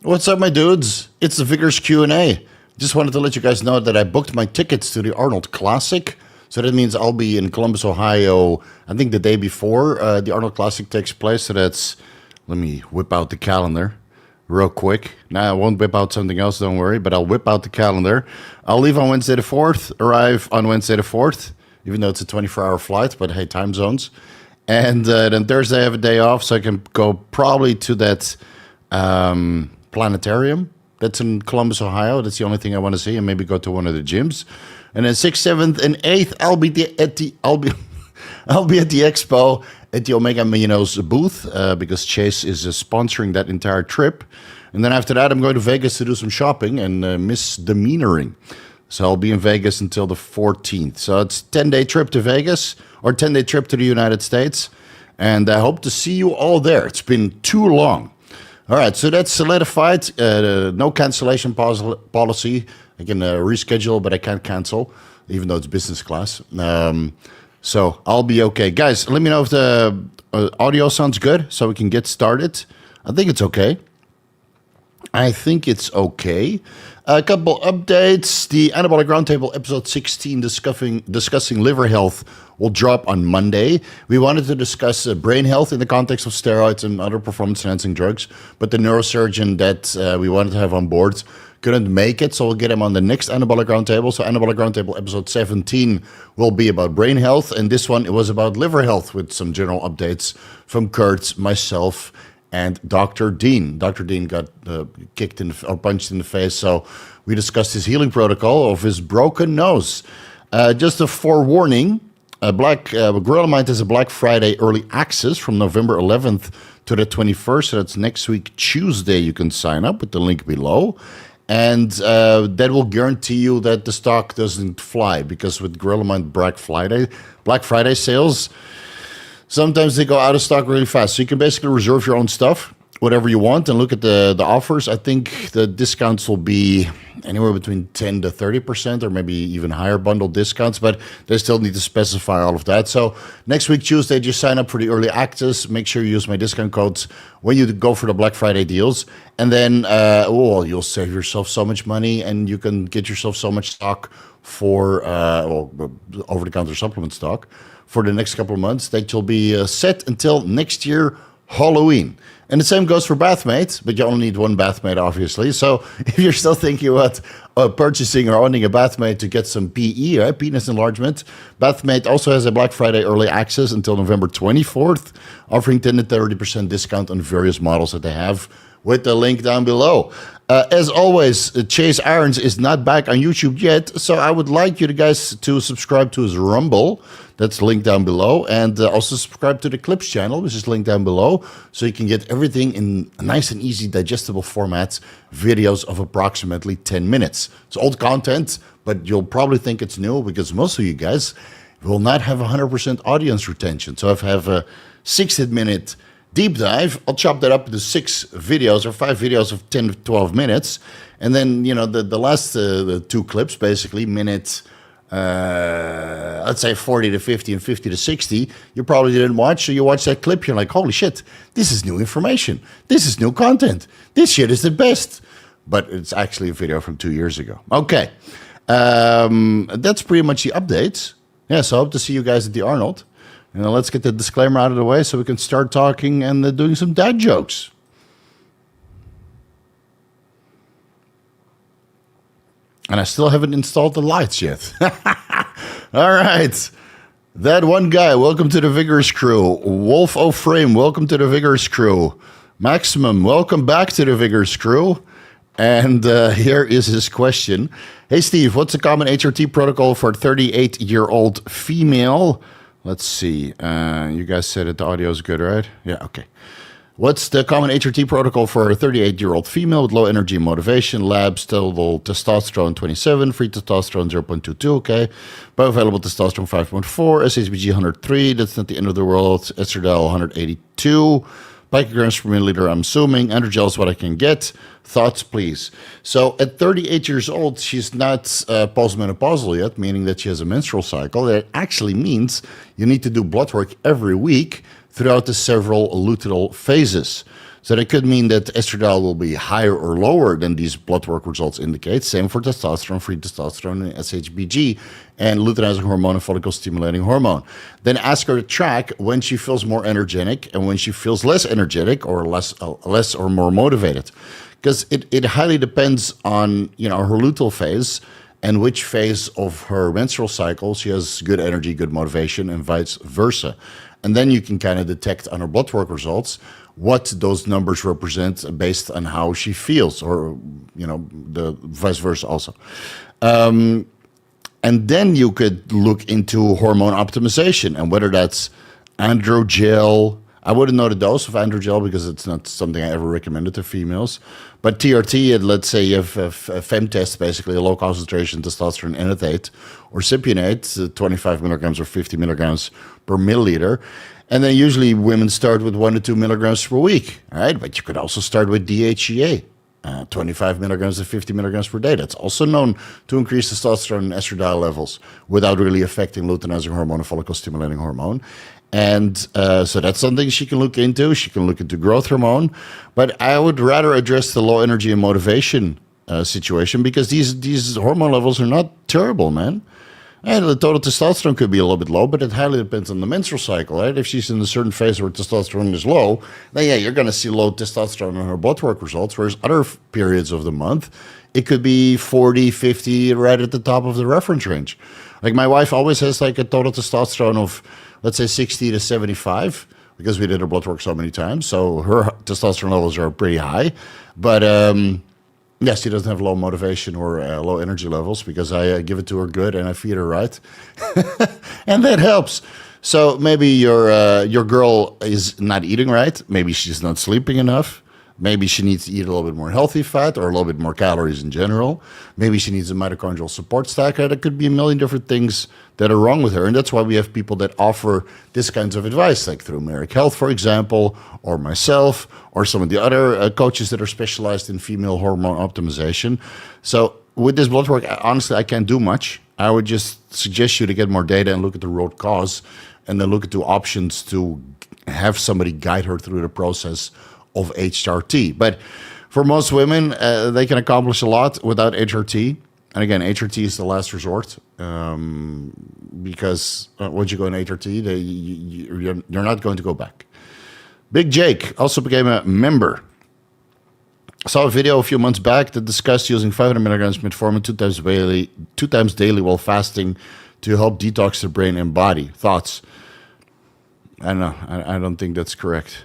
What's up, my dudes? It's the Vigorous Q&A. Just wanted to let you guys know that I booked my tickets to the Arnold Classic. So that means I'll be in Columbus, Ohio, I think the day before the Arnold Classic takes place. So that's, let me whip out the calendar real quick. Now, I won't whip out something else, don't worry, but I'll whip out the calendar. I'll leave on Wednesday the 4th, arrive on Wednesday the 4th, even though it's a 24-hour flight, but hey, time zones. And then Thursday I have a day off, so I can go probably to that planetarium that's in Columbus, Ohio. That's the only thing I want to see, and maybe go to one of the gyms. And then 6th, 7th, and 8th, I'll be at the expo at the Omega Aminos booth because Chase is sponsoring that entire trip. And then after that, I'm going to Vegas to do some shopping and misdemeanoring. So I'll be in Vegas until the 14th. So it's a 10-day trip to Vegas or 10-day trip to the United States. And I hope to see you all there. It's been too long. All right, so that's solidified. No cancellation policy. I can reschedule, but I can't cancel, even though it's business class. So I'll be okay. Guys, let me know if the audio sounds good so we can get started. I think it's okay. A couple updates. The Anabolic Roundtable episode 16 discussing liver health will drop on Monday. We wanted to discuss brain health in the context of steroids and other performance-enhancing drugs, but the neurosurgeon that we wanted to have on board couldn't make it, so we'll get him on the next Anabolic Roundtable. So Anabolic Roundtable episode 17 will be about brain health, and this one, it was about liver health with some general updates from Kurt, myself, and Dr. Dean. Dr. Dean got kicked in or punched in the face, so we discussed his healing protocol of his broken nose. Just a forewarning, Gorilla Mind has a Black Friday early access from November 11th to the 21st, so that's next week, Tuesday. You can sign up with the link below, and that will guarantee you that the stock doesn't fly, because with Gorilla Mind Black Friday sales, sometimes they go out of stock really fast. So you can basically reserve your own stuff, whatever you want, and look at the offers. I think the discounts will be anywhere between 10 to 30%, or maybe even higher bundle discounts, but they still need to specify all of that. So next week, Tuesday, just sign up for the early access. Make sure you use my discount codes when you go for the Black Friday deals. And then, you'll save yourself so much money, and you can get yourself so much stock for over-the-counter supplement stock for the next couple of months that you'll be set until next year, Halloween. And the same goes for Bathmate, but you only need one Bathmate, obviously. So if you're still thinking about purchasing or owning a Bathmate to get some PE, right, penis enlargement, Bathmate also has a Black Friday early access until November 24th, offering 10 to 30% discount on various models that they have, with the link down below. As always, Chase Irons is not back on YouTube yet, so I would like you guys to subscribe to his Rumble. That's linked down below. And also subscribe to the Clips channel, which is linked down below, so you can get everything in a nice and easy digestible format, videos of approximately 10 minutes. It's old content, but you'll probably think it's new because most of you guys will not have 100% audience retention. So if I have a 60-minute deep dive, I'll chop that up into 6 videos or 5 videos of 10 to 12 minutes. And then, the last the 2 clips, basically, minutes, let's say 40 to 50 and 50 to 60, you probably didn't watch. So you watch that clip, you're like, holy shit, this is new information. This is new content. This shit is the best. But it's actually a video from 2 years ago. Okay. That's pretty much the updates. Yeah, so I hope to see you guys at the Arnold. Let's get the disclaimer out of the way so we can start talking and doing some dad jokes. And I still haven't installed the lights yet. All right. That one guy, welcome to the Vigorous crew. Wolf O'Frame, welcome to the Vigorous crew. Maximum, welcome back to the Vigorous crew. And here is his question. Hey, Steve, what's the common HRT protocol for a 38-year-old female? Let's see. You guys said that the audio is good, right? Yeah, okay. What's the common HRT protocol for a 38-year-old female with low energy motivation? Labs, total testosterone 27, free testosterone 0.22, okay. Bioavailable testosterone 5.4, SHBG 103, that's not the end of the world. Estradiol 182, picograms per milliliter, I'm assuming. Androgel is what I can get. Thoughts, please. So at 38 years old, she's not postmenopausal yet, meaning that she has a menstrual cycle. That actually means you need to do blood work every week throughout the several luteal phases. So that could mean that estradiol will be higher or lower than these blood work results indicate. Same for testosterone, free testosterone, and SHBG, and luteinizing hormone and follicle stimulating hormone. Then ask her to track when she feels more energetic and when she feels less energetic or less or more motivated, because it highly depends on her luteal phase and which phase of her menstrual cycle she has good energy, good motivation, and vice versa. And then you can kind of detect on her blood work results what those numbers represent based on how she feels, or the vice versa also. And then you could look into hormone optimization and whether that's androgel. I wouldn't know the dose of androgel because it's not something I ever recommended to females. But TRT, and let's say you have a femtest, basically a low concentration testosterone enanthate or cypionate, 25 milligrams or 50 milligrams per milliliter. And then usually women start with 1 to 2 milligrams per week, all right? But you could also start with DHEA, 25 milligrams to 50 milligrams per day. That's also known to increase testosterone and estradiol levels without really affecting luteinizing hormone and follicle stimulating hormone. And so that's something she can look into. She can look into growth hormone. But I would rather address the low energy and motivation situation, because these hormone levels are not terrible, man. And the total testosterone could be a little bit low, but it highly depends on the menstrual cycle, right? If she's in a certain phase where testosterone is low, then yeah, you're going to see low testosterone in her blood work results, whereas other periods of the month, it could be 40, 50, right at the top of the reference range. Like my wife always has like a total testosterone of, let's say, 60 to 75, because we did her blood work so many times. So her testosterone levels are pretty high. But yes, she doesn't have low motivation or low energy levels, because I give it to her good and I feed her right. And that helps. So maybe your girl is not eating right. Maybe she's not sleeping enough. Maybe she needs to eat a little bit more healthy fat or a little bit more calories in general. Maybe she needs a mitochondrial support stacker. There could be a million different things that are wrong with her. And that's why we have people that offer this kinds of advice, like through Merrick Health, for example, or myself, or some of the other coaches that are specialized in female hormone optimization. So with this blood work, honestly, I can't do much. I would just suggest you to get more data and look at the root cause, and then look into options to have somebody guide her through the process of HRT. But for most women, they can accomplish a lot without HRT. And again, HRT is the last resort, because once you go in HRT, you're not going to go back. Big Jake also became a member. I saw a video a few months back that discussed using 500 milligrams metformin two times daily while fasting to help detox the brain and body. Thoughts? I don't know. I don't think that's correct.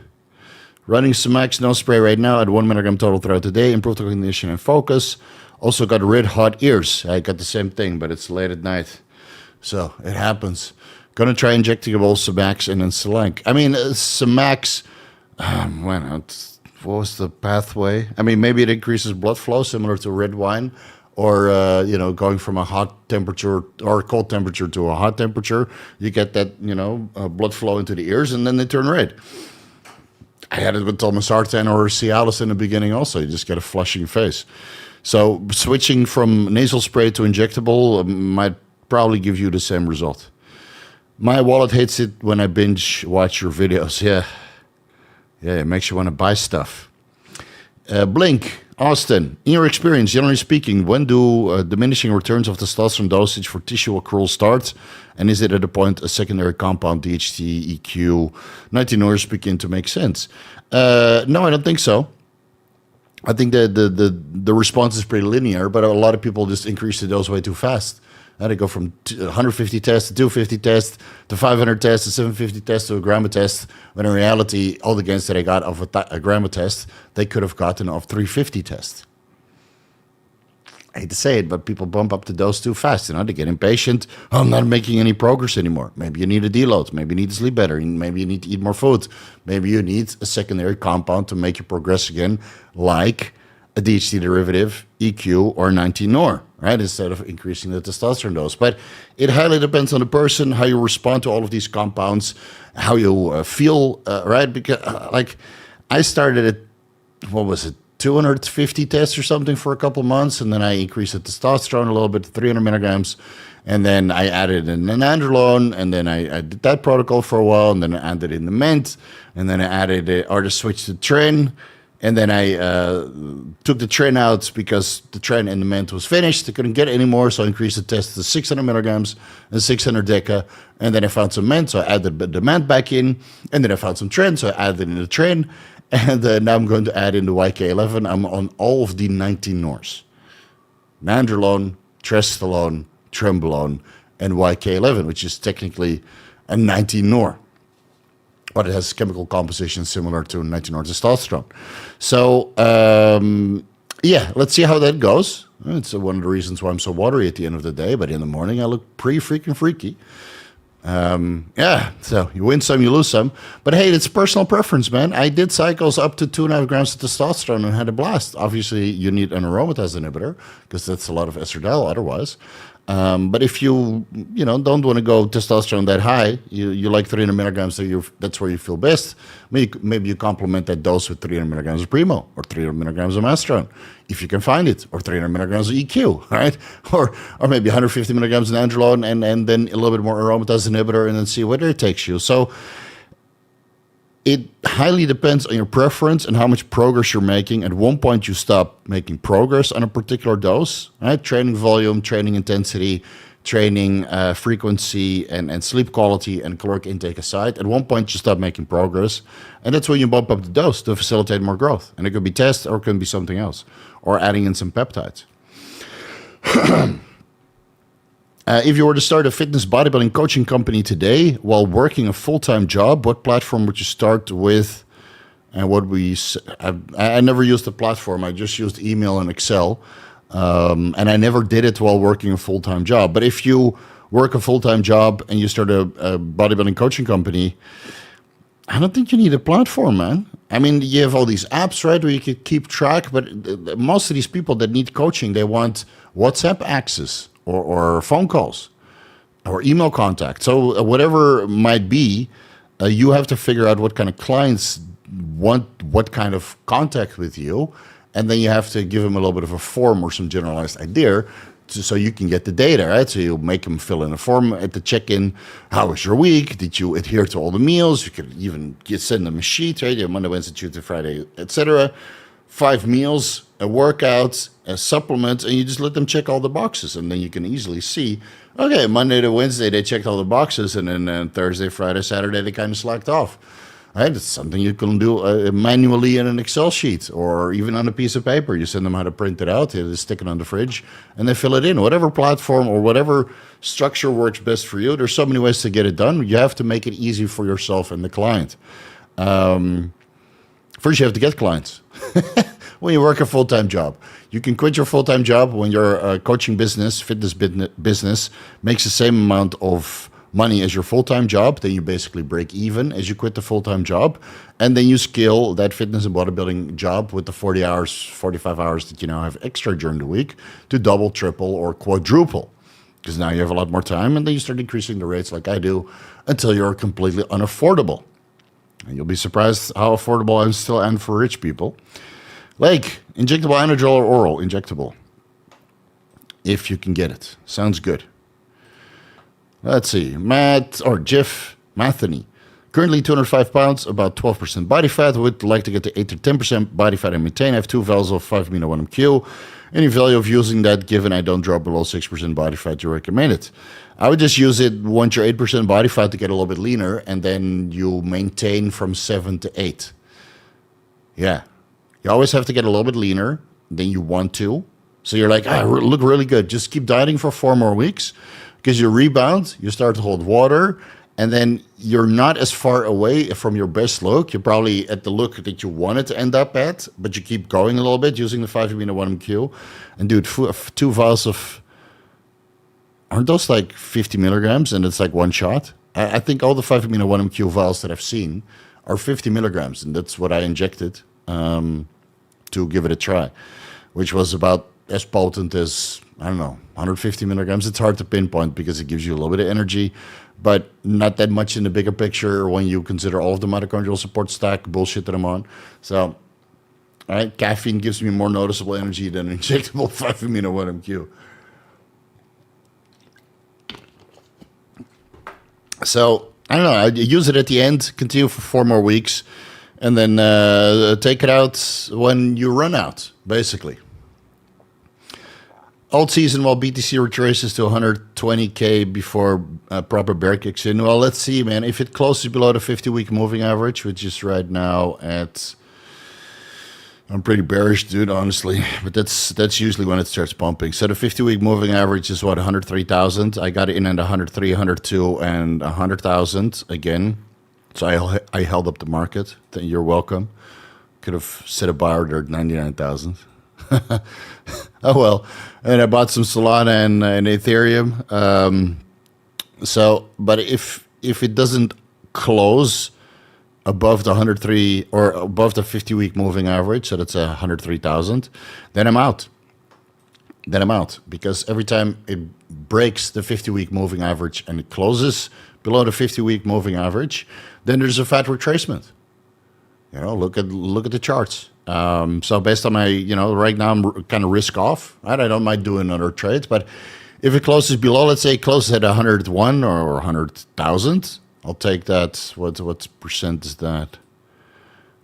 Running Semax no spray right now at 1 milligram total throughout the day. Improved cognition and focus. Also got red hot ears. I got the same thing, but it's late at night. So it happens. Gonna try injectable Semax and then Selenk. I mean, Semax, what was the pathway? I mean, maybe it increases blood flow similar to red wine, or going from a hot temperature or a cold temperature to a hot temperature. You get that, blood flow into the ears, and then they turn red. I had it with Tolmesartan or Cialis in the beginning also. You just get a flushing face. So switching from nasal spray to injectable might probably give you the same result. My wallet hates it when I binge watch your videos. Yeah, it makes you want to buy stuff. Blink, Austin, in your experience, generally speaking, when do diminishing returns of testosterone dosage for tissue accrual start? And is it at a point a secondary compound, DHT, EQ, 19-ners begin to make sense? No, I don't think so. I think that the response is pretty linear, but a lot of people just increase the dose way too fast. And they go from 150 tests to 250 tests to 500 tests to 750 tests to a gram a test, when in reality, all the gains that they got of a gram a test, they could have gotten of 350 tests. I hate to say it, but people bump up the dose too fast. They get impatient. Oh, I'm not making any progress anymore. Maybe you need a deload. Maybe you need to sleep better. Maybe you need to eat more food. Maybe you need a secondary compound to make you progress again, like a DHT derivative, EQ, or 19-nor, right? Instead of increasing the testosterone dose. But it highly depends on the person, how you respond to all of these compounds, how you feel, right? Because, I started at, 250 tests or something for a couple months, and then I increased the testosterone a little bit to 300 milligrams, and then I added an nandrolone, and then I did that protocol for a while, and then I added in the ment, and then I added or just switched to Tren, And then I took the Tren out because the Tren in the ment was finished. I couldn't get it anymore, so I increased the test to 600 milligrams and 600 deca. And then I found some ment, so I added the ment back in. And then I found some Tren, so I added in the Tren. And now I'm going to add in the YK11. I'm on all of the 19 NORs. Nandrolone, Trestolone, Trenbolone, and YK11, which is technically a 19 NOR. But it has chemical composition similar to 19-NOR testosterone. So, yeah, let's see how that goes. It's one of the reasons why I'm so watery at the end of the day. But in the morning, I look pretty freaking freaky. Yeah, so you win some, you lose some. But hey, it's personal preference, man. I did cycles up to 2.5 grams of testosterone and had a blast. Obviously, you need an aromatase inhibitor because that's a lot of estradiol otherwise. But if you don't want to go testosterone that high, you like 300 milligrams, so that's where you feel best. Maybe you complement that dose with 300 milligrams of Primo or 300 milligrams of Masteron, if you can find it, or 300 milligrams of EQ, right? Or maybe 150 milligrams of Nandrolone and then a little bit more aromatase inhibitor, and then see where it takes you. So it highly depends on your preference and how much progress you're making. At one point, you stop making progress on a particular dose, right? Training volume, training intensity, training frequency, and sleep quality and caloric intake aside. At one point, you stop making progress, and that's when you bump up the dose to facilitate more growth. And it could be test, or it could be something else, or adding in some peptides. If you were to start a fitness bodybuilding coaching company today while working a full-time job, what platform would you start with? And I never used a platform. I just used email and Excel. And I never did it while working a full-time job. But if you work a full-time job and you start a bodybuilding coaching company, I don't think you need a platform, man. I mean, you have all these apps, right, where you can keep track. But most of these people that need coaching, they want WhatsApp access. Or phone calls or email contact. So whatever it might be, you have to figure out what kind of clients want what kind of contact with you. And then you have to give them a little bit of a form or some generalized idea so you can get the data, right? So you make them fill in a form at the check-in. How was your week? Did you adhere to all the meals? You could even send them a sheet, right? Monday, Wednesday, Tuesday, Friday, etc. 5 meals, a workout, a supplement, and you just let them check all the boxes. And then you can easily see, okay, Monday to Wednesday, they checked all the boxes. And then Thursday, Friday, Saturday, they kind of slacked off. Right? It's something you can do manually in an Excel sheet or even on a piece of paper. You send them how to print it out, they stick it on the fridge, and they fill it in. Whatever platform or whatever structure works best for you. There's so many ways to get it done. You have to make it easy for yourself and the client. First, you have to get clients. When you work a full-time job, you can quit your full-time job when your coaching business, fitness business, makes the same amount of money as your full-time job. Then you basically break even as you quit the full-time job, and then you scale that fitness and bodybuilding job with the 40 hours, 45 hours that you now have extra during the week to double, triple, or quadruple, because now you have a lot more time, and then you start increasing the rates like I do until you're completely unaffordable. And you'll be surprised how affordable I still am for rich people. Like injectable anadrol or oral injectable, if you can get it. Sounds good. Let's see. Jeff Matheny. Currently 205 pounds, about 12% body fat. Would like to get to 8 to 10% body fat and maintain. I have 2 vials of 5-Amino 1MQ. Any value of using that, given I don't drop below 6% body fat, you recommend it? I would just use it once you're 8% body fat to get a little bit leaner, and then you maintain from 7 to 8. Yeah. You always have to get a little bit leaner than you want to. So you're like, I look really good. Just keep dieting for 4 more weeks because you rebound, you start to hold water, and then you're not as far away from your best look. You're probably at the look that you wanted to end up at, but you keep going a little bit using the 5-Amino 1MQ. And dude, 2 vials of, aren't those like 50 milligrams and it's like 1 shot? I think all the 5-Amino 1MQ vials that I've seen are 50 milligrams, and that's what I injected to give it a try, which was about as potent as, I don't know, 150 milligrams. It's hard to pinpoint because it gives you a little bit of energy, but not that much in the bigger picture when you consider all of the mitochondrial support stack bullshit that I'm on. So, all right, caffeine gives me more noticeable energy than injectable 5-Amino 1MQ. So, I don't know, I use it at the end, continue for 4 more weeks, and then take it out when you run out, basically. Alt season while BTC retraces to 120K before proper bear kicks in. Well, let's see, man. If it closes below the 50-week moving average, which is right now at... I'm pretty bearish, dude, honestly. But that's usually when it starts pumping. So the 50-week moving average is, what, 103,000? I got it in at 103, 102, and 100,000 again. So I held up the market. You're welcome. Could have set a buy order at 99,000. Oh well, and I bought some Solana and Ethereum. But if it doesn't close above the 103 or above the 50-week moving average, so that's 103,000, then I'm out. Because every time it breaks the 50-week moving average and it closes below the 50-week moving average, then there's a fat retracement. Look at the charts. So based on my, right now I'm kind of risk off. Right? I don't mind doing other trades, but if it closes below, let's say it closes at 101 or 100,000, I'll take that. What percent is that?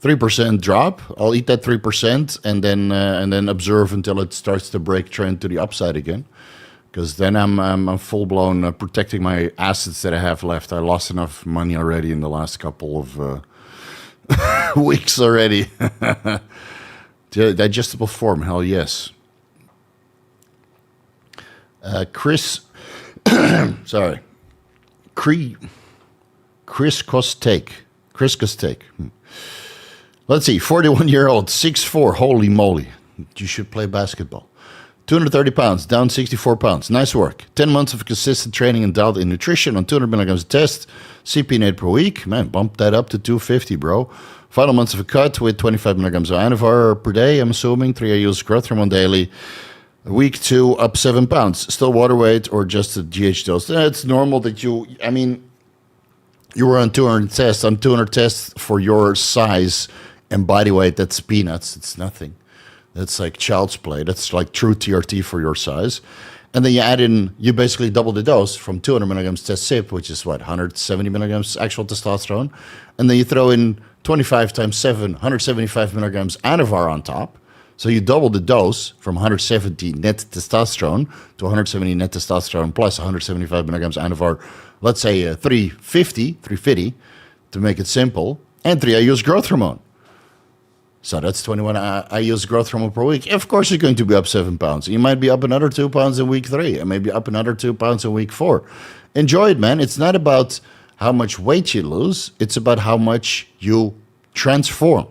3% drop. I'll eat that 3% and then observe until it starts to break trend to the upside again. Because then I'm full blown protecting my assets that I have left. I lost enough money already in the last couple of weeks already. Digestible form, hell yes. Chris Costake. Let's see, 41-year-old, 6'4", holy moly. You should play basketball. 230 pounds, down 64 pounds. Nice work. 10 months of consistent training and diet in nutrition on 200 milligrams a test. CP8 per week. Man, bump that up to 250, bro. Final months of a cut with 25 milligrams of Anavar per day, I'm assuming. 3 IUs growth hormone daily. Week 2, up 7 pounds. Still water weight or just a GH dose? It's normal that you were on 200 tests. On 200 tests for your size and body weight, that's peanuts. It's nothing. That's like child's play. That's like true TRT for your size. And then you add in, you basically double the dose from 200 milligrams test sip, which is what, 170 milligrams actual testosterone. And then you throw in 25 times 7, 175 milligrams Anavar on top. So you double the dose from 170 net testosterone to 170 net testosterone plus 175 milligrams Anavar, let's say 350 to make it simple, and 3 IUs growth hormone. So that's 21 IUs growth hormone per week. Of course, you're going to be up 7 pounds. You might be up another 2 pounds in week 3, and maybe up another 2 pounds in week 4. Enjoy it, man. It's not about how much weight you lose. It's about how much you transform.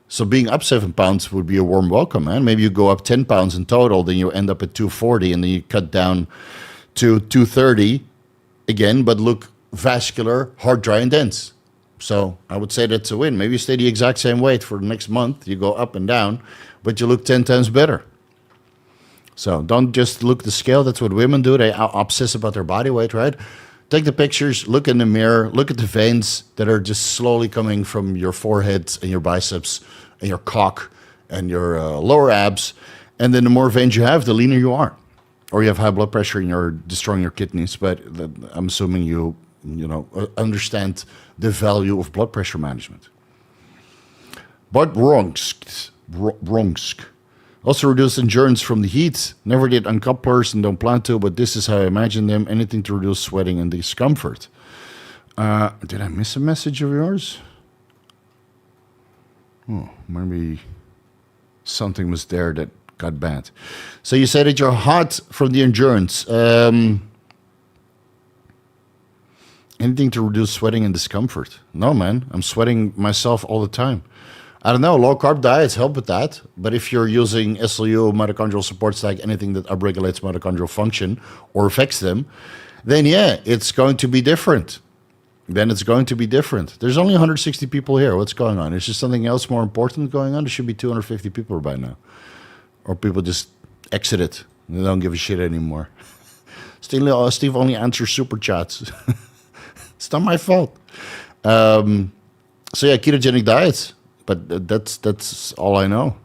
So being up 7 pounds would be a warm welcome, man. Maybe you go up 10 pounds in total, then you end up at 240, and then you cut down to 230 again, but look vascular, hard, dry, and dense. So I would say that's a win. Maybe you stay the exact same weight for the next month. You go up and down, but you look 10 times better. So don't just look at the scale. That's what women do. They obsess about their body weight, right? Take the pictures, look in the mirror, look at the veins that are just slowly coming from your forehead and your biceps and your cock and your lower abs. And then the more veins you have, the leaner you are. Or you have high blood pressure and you're destroying your kidneys. But I'm assuming you understand the value of blood pressure management. But Bronsk. Also reduce endurance from the heat. Never did uncouplers and don't plan to, but this is how I imagine them. Anything to reduce sweating and discomfort. Did I miss a message of yours? Oh, maybe something was there that got banned. So you said that you're hot from the endurance. Anything to reduce sweating and discomfort? No, man. I'm sweating myself all the time. I don't know. Low-carb diets help with that. But if you're using SLU, mitochondrial support stack, anything that upregulates mitochondrial function or affects them, then yeah, it's going to be different. There's only 160 people here. What's going on? Is there something else more important going on? There should be 250 people by now. Or people just exit it. They don't give a shit anymore. Steve only answers super chats. It's not my fault. So yeah, ketogenic diets. But that's all I know.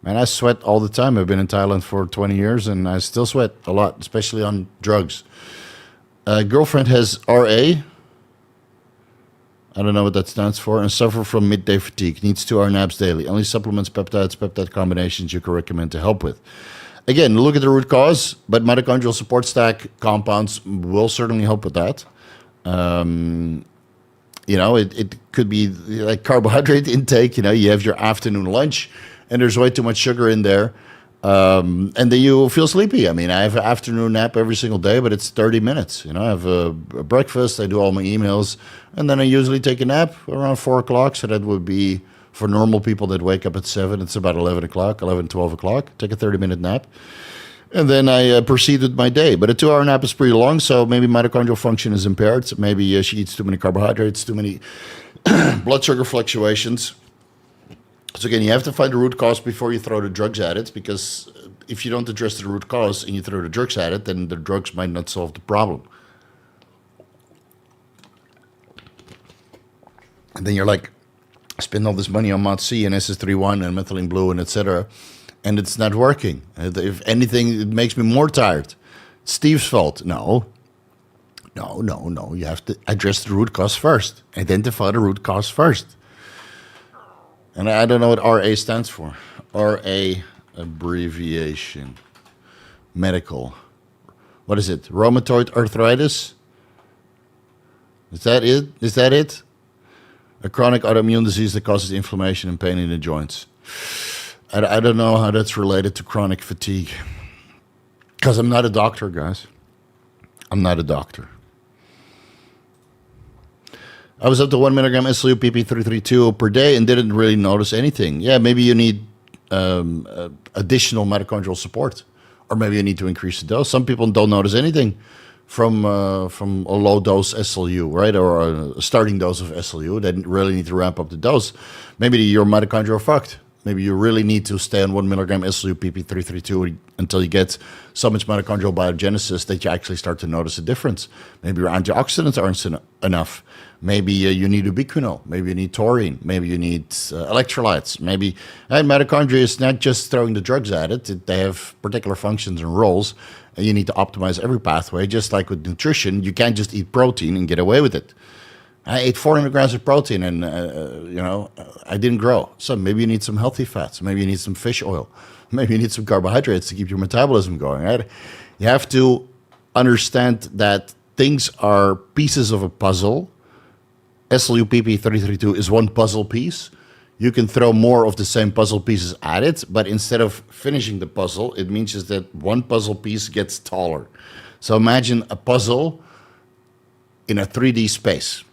Man, I sweat all the time. I've been in Thailand for 20 years, and I still sweat a lot, especially on drugs. Girlfriend has RA. I don't know what that stands for. And suffer from midday fatigue. Needs 2-hour naps daily. Only supplements, peptides, peptide combinations you can recommend to help with. Again, look at the root cause, but mitochondrial support stack compounds will certainly help with that. It could be like carbohydrate intake. You have your afternoon lunch, and there's way too much sugar in there. And then you feel sleepy. I mean, I have an afternoon nap every single day, but it's 30 minutes. I have a breakfast, I do all my emails, and then I usually take a nap around 4 o'clock. So that would be, for normal people that wake up at 7, it's about 11 o'clock, 12 o'clock. Take a 30-minute nap. And then I proceed with my day. But a 2-hour nap is pretty long, so maybe mitochondrial function is impaired. So maybe she eats too many carbohydrates, too many blood sugar fluctuations. So again, you have to find the root cause before you throw the drugs at it, because if you don't address the root cause and you throw the drugs at it, then the drugs might not solve the problem. And then you're like, I spend all this money on Mod C and SS31 and methylene blue and etc., and it's not working. If anything, it makes me more tired. It's Steve's fault. No. You have to address the root cause first. Identify the root cause first. And I don't know what RA stands for. RA abbreviation. Medical. What is it? Rheumatoid arthritis? Is that it? A chronic autoimmune disease that causes inflammation and pain in the joints. I don't know how that's related to chronic fatigue. Because I'm not a doctor, guys. I'm not a doctor. I was up to 1 milligram SLU-PP-332 per day and didn't really notice anything. Yeah, maybe you need additional mitochondrial support. Or maybe you need to increase the dose. Some people don't notice anything from a low dose SLU, right? Or a starting dose of SLU. They really need to ramp up the dose. Maybe your mitochondria are fucked. Maybe you really need to stay on 1 milligram SLU-PP-332 until you get so much mitochondrial biogenesis that you actually start to notice a difference. Maybe your antioxidants aren't enough. Maybe you need ubiquinol. Maybe you need taurine. Maybe you need electrolytes. Maybe mitochondria is not just throwing the drugs at it. They have particular functions and roles, and you need to optimize every pathway. Just like with nutrition, you can't just eat protein and get away with it. I ate 400 grams of protein and, I didn't grow. So maybe you need some healthy fats. Maybe you need some fish oil. Maybe you need some carbohydrates to keep your metabolism going, right? You have to understand that things are pieces of a puzzle. SLU-PP-332 is one puzzle piece. You can throw more of the same puzzle pieces at it, but instead of finishing the puzzle, it means just that one puzzle piece gets taller. So imagine a puzzle in a 3D space.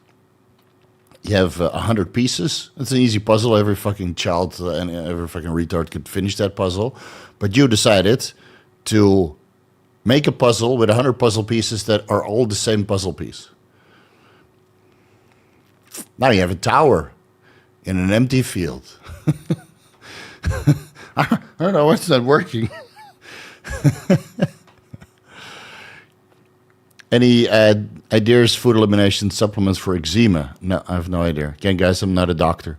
You have 100 pieces. It's an easy puzzle. Every fucking child and every fucking retard could finish that puzzle. But you decided to make a puzzle with 100 puzzle pieces that are all the same puzzle piece. Now you have a tower in an empty field. I don't know what's not working. Any ideas, food elimination supplements for eczema? No, I have no idea. Again, guys, I'm not a doctor.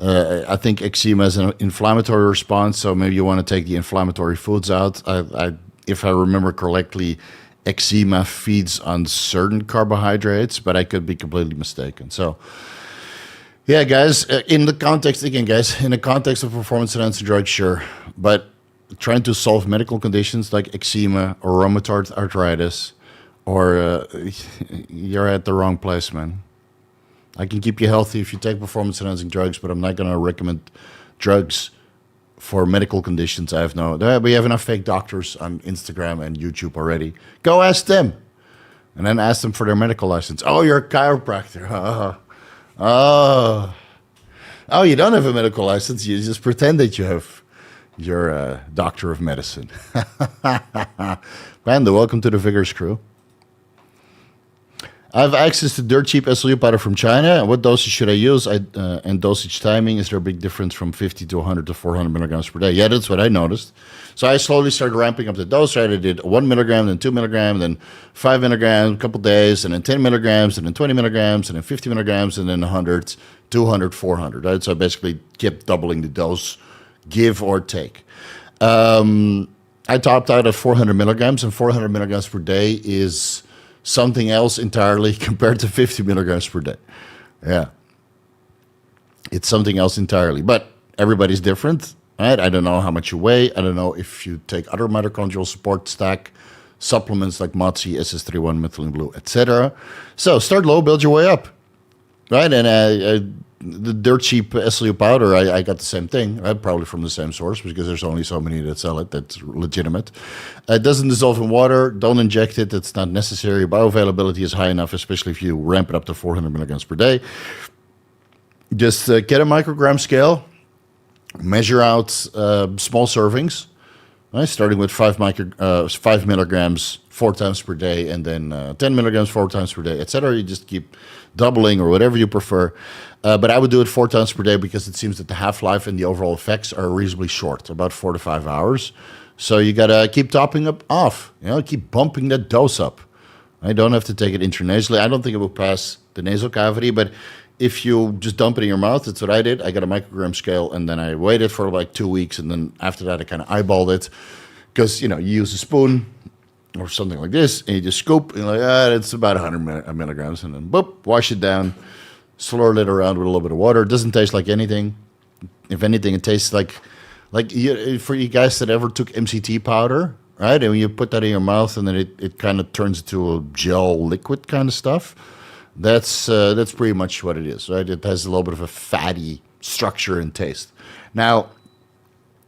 I think eczema is an inflammatory response, so maybe you want to take the inflammatory foods out. If I remember correctly, eczema feeds on certain carbohydrates, but I could be completely mistaken. So, yeah, guys, in the context of performance-enhancing drugs, sure. But trying to solve medical conditions like eczema or rheumatoid arthritis, or you're at the wrong place, man. I can keep you healthy if you take performance-enhancing drugs, but I'm not going to recommend drugs for medical conditions. We have enough fake doctors on Instagram and YouTube already. Go ask them. And then ask them for their medical license. Oh, you're a chiropractor. Oh, you don't have a medical license. You just pretend that you have. You're a doctor of medicine. Panda, welcome to the Vigorous crew. I have access to dirt cheap SLU powder from China. What dosage should I use? And dosage timing, is there a big difference from 50 to 100 to 400 milligrams per day? Yeah, that's what I noticed. So I slowly started ramping up the dose, right? I did 1 milligram, then 2 milligrams, then 5 milligrams, a couple days, and then 10 milligrams, and then 20 milligrams, and then 50 milligrams, and then 100, 200, 400, right? So I basically kept doubling the dose, give or take. I topped out at 400 milligrams, and 400 milligrams per day is something else entirely compared to 50 milligrams per day. Yeah. It's something else entirely. But everybody's different, right? I don't know how much you weigh. I don't know if you take other mitochondrial support stack supplements like MOTSI, SS31, methylene blue, etc. So start low, build your way up, right? And the dirt cheap SLU powder, I got the same thing, right? Probably from the same source because there's only so many that sell it. That's legitimate. It doesn't dissolve in water. Don't inject it. It's not necessary. Bioavailability is high enough, especially if you ramp it up to 400 milligrams per day. Just get a microgram scale, measure out small servings, right? Starting with 5 milligrams 4 times per day, and then 10 milligrams 4 times per day, etc. You just keep doubling or whatever you prefer. But I would do it 4 times per day because it seems that the half-life and the overall effects are reasonably short, about 4 to 5 hours. So you got to keep topping up off, keep bumping that dose up. I don't have to take it intranasally. I don't think it will pass the nasal cavity, but if you just dump it in your mouth, that's what I did. I got a microgram scale, and then I waited for like 2 weeks, and then after that, I kind of eyeballed it because, you use a spoon or something like this, and you just scoop, and you're like, it's about 100 milligrams, and then boop, wash it down, slurl it around with a little bit of water. It doesn't taste like anything. If anything, it tastes like for you guys that ever took MCT powder, right? And when you put that in your mouth, and then it kind of turns into a gel liquid kind of stuff. That's pretty much what it is, right? It has a little bit of a fatty structure and taste. Now,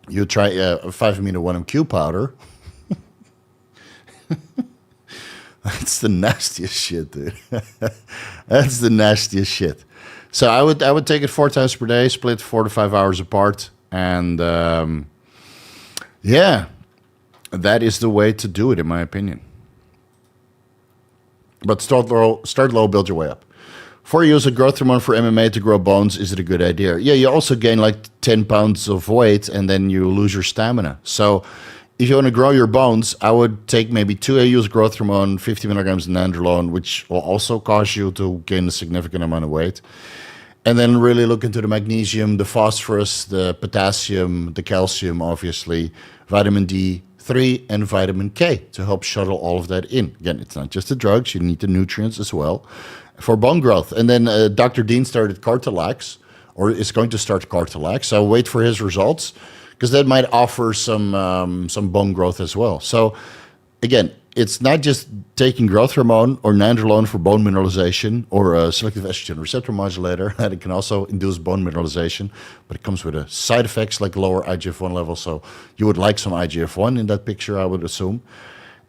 you try a 5-Amino 1MQ powder. That's the nastiest shit, dude. That's the nastiest shit. So I would take it 4 times per day, split 4 to 5 hours apart, and yeah, that is the way to do it, in my opinion. But start low, build your way up. Before you use a growth hormone for MMA to grow bones, is it a good idea? Yeah, you also gain like 10 pounds of weight, and then you lose your stamina. So if you want to grow your bones, I would take maybe 2 AU's growth hormone, 50 milligrams of nandrolone, which will also cause you to gain a significant amount of weight. And then really look into the magnesium, the phosphorus, the potassium, the calcium, obviously, vitamin D3, and vitamin K to help shuttle all of that in. Again, it's not just the drugs. You need the nutrients as well for bone growth. And then Dr. Dean started Cartilax, or is going to start Cartilax. So wait for his results, because that might offer some bone growth as well. So again, it's not just taking growth hormone or nandrolone for bone mineralization or a selective estrogen receptor modulator. And it can also induce bone mineralization, but it comes with side effects like lower IGF-1 levels. So you would like some IGF-1 in that picture, I would assume.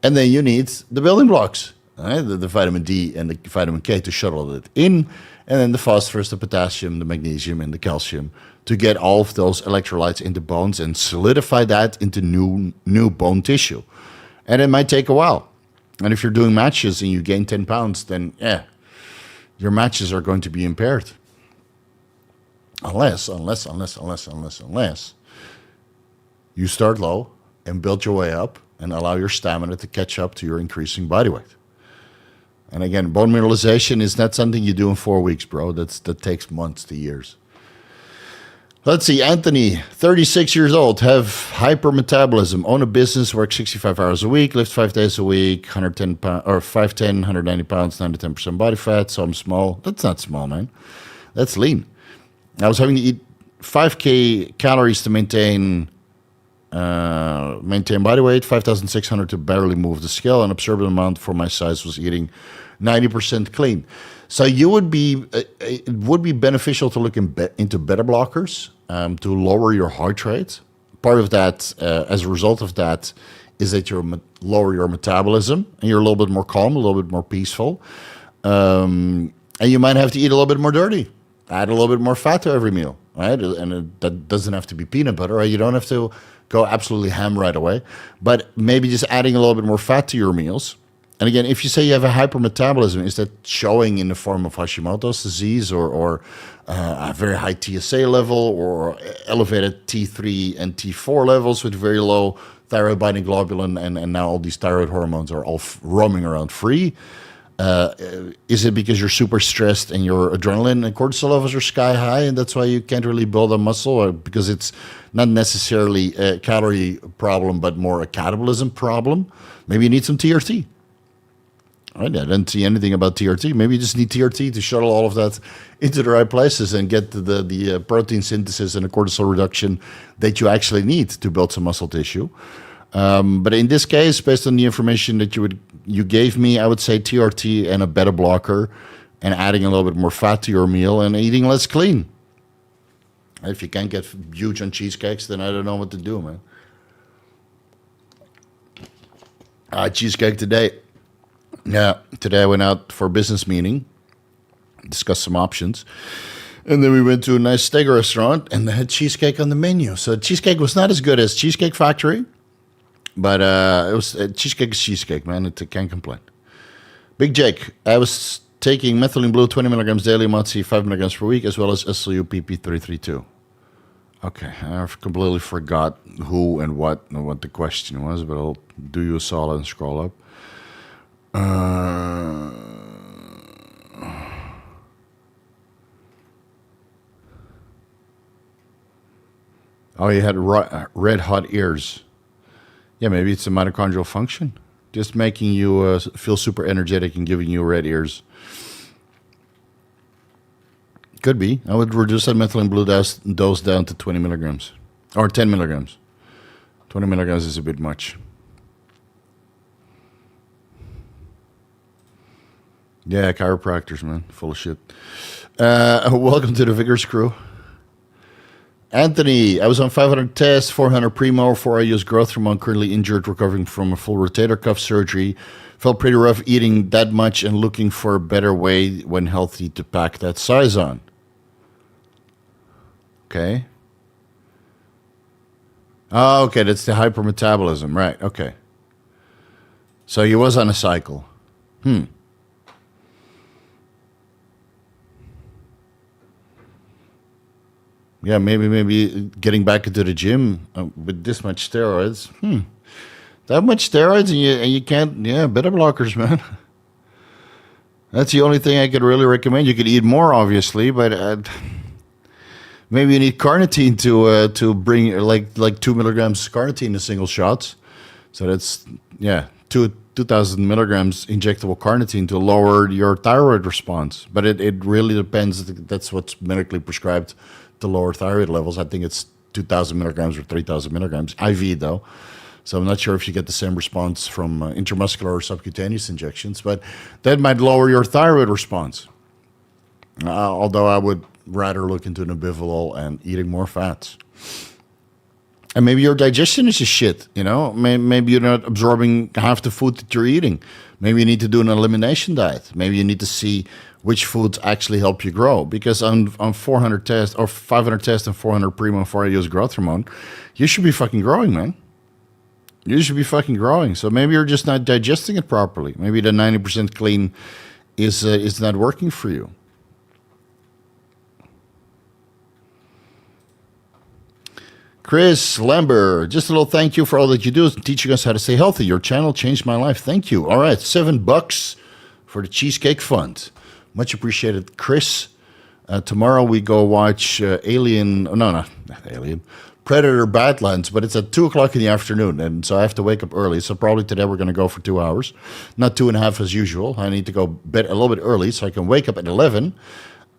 And then you need the building blocks, right? The vitamin D and the vitamin K to shuttle it in, and then the phosphorus, the potassium, the magnesium, and the calcium to get all of those electrolytes into bones and solidify that into new bone tissue. And it might take a while. And if you're doing matches and you gain 10 pounds, then your matches are going to be impaired. Unless you start low and build your way up and allow your stamina to catch up to your increasing body weight. And again, bone mineralization is not something you do in 4 weeks, bro. That takes months to years. Let's see, Anthony, 36 years old, have hypermetabolism, own a business, work 65 hours a week, lift 5 days a week, 110 pounds, or 5'10", 190 pounds, 9 to 10% body fat, so I'm small. That's not small, man. That's lean. I was having to eat 5K calories to maintain body weight, 5,600 to barely move the scale, and absorbent amount for my size was eating 90% clean. So it would be beneficial to look into beta blockers to lower your heart rate. Part of that, as a result of that, is that you lower your metabolism and you're a little bit more calm, a little bit more peaceful. And you might have to eat a little bit more dirty, add a little bit more fat to every meal, right? And that doesn't have to be peanut butter, right? You don't have to go absolutely ham right away, but maybe just adding a little bit more fat to your meals. And again, if you say you have a hypermetabolism, is that showing in the form of Hashimoto's disease or a very high TSA level or elevated T3 and T4 levels with very low thyroid binding globulin and now all these thyroid hormones are all roaming around free? Is it because you're super stressed and your adrenaline and cortisol levels are sky high and that's why you can't really build a muscle? Or because it's not necessarily a calorie problem, but more a catabolism problem? Maybe you need some TRT. I didn't see anything about TRT. Maybe you just need TRT to shuttle all of that into the right places and get the protein synthesis and the cortisol reduction that you actually need to build some muscle tissue. But in this case, based on the information that you gave me, I would say TRT and a beta blocker and adding a little bit more fat to your meal and eating less clean. If you can't get huge on cheesecakes, then I don't know what to do, man. Cheesecake today. Yeah, today I went out for a business meeting, discussed some options, and then we went to a nice steak restaurant, and they had cheesecake on the menu. So cheesecake was not as good as Cheesecake Factory, but it was cheesecake is cheesecake, man. It can't complain. Big Jake, I was taking methylene blue 20 milligrams daily, Motzi 5 milligrams per week, as well as SLU-PP-332. Okay, I've completely forgot who and what the question was, but I'll do you a solid and scroll up. Oh, you had red hot ears. Yeah, maybe it's a mitochondrial function. Just making you feel super energetic and giving you red ears. Could be. I would reduce that methylene blue dose down to 20 milligrams. Or 10 milligrams. 20 milligrams is a bit much. Yeah, chiropractors, man. Full of shit. Welcome to the Vigorous crew. Anthony, I was on 500 tests, 400 primo, 4 IU's growth hormone, currently injured, recovering from a full rotator cuff surgery. Felt pretty rough eating that much and looking for a better way when healthy to pack that size on. Okay. Oh, okay, that's the hypermetabolism, right, okay. So he was on a cycle. Yeah, maybe getting back into the gym with this much steroids. That much steroids and you can't, beta blockers, man. That's the only thing I could really recommend. You could eat more, obviously, but maybe you need carnitine to bring like 2 milligrams carnitine in single shots. So that's 2,000 milligrams injectable carnitine to lower your thyroid response. But it really depends. That's what's medically prescribed to lower thyroid levels. I think it's 2,000 milligrams or 3,000 milligrams IV though. So I'm not sure if you get the same response from intramuscular or subcutaneous injections, but that might lower your thyroid response. Although I would rather look into Nabivolol and eating more fats. And maybe your digestion is just shit, Maybe you're not absorbing half the food that you're eating. Maybe you need to do an elimination diet. Maybe you need to see which foods actually help you grow. Because on 400 tests or 500 tests and 400 primo and 4 IU's growth hormone, you should be fucking growing, man. You should be fucking growing. So maybe you're just not digesting it properly. Maybe the 90% clean is not working for you. Chris Lambert, just a little thank you for all that you do, teaching us how to stay healthy. Your channel changed my life. Thank you. All right, $7 for the Cheesecake Fund. Much appreciated, Chris. Tomorrow we go watch Predator Badlands, but it's at 2 o'clock in the afternoon, and so I have to wake up early. So probably today we're going to go for 2 hours, not 2.5 as usual. I need to go bed a little bit early so I can wake up at 11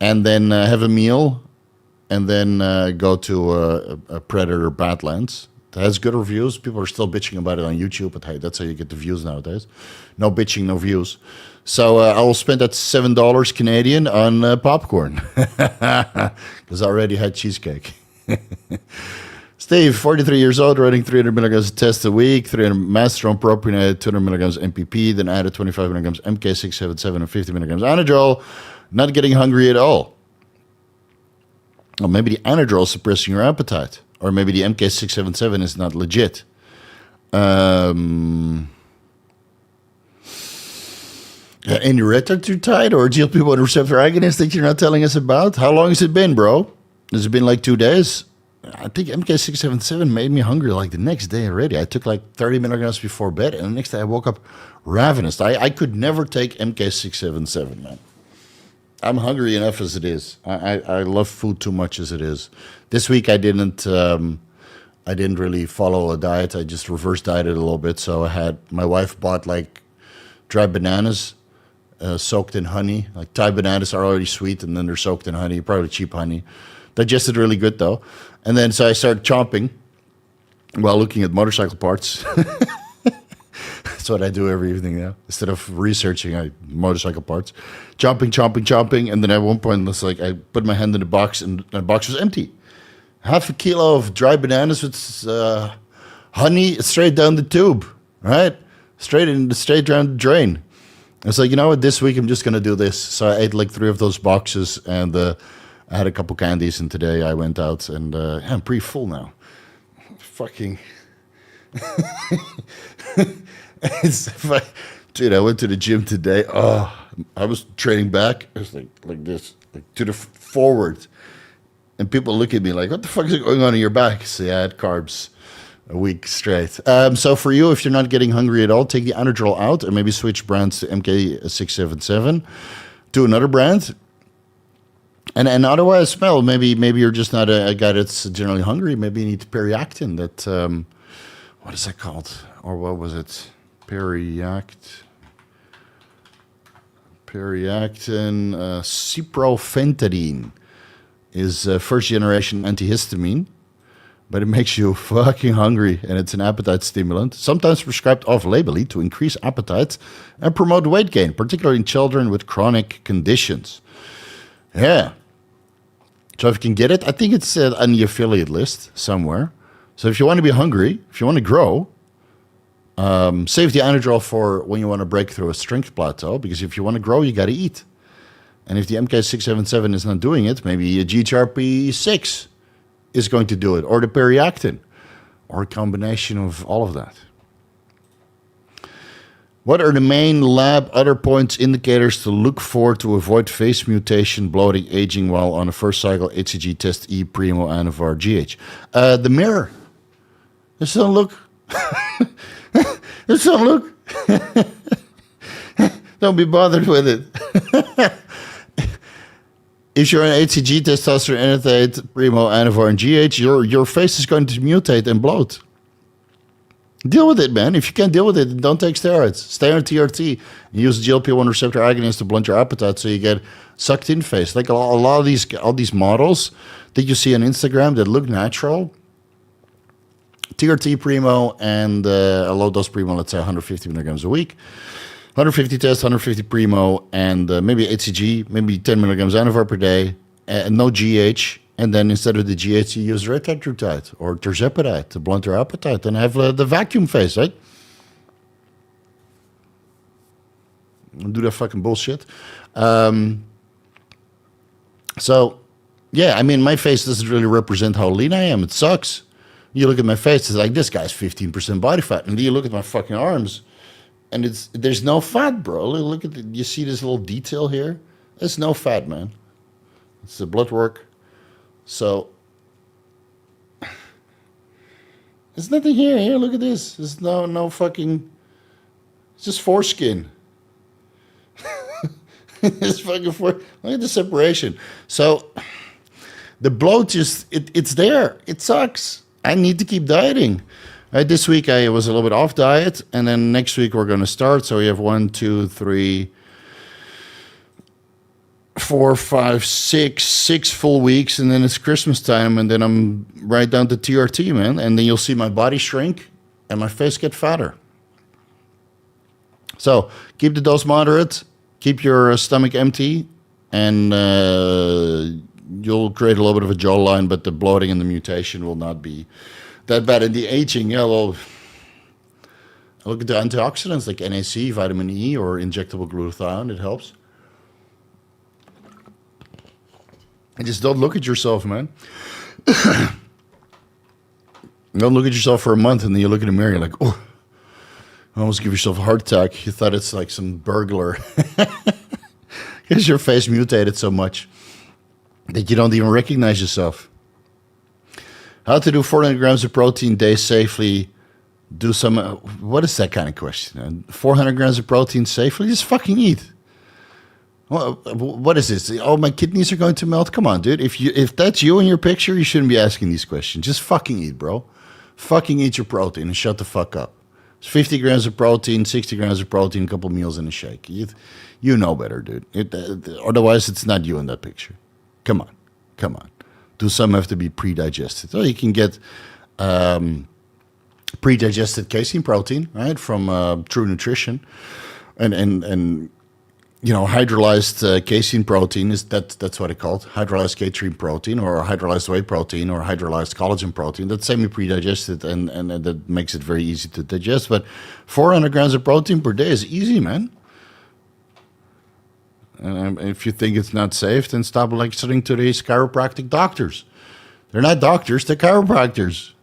and then have a meal. And then go to a Predator Badlands. It has good reviews. People are still bitching about it on YouTube, but hey, that's how you get the views nowadays. No bitching, no views. So I will spend that $7 Canadian on popcorn. Because I already had cheesecake. Steve, 43 years old, running 300 milligrams of test a week, 300 masterone propionate, 200 milligrams MPP, then added 25 milligrams MK677 and 50 milligrams Anadrol. Not getting hungry at all. Or maybe the Anadrol is suppressing your appetite. Or maybe the MK677 is not legit. Any retatrutide or GLP-1 receptor agonist that you're not telling us about? How long has it been, bro? Has it been like 2 days? I think MK677 made me hungry like the next day already. I took like 30 milligrams before bed, and the next day I woke up ravenous. I could never take MK677, man. I'm hungry enough as it is. I love food too much as it is. This week I didn't really follow a diet. I just reverse dieted a little bit. So my wife bought like dried bananas soaked in honey. Like Thai bananas are already sweet, and then they're soaked in honey, probably cheap honey. Digested really good though. And then so I started chomping while looking at motorcycle parts. That's what I do every evening now. Instead of researching motorcycle parts, chomping, and then at one point it's like I put my hand in the box, and the box was empty. Half a kilo of dry bananas with honey straight down the tube, right? Straight down the drain. I was like, you know what? This week I'm just gonna do this. So I ate like 3 of those boxes, and I had a couple candies. And today I went out, and I'm pretty full now. Fucking. Dude, I went to the gym today. Oh, I was training back. I was like this, like to the forward. And people look at me like, what the fuck is going on in your back? So yeah, I had carbs a week straight. So for you, if you're not getting hungry at all, take the Anadrol out and maybe switch brands to MK677 to another brand. And otherwise, smell. Maybe you're just not a guy that's generally hungry. Maybe you need Periactin. That what is that called? Or what was it? Periactin, ciprofentadine is first generation antihistamine, but it makes you fucking hungry, and it's an appetite stimulant, sometimes prescribed off-labelly to increase appetite and promote weight gain, particularly in children with chronic conditions. Yeah. So if you can get it, I think it's on the affiliate list somewhere. So if you want to be hungry, if you want to grow, save the Anadrol for when you want to break through a strength plateau, because if you want to grow, you got to eat. And if the MK677 is not doing it, maybe a GHRP6 is going to do it, or the Periactin, or a combination of all of that. What are the main lab other points indicators to look for to avoid face mutation, bloating, aging while on a first cycle HCG test E, Primo, Anavar, GH? The mirror. Just don't look. Just don't look. Don't be bothered with it. If you're on HCG, testosterone, enanthate, Primo, Anavar, and GH, your face is going to mutate and bloat. Deal with it, man. If you can't deal with it, then don't take steroids. Stay on TRT. Use GLP-1 receptor agonists to blunt your appetite so you get sucked in face. Like a lot of all these models that you see on Instagram that look natural. TRT Primo and a low dose Primo, let's say 150 milligrams a week. 150 test, 150 Primo, and maybe HCG, maybe 10 milligrams Anavar per day, and no GH. And then instead of the GH, you use retatrutide or tirzepatide to blunt your appetite and have the vacuum face, right? Do that fucking bullshit. So, yeah, I mean, my face doesn't really represent how lean I am. It sucks. You look at my face, it's like, this guy's 15% body fat. And then you look at my fucking arms, and there's no fat, bro. Look at you see this little detail here? There's no fat, man. It's the blood work. So, there's nothing here. Here, look at this. There's no fucking, it's just foreskin. It's fucking look at the separation. So, the bloat it's there. It sucks. I need to keep dieting. This week I was a little bit off diet, and then next week we're going to start. So we have 1, 2, 3, 4, 5, 6 full weeks, and then it's Christmas time, and then I'm right down to TRT, man. And then you'll see my body shrink and my face get fatter. So keep the dose moderate, keep your stomach empty, and you'll create a little bit of a jawline, but the bloating and the mutation will not be that bad. And the aging, yeah, well, I look at the antioxidants like NAC, vitamin E, or injectable glutathione. It helps. And just don't look at yourself, man. Don't look at yourself for a month, and then you look in the mirror, you're like, oh, I almost give yourself a heart attack. You thought it's like some burglar. Because your face mutated so much that you don't even recognize yourself. How to do 400 grams of protein a day safely. Do some, what is that kind of question? 400 grams of protein safely? Just fucking eat. What is this? Oh, my kidneys are going to melt? Come on, dude. If that's you in your picture, you shouldn't be asking these questions. Just fucking eat, bro. Fucking eat your protein and shut the fuck up. It's 50 grams of protein, 60 grams of protein, a couple meals in a shake. You know better, dude. Otherwise, it's not you in that picture. Come on. Do some have to be pre-digested? So you can get pre-digested casein protein, right, from True Nutrition, and hydrolyzed casein protein that's what it's called, hydrolyzed casein protein, or hydrolyzed whey protein, or hydrolyzed collagen protein. That's semi pre-digested, and that makes it very easy to digest. But 400 grams of protein per day is easy, man. And if you think it's not safe, then stop lecturing to these chiropractic doctors. They're not doctors; they're chiropractors.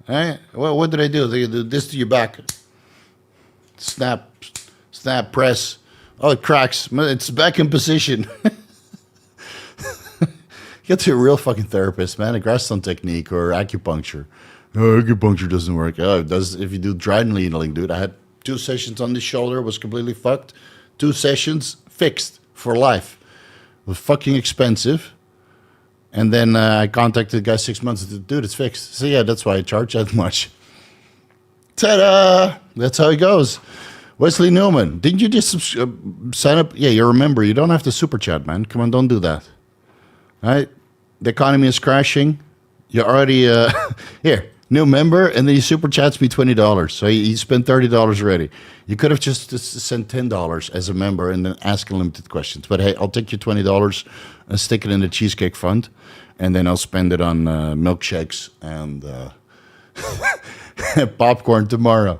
Right? Well, what do? They do this to your back. Snap, press. Oh, it cracks. It's back in position. Get to a real fucking therapist, man. A Graston technique or acupuncture. Oh, acupuncture doesn't work. Oh, it does if you do dry needling, dude. I had 2 sessions on the shoulder. Was completely fucked. 2 sessions fixed for life. It was fucking expensive. And then I contacted the guy 6 months. Dude, it's fixed. So yeah, that's why I charge that much. Ta-da! That's how it goes. Wesley Newman, didn't you just sign up? Yeah, you remember. You don't have to super chat, man. Come on, don't do that. All right? The economy is crashing. You're already, here, new member, and then he super chats me $20. So you spent $30 already. You could have just sent $10 as a member and then ask unlimited questions. But hey, I'll take your $20 and stick it in the Cheesecake Fund, and then I'll spend it on milkshakes and popcorn tomorrow.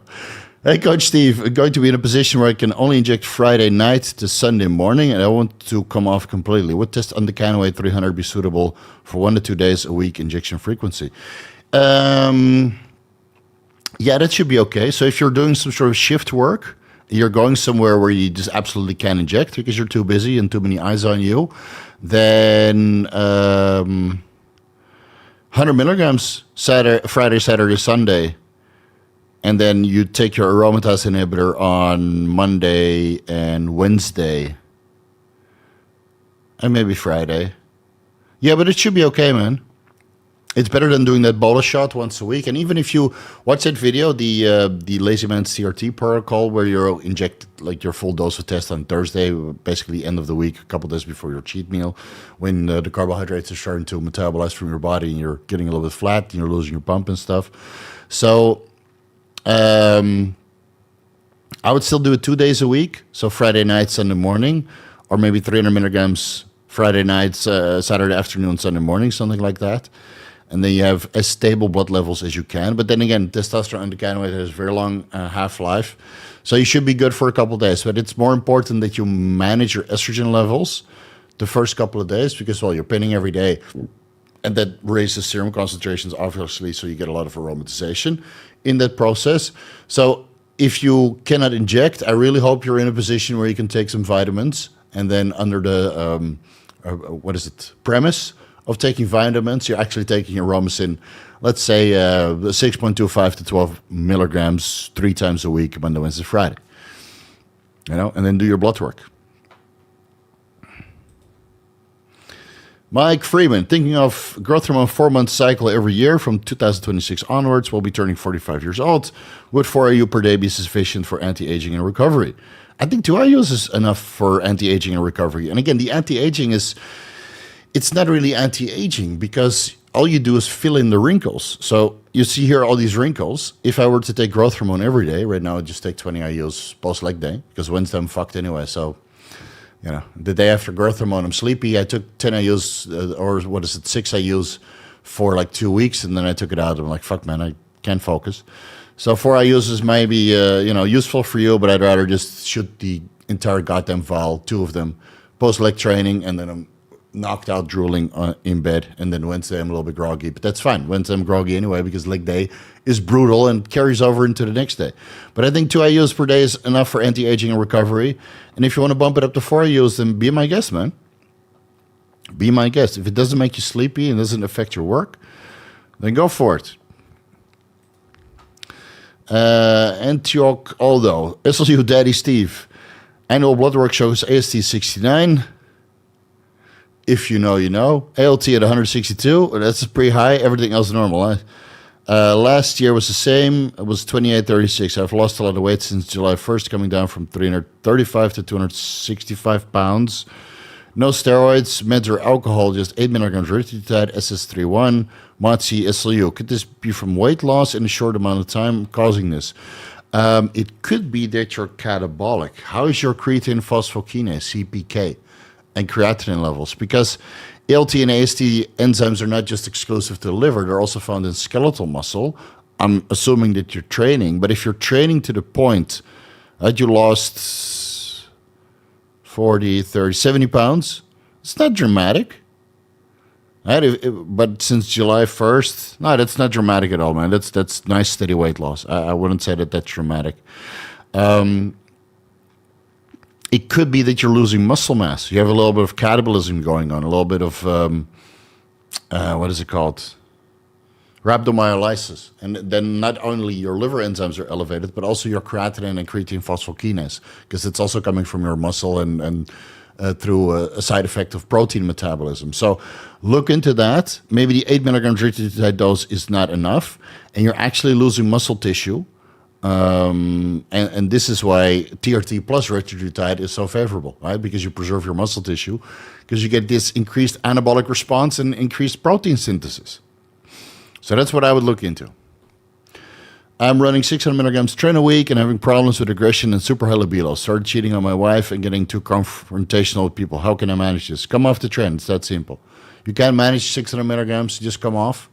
Hey, Coach Steve, I'm going to be in a position where I can only inject Friday night to Sunday morning, and I want to come off completely. Would test on the Canaway 300 be suitable for 1 to 2 days a week injection frequency? Yeah, that should be okay. So if you're doing some sort of shift work, you're going somewhere where you just absolutely can't inject because you're too busy and too many eyes on you, then 100 milligrams Friday, Saturday, Sunday. And then you take your aromatase inhibitor on Monday and Wednesday. And maybe Friday. Yeah, but it should be okay, man. It's better than doing that bolus shot once a week. And even if you watch that video, the Lazy Man's TRT protocol, where you inject like your full dose of test on Thursday, basically end of the week, a couple days before your cheat meal, when the carbohydrates are starting to metabolize from your body and you're getting a little bit flat and you're losing your pump and stuff. So I would still do it 2 days a week, so Friday night, Sunday morning, or maybe 300 milligrams Friday night, Saturday afternoon, Sunday morning, something like that. And then you have as stable blood levels as you can. But then again, testosterone endocannabinoid has very long half-life, so you should be good for a couple of days. But it's more important that you manage your estrogen levels the first couple of days because, well, you're pinning every day, and that raises serum concentrations, obviously, so you get a lot of aromatization in that process. So if you cannot inject, I really hope you're in a position where you can take some vitamins, and then under the premise of taking vitamins, you're actually taking aromasin, let's say 6.25 to 12 milligrams 3 times a week, Monday, Wednesday, Friday. And then do your blood work. Mike Freeman, thinking of growth hormone 4-month cycle every year from 2026 onwards, will be turning 45 years old. Would 4 IU per day be sufficient for anti-aging and recovery? I think 2 IUs is enough for anti-aging and recovery. And again, the anti-aging it's not really anti-aging because all you do is fill in the wrinkles. So you see here all these wrinkles. If I were to take growth hormone every day, right now I just take 20 IUs post-leg day because Wednesday I'm fucked anyway, so the day after growth hormone, I'm sleepy. I took 10 IUs, 6 IUs for like 2 weeks, and then I took it out. I'm like, fuck, man, I can't focus. So 4 IUs is maybe, useful for you, but I'd rather just shoot the entire goddamn vial, 2 of them, post-leg training, and then I'm knocked out drooling in bed. And then Wednesday, I'm a little bit groggy, but that's fine. Wednesday, I'm groggy anyway because leg day is brutal and carries over into the next day. But I think 2 IUs per day is enough for anti-aging and recovery. And if you want to bump it up to 4 IUs, then be my guest, man. Be my guest. If it doesn't make you sleepy and doesn't affect your work, then go for it. Antioch Aldo, SLU Daddy Steve. Annual blood work shows AST 69. If you know, you know. ALT at 162. That's pretty high. Everything else normal. Last year was the same. It was 28.36. I've lost a lot of weight since July 1st, coming down from 335 to 265 pounds. No steroids, meds or alcohol, just 8 milligrams retatrutide, SS31, MOTC, SLU. Could this be from weight loss in a short amount of time causing this? It could be that you're catabolic. How is your creatine phosphokinase, CPK, and creatinine levels? Because ALT and AST enzymes are not just exclusive to the liver, they're also found in skeletal muscle. I'm assuming that you're training, but if you're training to the point that you lost 40, 30, 70 pounds, it's not dramatic. Right? But since July 1st, no, that's not dramatic at all, man. That's nice, steady weight loss. I wouldn't say that that's dramatic. It could be that you're losing muscle mass. You have a little bit of catabolism going on, a little bit of, what is it called? Rhabdomyolysis. And then not only your liver enzymes are elevated, but also your creatinine and creatine phosphokinase, because it's also coming from your muscle and through a side effect of protein metabolism. So look into that. Maybe the 8 milligrams retatrutide dose is not enough, and you're actually losing muscle tissue. And this is why TRT plus retatrutide is so favorable, right? Because you preserve your muscle tissue, because you get this increased anabolic response and increased protein synthesis. So that's what I would look into. I'm running 600 milligrams Tren a week and having problems with aggression and super high libido. Started cheating on my wife and getting too confrontational with people. How can I manage this? Come off the Tren. It's that simple. You can't manage 600 milligrams. Just come off.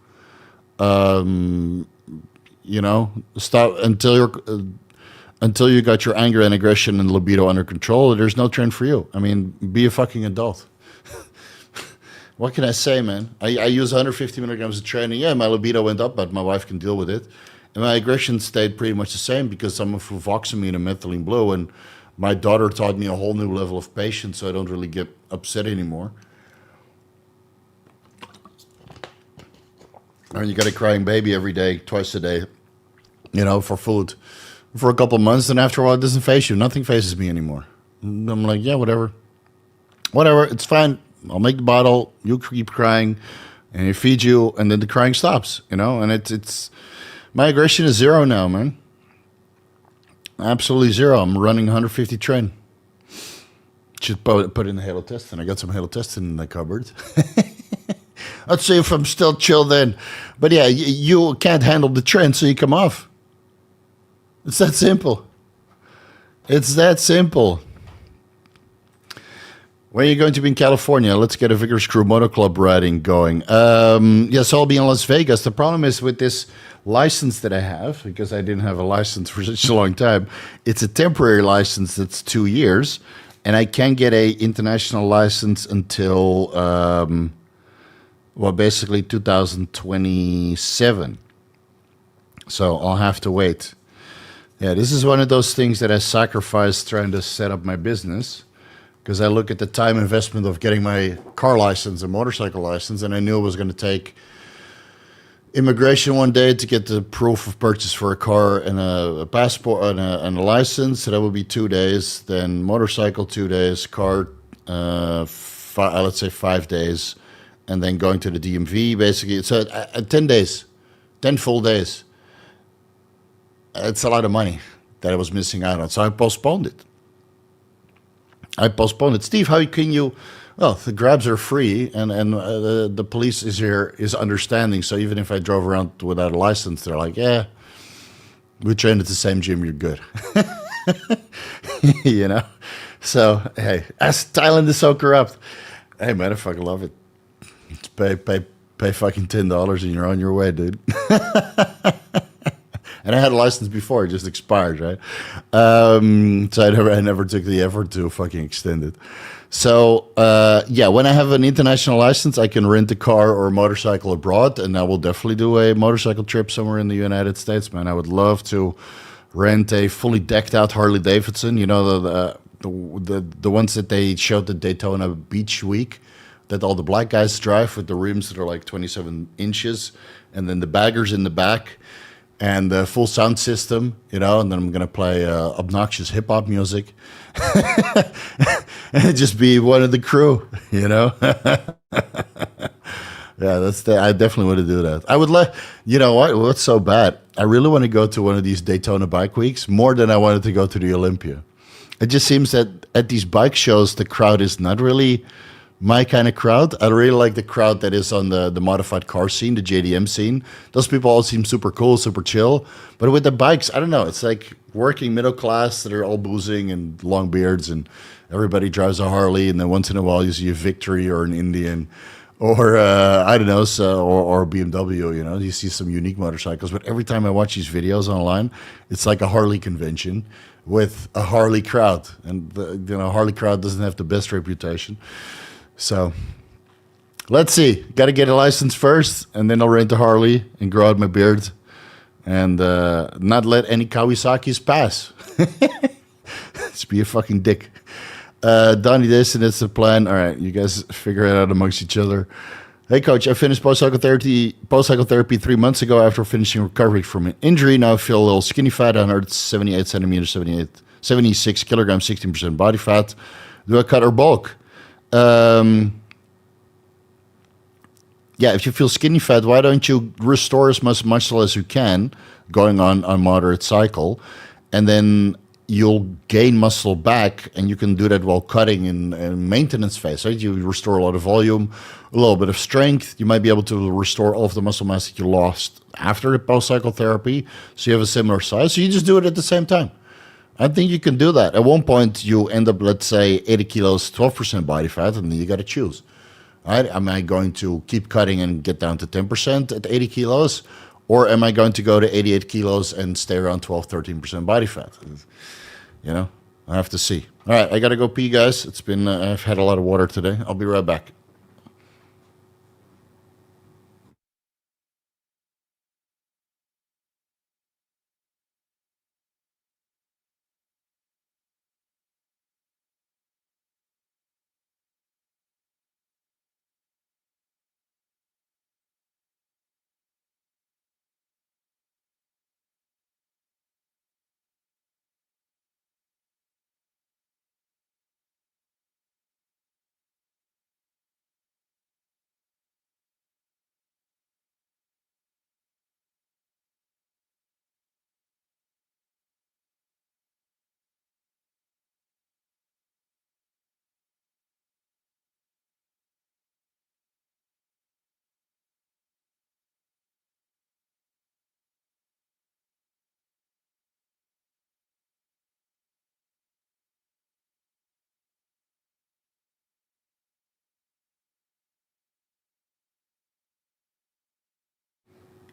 Stop until you got your anger and aggression and libido under control. There's no Tren for you. I mean, be a fucking adult. What can I say, man? I use 150 milligrams of Tren, and yeah, my libido went up, but my wife can deal with it. And my aggression stayed pretty much the same because I'm on fluvoxamine and methylene blue, and my daughter taught me a whole new level of patience, so I don't really get upset anymore. And you got a crying baby every day, twice a day, for food. For a couple of months, and after a while, it doesn't faze you. Nothing fazes me anymore. And I'm like, yeah, whatever. Whatever, it's fine. I'll make the bottle, you keep crying, and it feeds you, and then the crying stops, and it's my aggression is zero now, man. Absolutely zero. I'm running 150 Tren. Should put in the halotestin. I got some halotestin in the cupboard. Let's see if I'm still chill then. But yeah, you can't handle the Tren, so you come off. It's that simple. It's that simple. When are you going to be in California? Let's get a Vigorous Crew Moto Club riding going. Yes, I'll be in Las Vegas. The problem is with this license that I have, because I didn't have a license for such a long time, it's a temporary license that's 2 years, and I can't get a international license until, basically 2027. So I'll have to wait. Yeah, this is one of those things that I sacrificed trying to set up my business, because I look at the time investment of getting my car license and motorcycle license, and I knew it was going to take immigration one day to get the proof of purchase for a car and a passport and a license. So that would be 2 days. Then motorcycle 2 days, car, let's say 5 days, and then going to the DMV. Basically, so 10 days, 10 full days. It's a lot of money that I was missing out on. So I postponed it. Steve, how can you? Well, the grabs are free, and the police is understanding. So even if I drove around without a license, they're like, yeah, we trained at the same gym. You're good. So hey, Thailand is so corrupt. Hey man, I fucking love it. Just pay fucking $10 and you're on your way, dude. And I had a license before; it just expired, right? So I never took the effort to fucking extend it. So when I have an international license, I can rent a car or a motorcycle abroad, and I will definitely do a motorcycle trip somewhere in the United States, man. I would love to rent a fully decked out Harley Davidson. The ones that they showed at Daytona Beach Week, that all the black guys drive with the rims that are like 27 inches, and then the baggers in the back. And the full sound system, and then I'm going to play obnoxious hip-hop music and just be one of the crew, Yeah, I definitely want to do that. I would you know what? What's so bad? I really want to go to one of these Daytona bike weeks more than I wanted to go to the Olympia. It just seems that at these bike shows, the crowd is not really my kind of crowd. I really like the crowd that is on the modified car scene, the JDM scene. Those people all seem super cool, super chill. But with the bikes, I don't know. It's like working middle class that are all boozing and long beards, and everybody drives a Harley, and then once in a while you see a Victory or an Indian. Or I don't know, or BMW. You know, you see some unique motorcycles. But every time I watch these videos online, it's like a Harley convention with a Harley crowd, and Harley crowd doesn't have the best reputation. So let's see. Got to get a license first, and then I'll rent a Harley and grow out my beard, and not let any Kawasaki's pass. Just be a fucking dick. Donnie this, and it's the plan. All right, you guys figure it out amongst each other. Hey, coach, I finished post-cycle therapy 3 months ago after finishing recovery from an injury. Now I feel a little skinny fat, 178 centimeters, 76 kilograms, 16% body fat. Do I cut or bulk? Yeah, if you feel skinny fat, why don't you restore as much muscle as you can, going on a moderate cycle, and then you'll gain muscle back, and you can do that while cutting in maintenance phase, right? You restore a lot of volume, a little bit of strength. You might be able to restore all of the muscle mass that you lost after the post-cycle therapy, so you have a similar size. So you just do it at the same time. I think you can do that. At one point, you end up, let's say, 80 kilos, 12% body fat, and then you got to choose. Right? Am I going to keep cutting and get down to 10% at 80 kilos? Or am I going to go to 88 kilos and stay around 12, 13% body fat? You know, I have to see. All right, I got to go pee, guys. It's been, I've had a lot of water today. I'll be right back.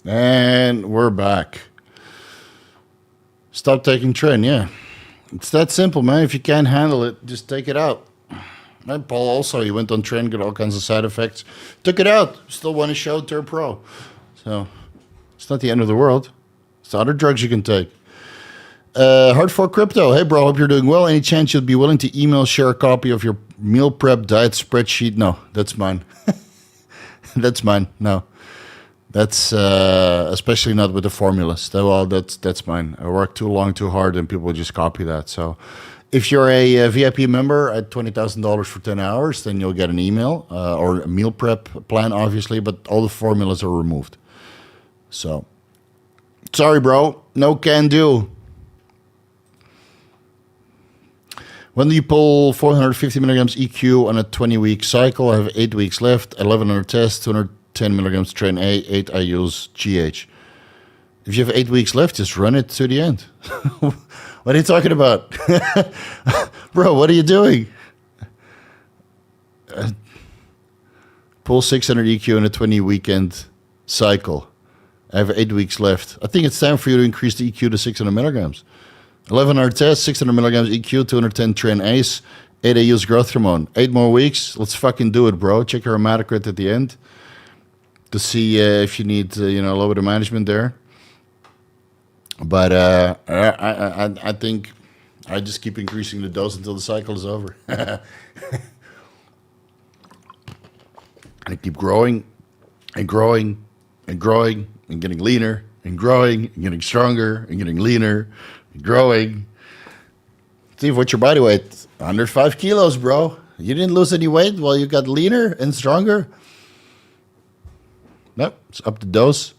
And we're back. Stop taking Tren, yeah. It's that simple, man. If you can't handle it, just take it out. And Paul also, he went on Tren, got all kinds of side effects. Took it out. Still won a show, turned pro. So it's not the end of the world. It's other drugs you can take. Hard for Crypto. Hey, bro, hope you're doing well. Any chance you'd be willing to share a copy of your meal prep diet spreadsheet? No, that's mine. That's mine. No. That's especially not with the formulas. Well, that's mine. I work too long, too hard, and people just copy that. So if you're a VIP member at $20,000 for 10 hours, then you'll get an email or a meal prep plan, obviously, but all the formulas are removed. So sorry, bro. No can do. When do you pull 450 milligrams EQ on a 20-week cycle? I have 8 weeks left, 1,100 tests, 210 milligrams Tren A, 8 I use GH. If you have 8 weeks left, just run it to the end. What are you talking about? Bro, what are you doing? Pull 600 EQ in a 20-weekend cycle. I have 8 weeks left. I think it's time for you to increase the EQ to 600 milligrams. 1,100 tests, 600 milligrams EQ, 210 Tren ACE, 8 I use growth hormone. 8 more weeks. Let's fucking do it, bro. Check your hematocrit at the end to see if you need, a little bit of management there. But I think I just keep increasing the dose until the cycle is over. I keep growing and growing and growing and getting leaner and growing and getting stronger and getting leaner and growing. Steve, what's your body weight? 105 kilos, bro. You didn't lose any weight while you got leaner and stronger? No, it's up the dose.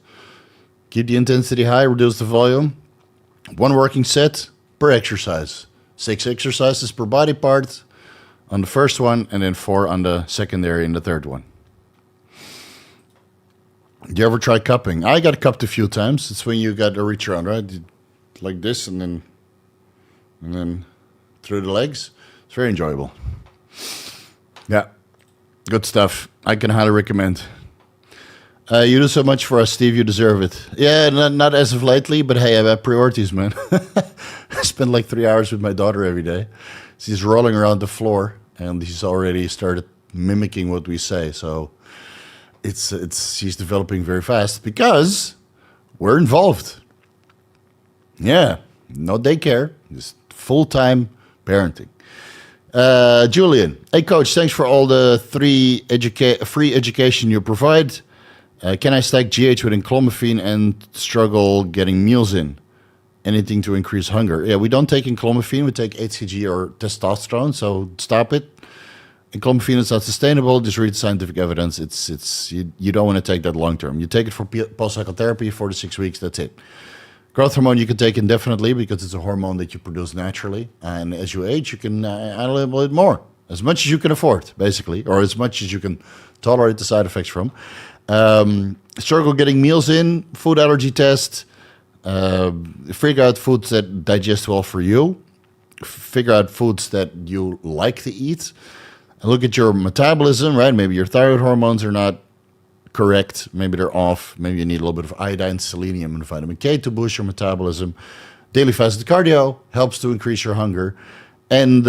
Keep the intensity high, reduce the volume. 1 working set per exercise. 6 exercises per body part on the first one, and then 4 on the secondary and the third one. Do you ever try cupping? I got cupped a few times. It's when you got a reach around, right? Like this, and then through the legs. It's very enjoyable. Yeah, good stuff. I can highly recommend. You do so much for us, Steve. You deserve it. Yeah, not as of lately, but hey, I have priorities, man. I spend like 3 hours with my daughter every day. She's rolling around the floor, and she's already started mimicking what we say. So she's developing very fast because we're involved. Yeah, no daycare, just full-time parenting. Julian, hey coach, thanks for all the free education you provide. Can I stack GH with Enclomiphene and struggle getting meals in? Anything to increase hunger? Yeah, we don't take Enclomiphene, we take HGH or testosterone, so stop it. Enclomiphene is not sustainable. Just read scientific evidence. You don't want to take that long term. You take it for post-cycle 4 to 6 weeks, that's it. Growth hormone you can take indefinitely because it's a hormone that you produce naturally. And as you age, you can add a little bit more. As much as you can afford, basically, or as much as you can tolerate the side effects from. Struggle getting meals in, food allergy test, figure out foods that digest well for you, figure out foods that you like to eat, and look at your metabolism, right? Maybe your thyroid hormones are not correct, maybe they're off, maybe you need a little bit of iodine, selenium, and vitamin K to boost your metabolism. Daily fasted cardio helps to increase your hunger, and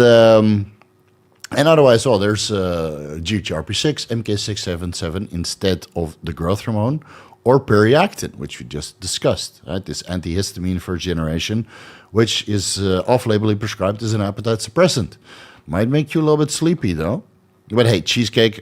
otherwise, there's GHRP6, MK677 instead of the growth hormone, or periactin, which we just discussed, right? This antihistamine first generation, which is off-labelly prescribed as an appetite suppressant. Might make you a little bit sleepy, though. But hey, GH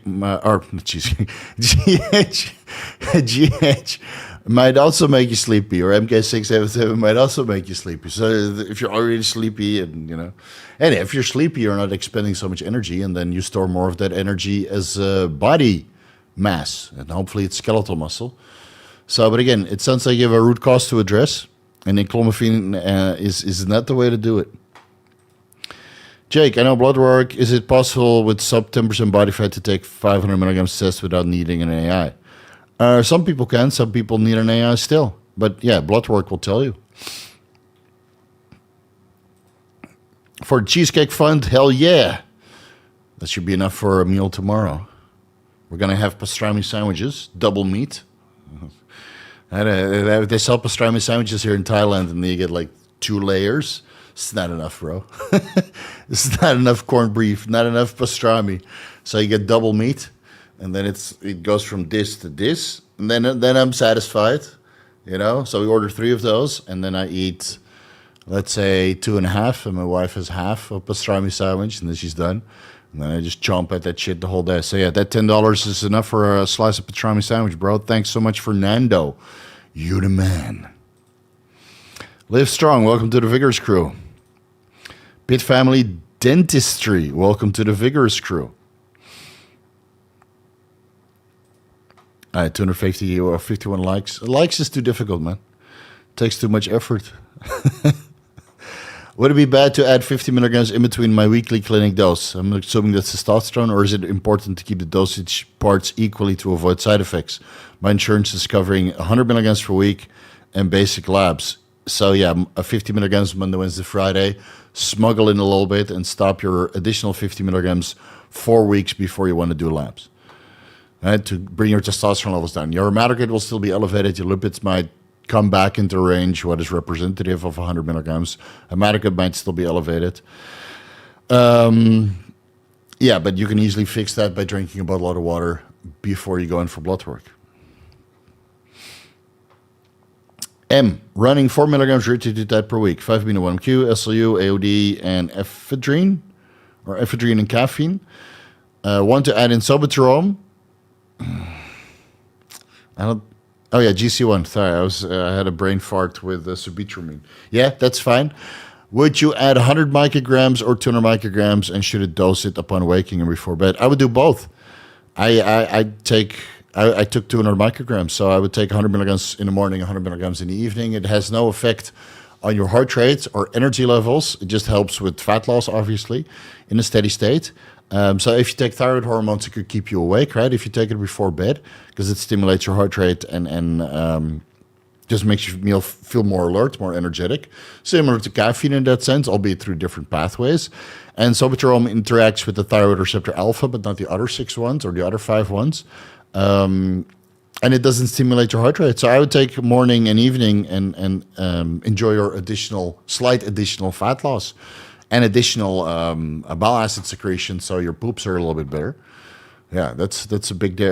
might also make you sleepy, or MK677 might also make you sleepy. So if you're already sleepy, and and if you're sleepy, you're not expending so much energy, and then you store more of that energy as body mass, and hopefully it's skeletal muscle. So, but again, it sounds like you have a root cause to address, and Enclomiphene is not the way to do it. Jake, I know blood work. Is it possible with sub 10% body fat to take 500 milligrams test without needing an AI? Some people can. Some people need an AI still. But yeah, blood work will tell you. For Cheesecake Fund, hell yeah. That should be enough for a meal tomorrow. We're going to have pastrami sandwiches, double meat. They sell pastrami sandwiches here in Thailand, and you get like 2 layers. It's not enough, bro. It's not enough corned beef, not enough pastrami. So you get double meat, and then it goes from this to this, and then I'm satisfied, So we order 3 of those, and then I eat, let's say 2.5, and my wife has half of pastrami sandwich, and then she's done. And then I just chomp at that shit the whole day. So yeah, that $10 is enough for a slice of pastrami sandwich, bro. Thanks so much, Fernando. You the man. Live strong. Welcome to the Vigorous crew. Pit Family Dentistry. Welcome to the Vigorous crew. All right, 250 or 51 likes. Likes is too difficult, man. Takes too much effort. Would it be bad to add 50 milligrams in between my weekly clinic dose? I'm assuming that's testosterone, or is it important to keep the dosage parts equally to avoid side effects? My insurance is covering 100 milligrams per week and basic labs. So yeah, 50 milligrams Monday, Wednesday, Friday. Smuggle in a little bit and stop your additional 50 milligrams 4 weeks before you want to do labs. Right, to bring your testosterone levels down. Your hematocrit will still be elevated. Your lipids might come back into range, what is representative of 100 milligrams. Hematocrit might still be elevated. Yeah, but you can easily fix that by drinking a bottle of water before you go in for blood work. M, running 4 milligrams reticulocyte per week, 5-Amino 1MQ, SLU, AOD, and ephedrine, or ephedrine and caffeine. Want to add in Sobetirome. Oh yeah, GC1. Sorry, I had a brain fart with Sobetirome. Yeah, that's fine. Would you add 100 micrograms or 200 micrograms, and should it dose it upon waking and before bed? I would do both. I take I took 200 micrograms, so I would take 100 milligrams in the morning, 100 milligrams in the evening. It has no effect on your heart rate or energy levels. It just helps with fat loss, obviously, in a steady state. So if you take thyroid hormones, it could keep you awake, right? If you take it before bed, because it stimulates your heart rate and just makes you feel more alert, more energetic. Similar to caffeine in that sense, albeit through different pathways. And Sobetirome interacts with the thyroid receptor alpha, but not the other 6 ones or the other 5 ones. And it doesn't stimulate your heart rate. So I would take morning and evening and enjoy your slight additional fat loss and additional bile acid secretion, so your poops are a little bit better. Yeah, that's a big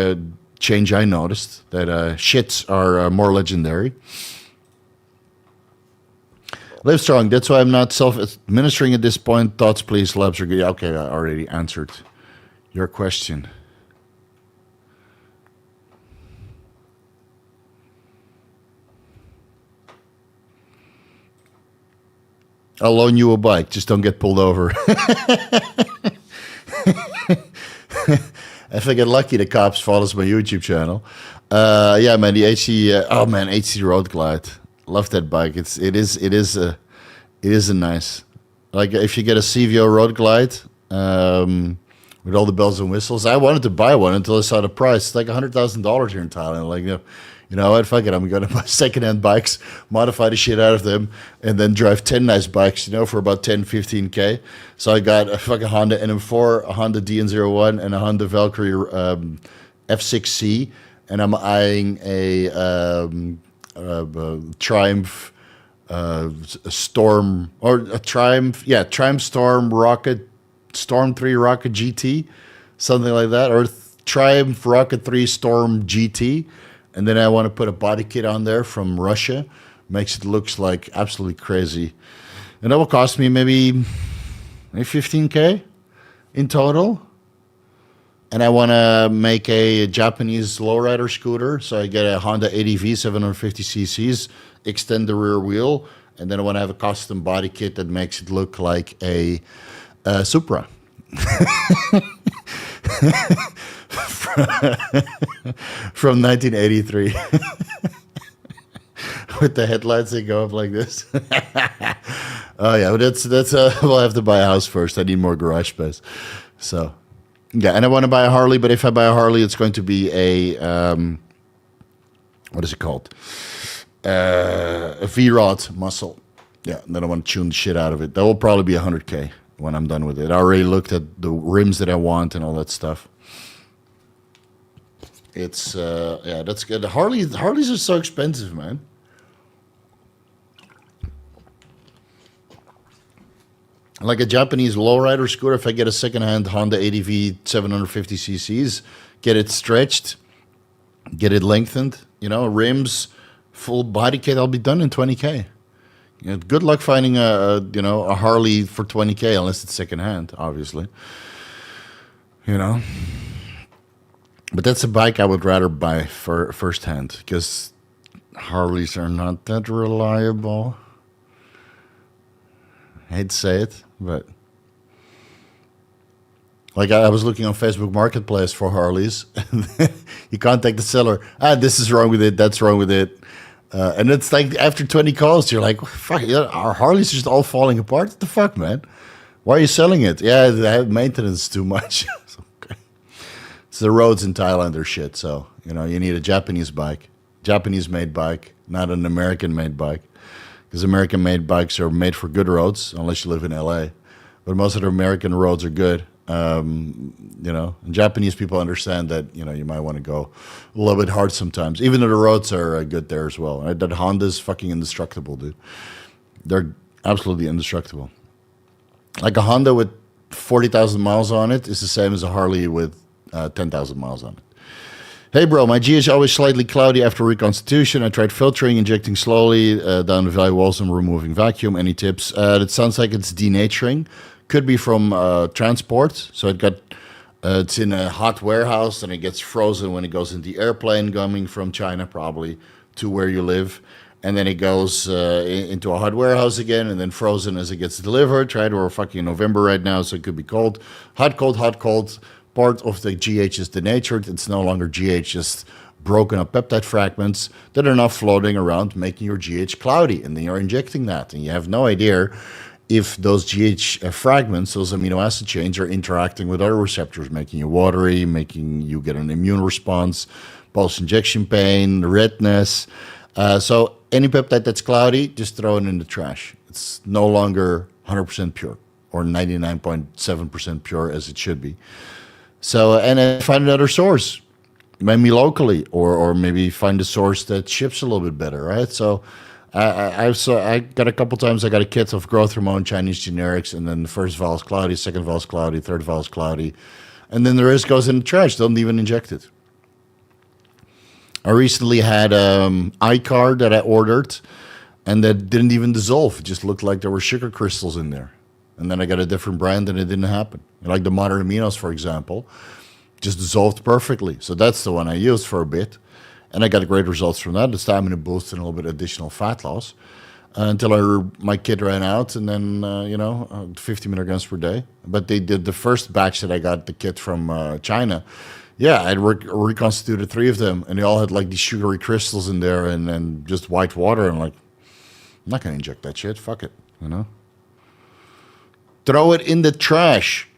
change I noticed, that shits are more legendary. Live strong. That's why I'm not self-administering at this point. Thoughts, please. Labs are good. Yeah, okay, I already answered your question. I'll loan you a bike. Just don't get pulled over. If I get lucky, the cops follows my YouTube channel. Yeah, man, the HC Road Glide. Love that bike. It is a nice. Like if you get a CVO Road Glide with all the bells and whistles. I wanted to buy one until I saw the price. It's like $100,000 here in Thailand. Like, you know what? Fuck it. I'm going to buy secondhand bikes, modify the shit out of them, and then drive 10 nice bikes, for about 10, 15K. So I got a fucking Honda NM4, a Honda DN01, and a Honda Valkyrie F6C. And I'm eyeing a Triumph Storm, or a Triumph Storm Rocket, Storm 3 Rocket GT, something like that, or Triumph Rocket 3 Storm GT. And then I want to put a body kit on there from Russia. Makes it looks like absolutely crazy. And that will cost me maybe 15K in total. And I want to make a Japanese lowrider scooter. So I get a Honda ADV 750 cc's, extend the rear wheel. And then I want to have a custom body kit that makes it look like a Supra. From 1983. With the headlights that go up like this. Oh yeah, but that's we'll have to buy a house first. I need more garage space. So yeah, and I want to buy a Harley, but if I buy a Harley, it's going to be a what is it called? A V-Rod muscle. Yeah, and then I want to tune the shit out of it. That will probably be 100K when I'm done with it. I already looked at the rims that I want and all that stuff. It's yeah, that's good. Harleys are so expensive, man. Like a Japanese lowrider scooter, if I get a secondhand Honda ADV 750 cc's, get it stretched, get it lengthened, rims, full body kit, I'll be done in 20K. Good luck finding a Harley for 20K, unless it's secondhand, obviously. But that's a bike I would rather buy for firsthand, because Harleys are not that reliable. I hate to say it, but like I was looking on Facebook Marketplace for Harleys. You contact the seller. This is wrong with it. That's wrong with it. And it's like after 20 calls, you're like, fuck, our Harleys are just all falling apart. What the fuck, man? Why are you selling it? Yeah, they have maintenance too much. Okay. So the roads in Thailand are shit. So, you need a Japanese bike, Japanese-made bike, not an American-made bike. Because American-made bikes are made for good roads, unless you live in LA. But most of the American roads are good. And Japanese people understand that, you might want to go a little bit hard sometimes, even though the roads are good there as well. Right? That Honda's fucking indestructible, dude. They're absolutely indestructible. Like a Honda with 40,000 miles on it is the same as a Harley with 10,000 miles on it. Hey, bro, my GH always slightly cloudy after reconstitution. I tried filtering, injecting slowly down the valley walls and removing vacuum. Any tips? It sounds like it's denaturing. Could be from transport. So it's in a hot warehouse and it gets frozen when it goes in the airplane coming from China probably to where you live. And then it goes into a hot warehouse again and then frozen as it gets delivered. Right? We're fucking November right now, so it could be cold. Hot, cold, hot, cold. part of the GH is denatured. It's no longer GH, just broken up peptide fragments that are now floating around, making your GH cloudy. And then you're injecting that, and you have no idea if those GH fragments, those amino acid chains, are interacting with other receptors, making you watery, making you get an immune response, post-injection pain, redness. So any peptide that's cloudy, just throw it in the trash. It's no longer 100% pure, or 99.7% pure as it should be. So, and then find another source, maybe locally, or maybe find a source that ships a little bit better, right? So I got a couple times, I got a kit of growth hormone, Chinese generics, and then the first vial is cloudy, second vial is cloudy, third vial is cloudy, and then the rest goes in the trash. Don't even inject it. I recently had iCard that I ordered, and that didn't even dissolve. It just looked like there were sugar crystals in there. And then I got a different brand, and it didn't happen. Like the modern aminos, for example, just dissolved perfectly. So that's the one I used for a bit. And I got great results from that. The stamina boost and a little bit additional fat loss. Until my kid ran out, and then, 50 milligrams per day. But they did the first batch that I got, the kit from China. Yeah, I reconstituted 3 of them, and they all had like these sugary crystals in there and just white water. And like, I'm not going to inject that shit. Fuck it, Throw it in the trash.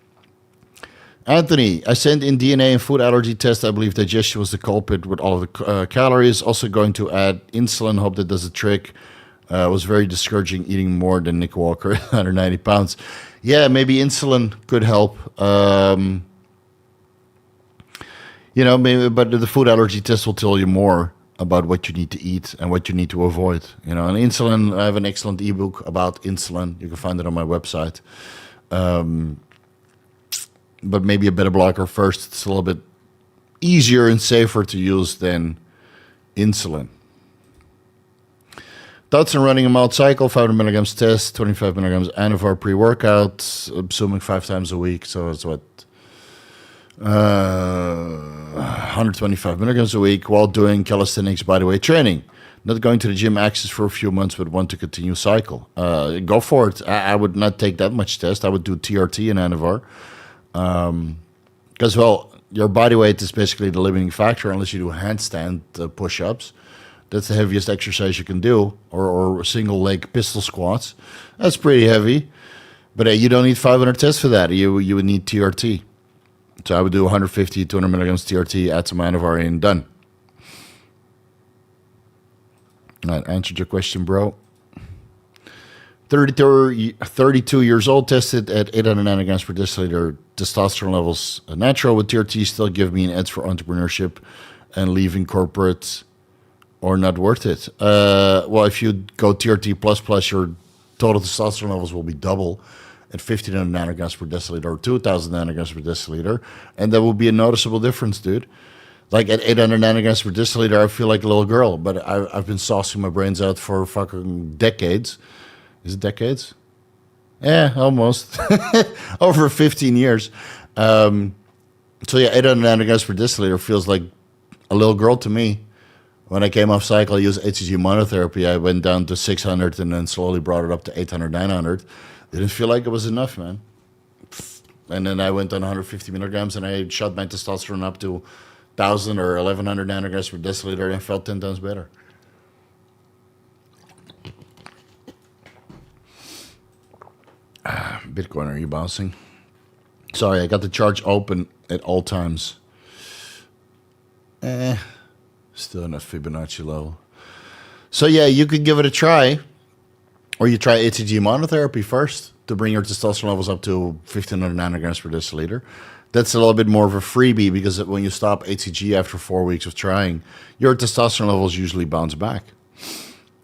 Anthony, I sent in DNA and food allergy test. I believe digestion was the culprit with all of the calories. Also going to add insulin. Hope that does the trick. Was very discouraging eating more than Nick Walker, 190 pounds. Yeah, maybe insulin could help. Maybe, but the food allergy test will tell you more about what you need to eat and what you need to avoid. And insulin, I have an excellent ebook about insulin. You can find it on my website. But maybe a beta blocker first. It's a little bit easier and safer to use than insulin. Thoughts on running a mild cycle, 500 milligrams test, 25 milligrams Anavar pre-workout, assuming 5 times a week. So it's what? 125 milligrams a week while doing calisthenics bodyweight training. Not going to the gym access for a few months, but want to continue cycle. Go for it. I would not take that much test. I would do TRT and Anavar. Because, your body weight is basically the limiting factor unless you do handstand push-ups. That's the heaviest exercise you can do, or single leg pistol squats. That's pretty heavy. But you don't need 500 tests for that. You would need TRT. So I would do 150, 200 milligrams TRT, add some Anavar in, done. I answered your question, bro. 32 years old, tested at 800 nanograms per deciliter. Testosterone levels natural with TRT still give me an edge for entrepreneurship and leaving corporate or not worth it. If you go TRT plus, your total testosterone levels will be double at 1,500 nanograms per deciliter or 2,000 nanograms per deciliter, and that will be a noticeable difference, dude. Like at 800 nanograms per deciliter, I feel like a little girl, but I've been saucing my brains out for fucking decades. Is it decades? Yeah, almost. Over 15 years. 800 nanograms per deciliter feels like a little girl to me. When I came off cycle, I used HGH monotherapy. I went down to 600 and then slowly brought it up to 800, 900. Didn't feel like it was enough, man. And then I went on 150 milligrams and I shot my testosterone up to 1,000 or 1,100 nanograms per deciliter and felt 10 times better. Bitcoin, are you bouncing? Sorry, I got the charge open at all times. Still not Fibonacci level. So yeah, you could give it a try. Or you try HGH monotherapy first to bring your testosterone levels up to 1,500 nanograms per deciliter. That's a little bit more of a freebie because when you stop HGH after 4 weeks of trying, your testosterone levels usually bounce back.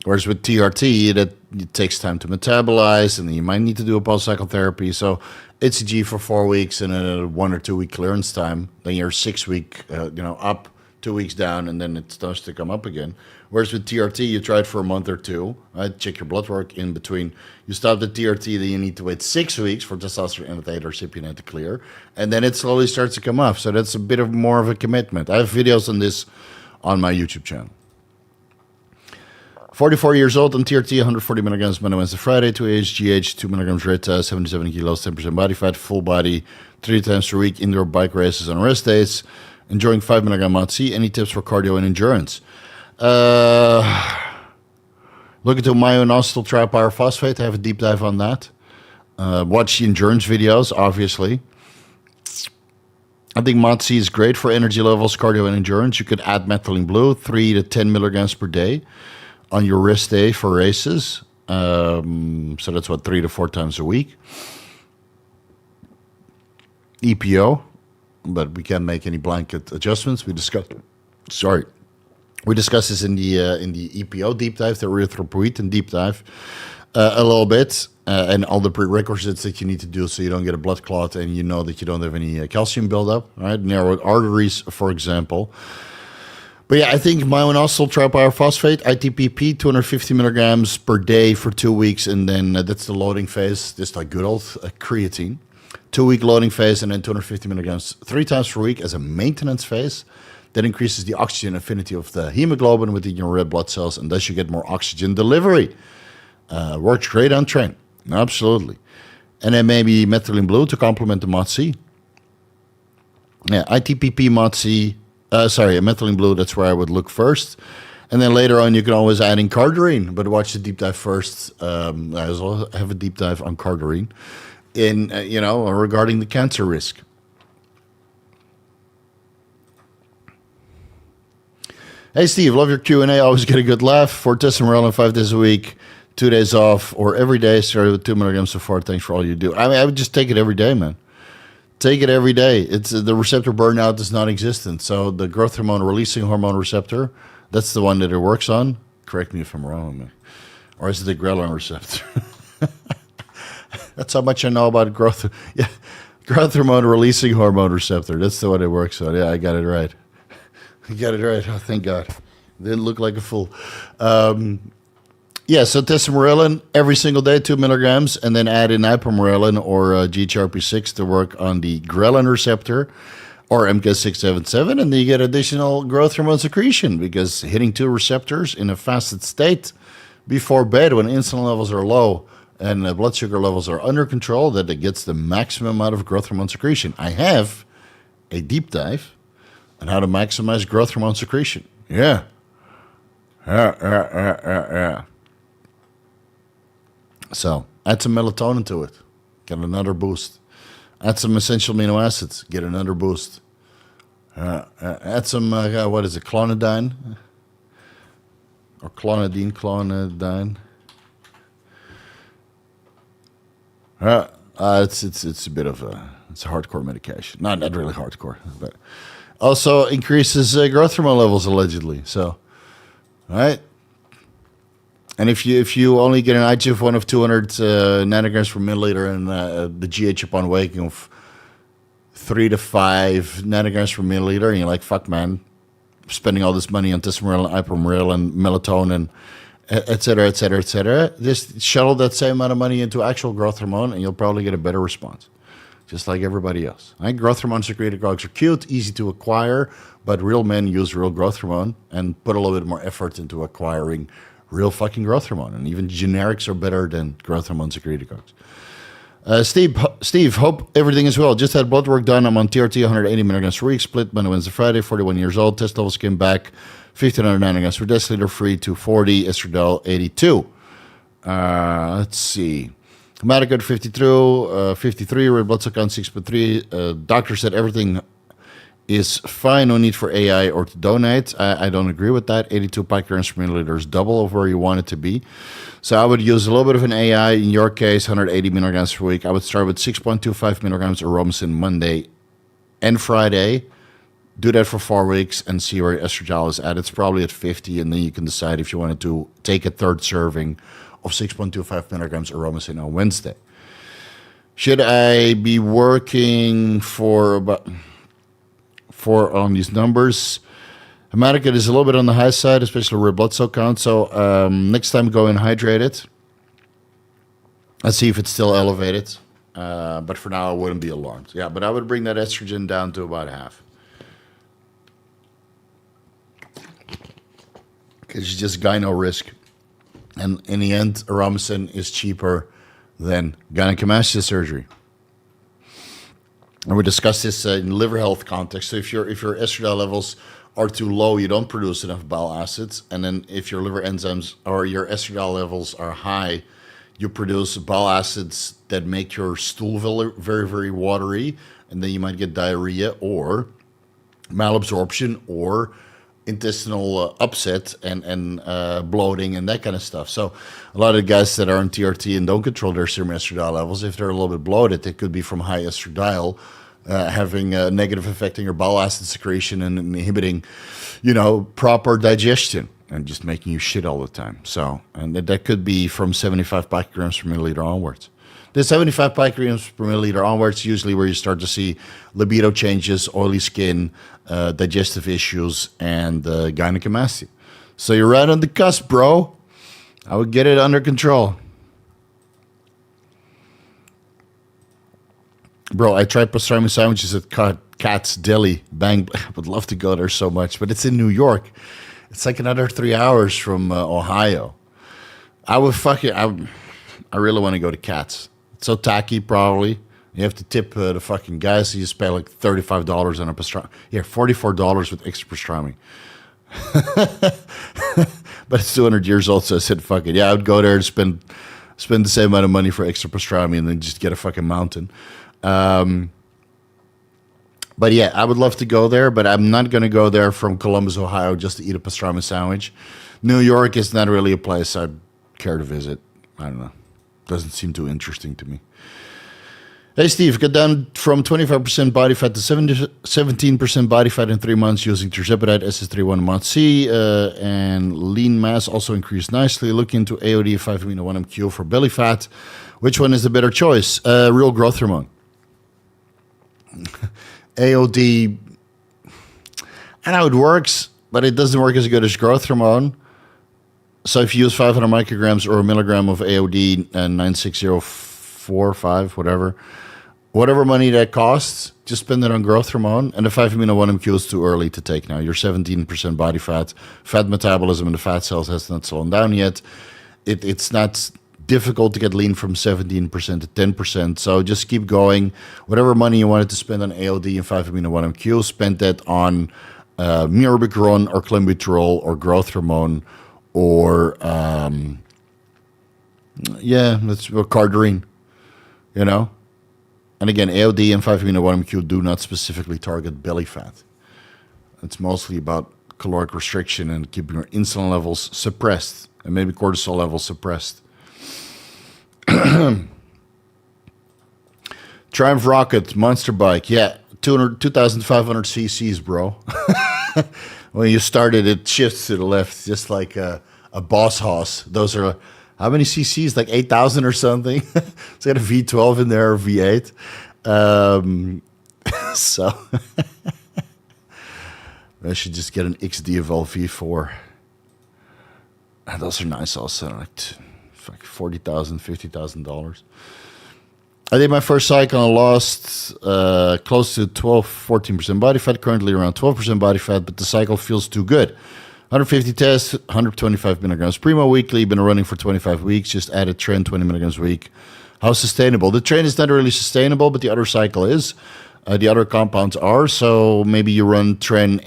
Whereas with TRT, it takes time to metabolize, and then you might need to do a post-cycle therapy. So HGH for 4 weeks and a 1 or 2 week clearance time. Then you're 6 week, up, 2 weeks down, and then it starts to come up again. Whereas with TRT, you try it for a month or two. Right? Check your blood work in between. You stop the TRT, then you need to wait 6 weeks for testosterone and recipient to clear, and then it slowly starts to come off. So that's a bit more of a commitment. I have videos on this on my YouTube channel. 44 years old on TRT, 140 milligrams Monday, Wednesday, Friday, 2 HGH, 2 milligrams Rita, 77 kilos, 10% body fat, full body, 3 times per week, indoor bike races on rest days, enjoying 5 milligram MOTC. Any tips for cardio and endurance? Look into myo-inositol tripyrophosphate. I have a deep dive on that. Watch the endurance videos, obviously. I think MOTC is great for energy levels, cardio, and endurance. You could add methylene blue, 3 to 10 milligrams per day on your rest day for races. So that's 3 to 4 times a week. EPO, but we can't make any blanket adjustments. We discussed this in the EPO deep dive, the erythropoietin deep dive, a little bit, and all the prerequisites that you need to do so you don't get a blood clot and you know that you don't have any calcium buildup, right? Narrowed arteries, for example. But yeah, I think myo-inositol tripyrophosphate, ITPP, 250 milligrams per day for 2 weeks, and then that's the loading phase, just like good old creatine. 2-week loading phase, and then 250 milligrams 3 times per week as a maintenance phase. That increases the oxygen affinity of the hemoglobin within your red blood cells, and thus you get more oxygen delivery. Works great on Tren. Absolutely. And then maybe methylene blue to complement the MOTC. Yeah, ITPP, MOTC, methylene blue, that's where I would look first. And then later on, you can always add in cardarine, but watch the deep dive first. I also have a deep dive on cardarine regarding the cancer risk. Hey, Steve, love your Q&A. Always get a good laugh. For tesamorelin 5 days a week, 2 days off, or every day, started with 2 milligrams so far. Thanks for all you do. I mean, I would just take it every day, man. Take it every day. It's the receptor burnout is non-existent. So the growth hormone releasing hormone receptor, that's the one that it works on. Correct me if I'm wrong, man. Or is it the ghrelin receptor? That's how much I know about growth. Yeah, growth hormone releasing hormone receptor. That's the one it works on. Yeah, I got it right. You got it right. Oh, thank God. Didn't look like a fool. So tesamorelin every single day, 2 milligrams, and then add in ipamorelin or GHRP6 to work on the ghrelin receptor or MK677, and then you get additional growth hormone secretion because hitting 2 receptors in a fasted state before bed when insulin levels are low and blood sugar levels are under control, that it gets the maximum amount of growth hormone secretion. I have a deep dive on how to maximize growth hormone secretion. Yeah. So add some melatonin to it. Get another boost. Add some essential amino acids. Get another boost. Add some, what is it, clonidine? Or clonidine. It's a bit of it's a hardcore medication. Not really hardcore, but also increases growth hormone levels allegedly. So, all right. And if you only get an IGF-1 of 200 nanograms per milliliter and the GH upon waking of 3 to 5 nanograms per milliliter, and you're like, fuck, man, spending all this money on tesamorelin, ipamorelin, melatonin, et cetera, just shuttle that same amount of money into actual growth hormone, and you'll probably get a better response, just like everybody else. Right? Growth hormone secreted drugs are cute, easy to acquire, but real men use real growth hormone and put a little bit more effort into acquiring real fucking growth hormone, and even generics are better than growth hormone secreted drugs. Steve, hope everything is well. Just had blood work done. I'm on TRT 180 milligrams per week, split Monday, Wednesday, Friday, 41 years old. Test levels came back 1,500 nanograms per deciliter, free to 40, estradiol 82. Let's see. Hematocrit 53, red blood cell count 6.3. Doctor said everything is fine, no need for AI or to donate. I don't agree with that. 82 picograms per milliliter is double of where you want it to be. So I would use a little bit of an AI. In your case, 180 milligrams per week. I would start with 6.25 milligrams Aromasin Monday and Friday. Do that for 4 weeks and see where estradiol is at. It's probably at 50, and then you can decide if you wanted to take a third serving of 6.25 milligrams Aromasin on Wednesday. Should I be working on these numbers? Hematocrit is a little bit on the high side, especially red blood cell count. So next time go and hydrate it. Let's see if it's still elevated. But for now, I wouldn't be alarmed. Yeah, but I would bring that estrogen down to about half. Because you just gyno risk. And in the end, Aromasin is cheaper than gynecomastia surgery. And we discussed this in liver health context. So if your estradiol levels are too low, you don't produce enough bile acids. And then if your liver enzymes or your estradiol levels are high, you produce bile acids that make your stool very, very watery. And then you might get diarrhea or malabsorption or intestinal upset and bloating and that kind of stuff. So a lot of the guys that are on TRT and don't control their serum estradiol levels, if they're a little bit bloated, it could be from high estradiol having a negative effect on your bile acid secretion and inhibiting, proper digestion and just making you shit all the time. So, and that could be from 75 picograms per milliliter onwards. The 75 picograms per milliliter onwards, usually where you start to see libido changes, oily skin, digestive issues, and gynecomastia. So you're right on the cusp, bro. I would get it under control. Bro, I tried pastrami sandwiches at Cat's Deli. Bang. I would love to go there so much, but it's in New York. It's like another 3 hours from Ohio. I really want to go to Cat's. It's so tacky, probably. You have to tip the fucking guys. So you just pay like $35 on a pastrami. Yeah, $44 with extra pastrami. But it's 200 years old, so I said, fuck it. Yeah, I would go there and spend the same amount of money for extra pastrami and then just get a fucking mountain. But yeah, I would love to go there, but I'm not going to go there from Columbus, Ohio, just to eat a pastrami sandwich. New York is not really a place I'd care to visit. I don't know. Doesn't seem too interesting to me. Hey, Steve, got down from 25% body fat to 17% body fat in 3 months using tirzepatide SS31-MOC, and lean mass also increased nicely. Look into AOD 5-Amino 1MQ for belly fat. Which one is the better choice? Real growth hormone. AOD, I know it works, but it doesn't work as good as growth hormone. So if you use 500 micrograms or a milligram of AOD 96045, whatever money that costs, just spend it on growth hormone. And the 5-Amino 1MQ is too early to take now. You're 17% body fat. Fat metabolism in the fat cells has not slowed down yet. It's not difficult to get lean from 17% to 10%. So just keep going. Whatever money you wanted to spend on AOD and 5-Amino 1MQ, spend that on mirabegron or clenbuterol or growth hormone or that's cardarine, And again, AOD and 5-Amino 1MQ do not specifically target belly fat. It's mostly about caloric restriction and keeping your insulin levels suppressed and maybe cortisol levels suppressed. Triumph Rocket Monster Bike, 2,500 cc's, bro. When you started, it shifts to the left, just like a Boss Hoss. Those are how many cc's? Like 8,000 or something. It's got a V12 in there or V8. So I should just get an XDFL V4. And those are nice, also like $40,000, $50,000. I did my first cycle and lost close to 14% body fat, currently around 12% body fat, but the cycle feels too good. 150 tests, 125 milligrams primo weekly, been running for 25 weeks, just added Tren 20 milligrams a week. How sustainable? The Tren is not really sustainable, but the other cycle is. The other compounds are, so maybe you run Tren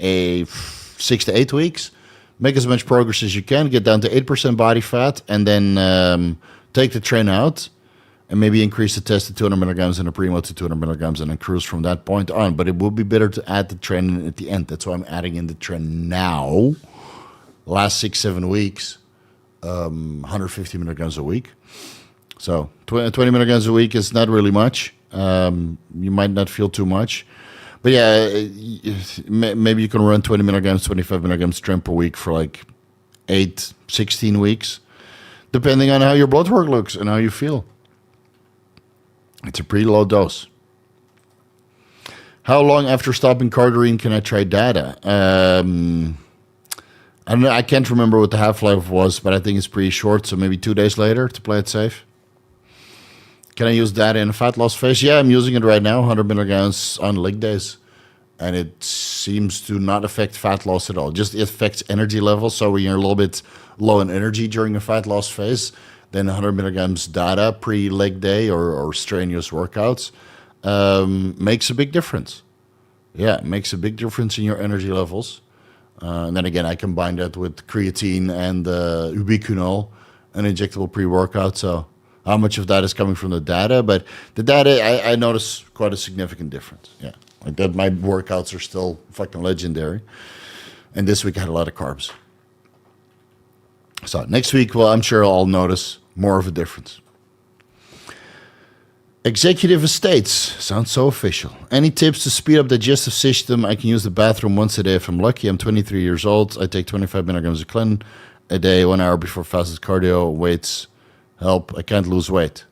6 to 8 weeks, make as much progress as you can, get down to 8% body fat, and then take the Tren out, and maybe increase the test to 200 milligrams and a primo to 200 milligrams, and then cruise from that point on. But it would be better to add the Tren at the end. That's why I'm adding in the Tren now. Last 6-7 weeks, 150 milligrams a week. So 20 milligrams a week is not really much. You might not feel too much. But yeah, maybe you can run 20 milligrams, 25 milligrams Tren per week for like 16 weeks, depending on how your blood work looks and how you feel. It's a pretty low dose. How long after stopping cardarine can I try data? I don't know. I can't remember what the half-life was, but I think it's pretty short, so maybe 2 days later to play it safe. Can I use data in a fat loss phase? Yeah, I'm using it right now, 100 milligrams on leg days. And it seems to not affect fat loss at all. Just it affects energy levels. So when you're a little bit low in energy during a fat loss phase, then 100 milligrams data pre-leg day or strenuous workouts makes a big difference. Yeah, it makes a big difference in your energy levels. And then again, I combine that with creatine and ubiquinol, an injectable pre-workout. So how much of that is coming from the data? But the data, I notice quite a significant difference. Yeah, like that. My workouts are still fucking legendary. And this week I had a lot of carbs. So next week, well, I'm sure I'll notice more of a difference. Executive estates. Sounds so official. Any tips to speed up digestive system? I can use the bathroom once a day if I'm lucky. I'm 23 years old. I take 25 milligrams of Clen a day, 1 hour before fasted cardio. Weights help. I can't lose weight.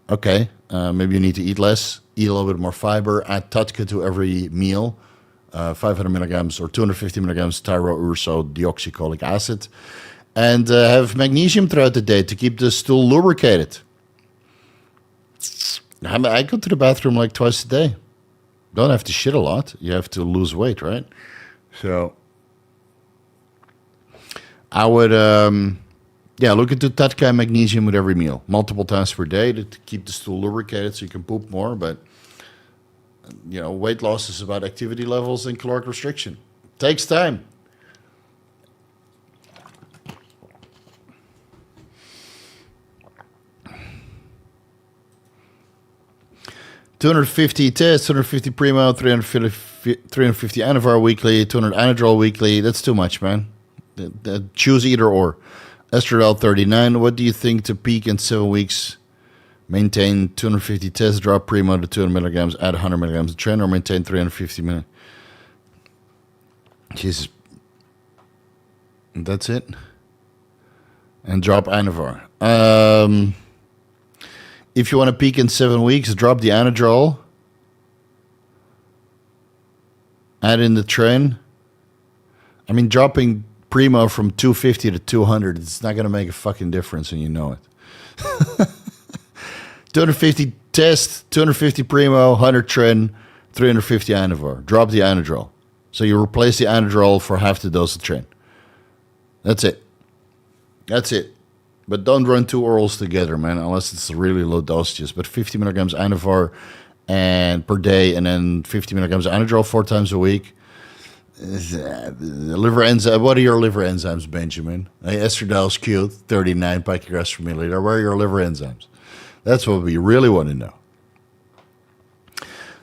Okay. Maybe you need to eat less. Eat a little bit more fiber. Add Tatka to every meal. 500 milligrams or 250 milligrams thyrourso deoxycholic acid. And have magnesium throughout the day to keep the stool lubricated. I go to the bathroom like twice a day. Don't have to shit a lot. You have to lose weight, right? So I would, look into Tatka and magnesium with every meal, multiple times per day to keep the stool lubricated so you can poop more. But, weight loss is about activity levels and caloric restriction. Takes time. $250 test, 250 Primo, 350 Anavar weekly, 200 Anadrol weekly. That's too much, man. Choose either or. Estradiol 39. What do you think to peak in 7 weeks? Maintain 250 test, drop Primo to 200 milligrams, add 100 milligrams of Tren, or maintain 350 milligrams? Jesus. That's it. And drop Anavar. If you want to peak in 7 weeks, drop the Anadrol. Add in the Tren. I mean, dropping Primo from 250 to 200, it's not going to make a fucking difference, and you know it. 250 test, 250 Primo, 100 Tren, 350 Anavar. Drop the Anadrol. So you replace the Anadrol for half the dose of Tren. That's it. That's it. But don't run 2 orals together, man, unless it's really low dosages. But 50 milligrams Anavar per day, and then 50 milligrams Anadrol 4 times a week. Liver enzyme. What are your liver enzymes, Benjamin? Estradiol is cute, 39 picograms per milliliter. Where are your liver enzymes? That's what we really want to know.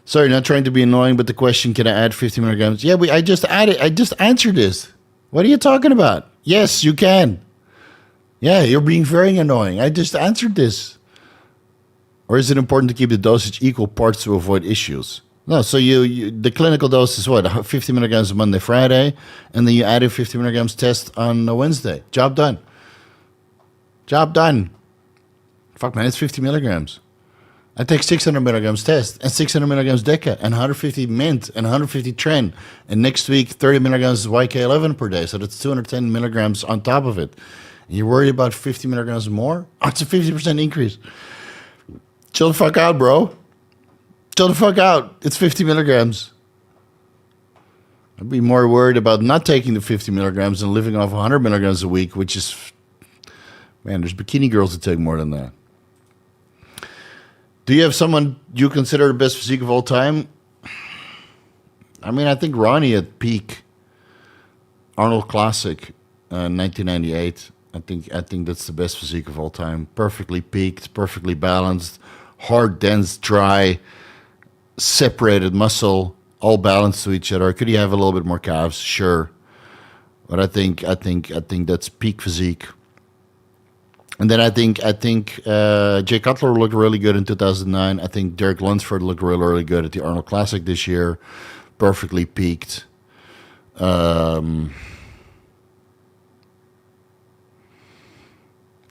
Sorry, not trying to be annoying, but the question, can I add 50 milligrams? Yeah, I just added. I just answered this. What are you talking about? Yes, you can. Yeah, you're being very annoying. I just answered this. Or is it important to keep the dosage equal parts to avoid issues? No, so the clinical dose is what? 50 milligrams Monday, Friday, and then you added 50 milligrams test on a Wednesday. Job done. Job done. Fuck, man, it's 50 milligrams. I take 600 milligrams test and 600 milligrams Deca and 150 Mint and 150 Tren. And next week, 30 milligrams YK11 per day. So that's 210 milligrams on top of it. And you're worried about 50 milligrams more? Oh, it's a 50% increase. Chill the fuck out, bro. Chill the fuck out. It's 50 milligrams. I'd be more worried about not taking the 50 milligrams and living off 100 milligrams a week, which is, man, there's bikini girls that take more than that. Do you have someone you consider the best physique of all time? I mean, I think Ronnie at peak, Arnold Classic, 1998. I think that's the best physique of all time. Perfectly peaked, perfectly balanced, hard, dense, dry, separated muscle, all balanced to each other. Could he have a little bit more calves? Sure, but I think that's peak physique. And then I think Jay Cutler looked really good in 2009. I think Derek Lunsford looked really, really good at the Arnold Classic this year. Perfectly peaked. There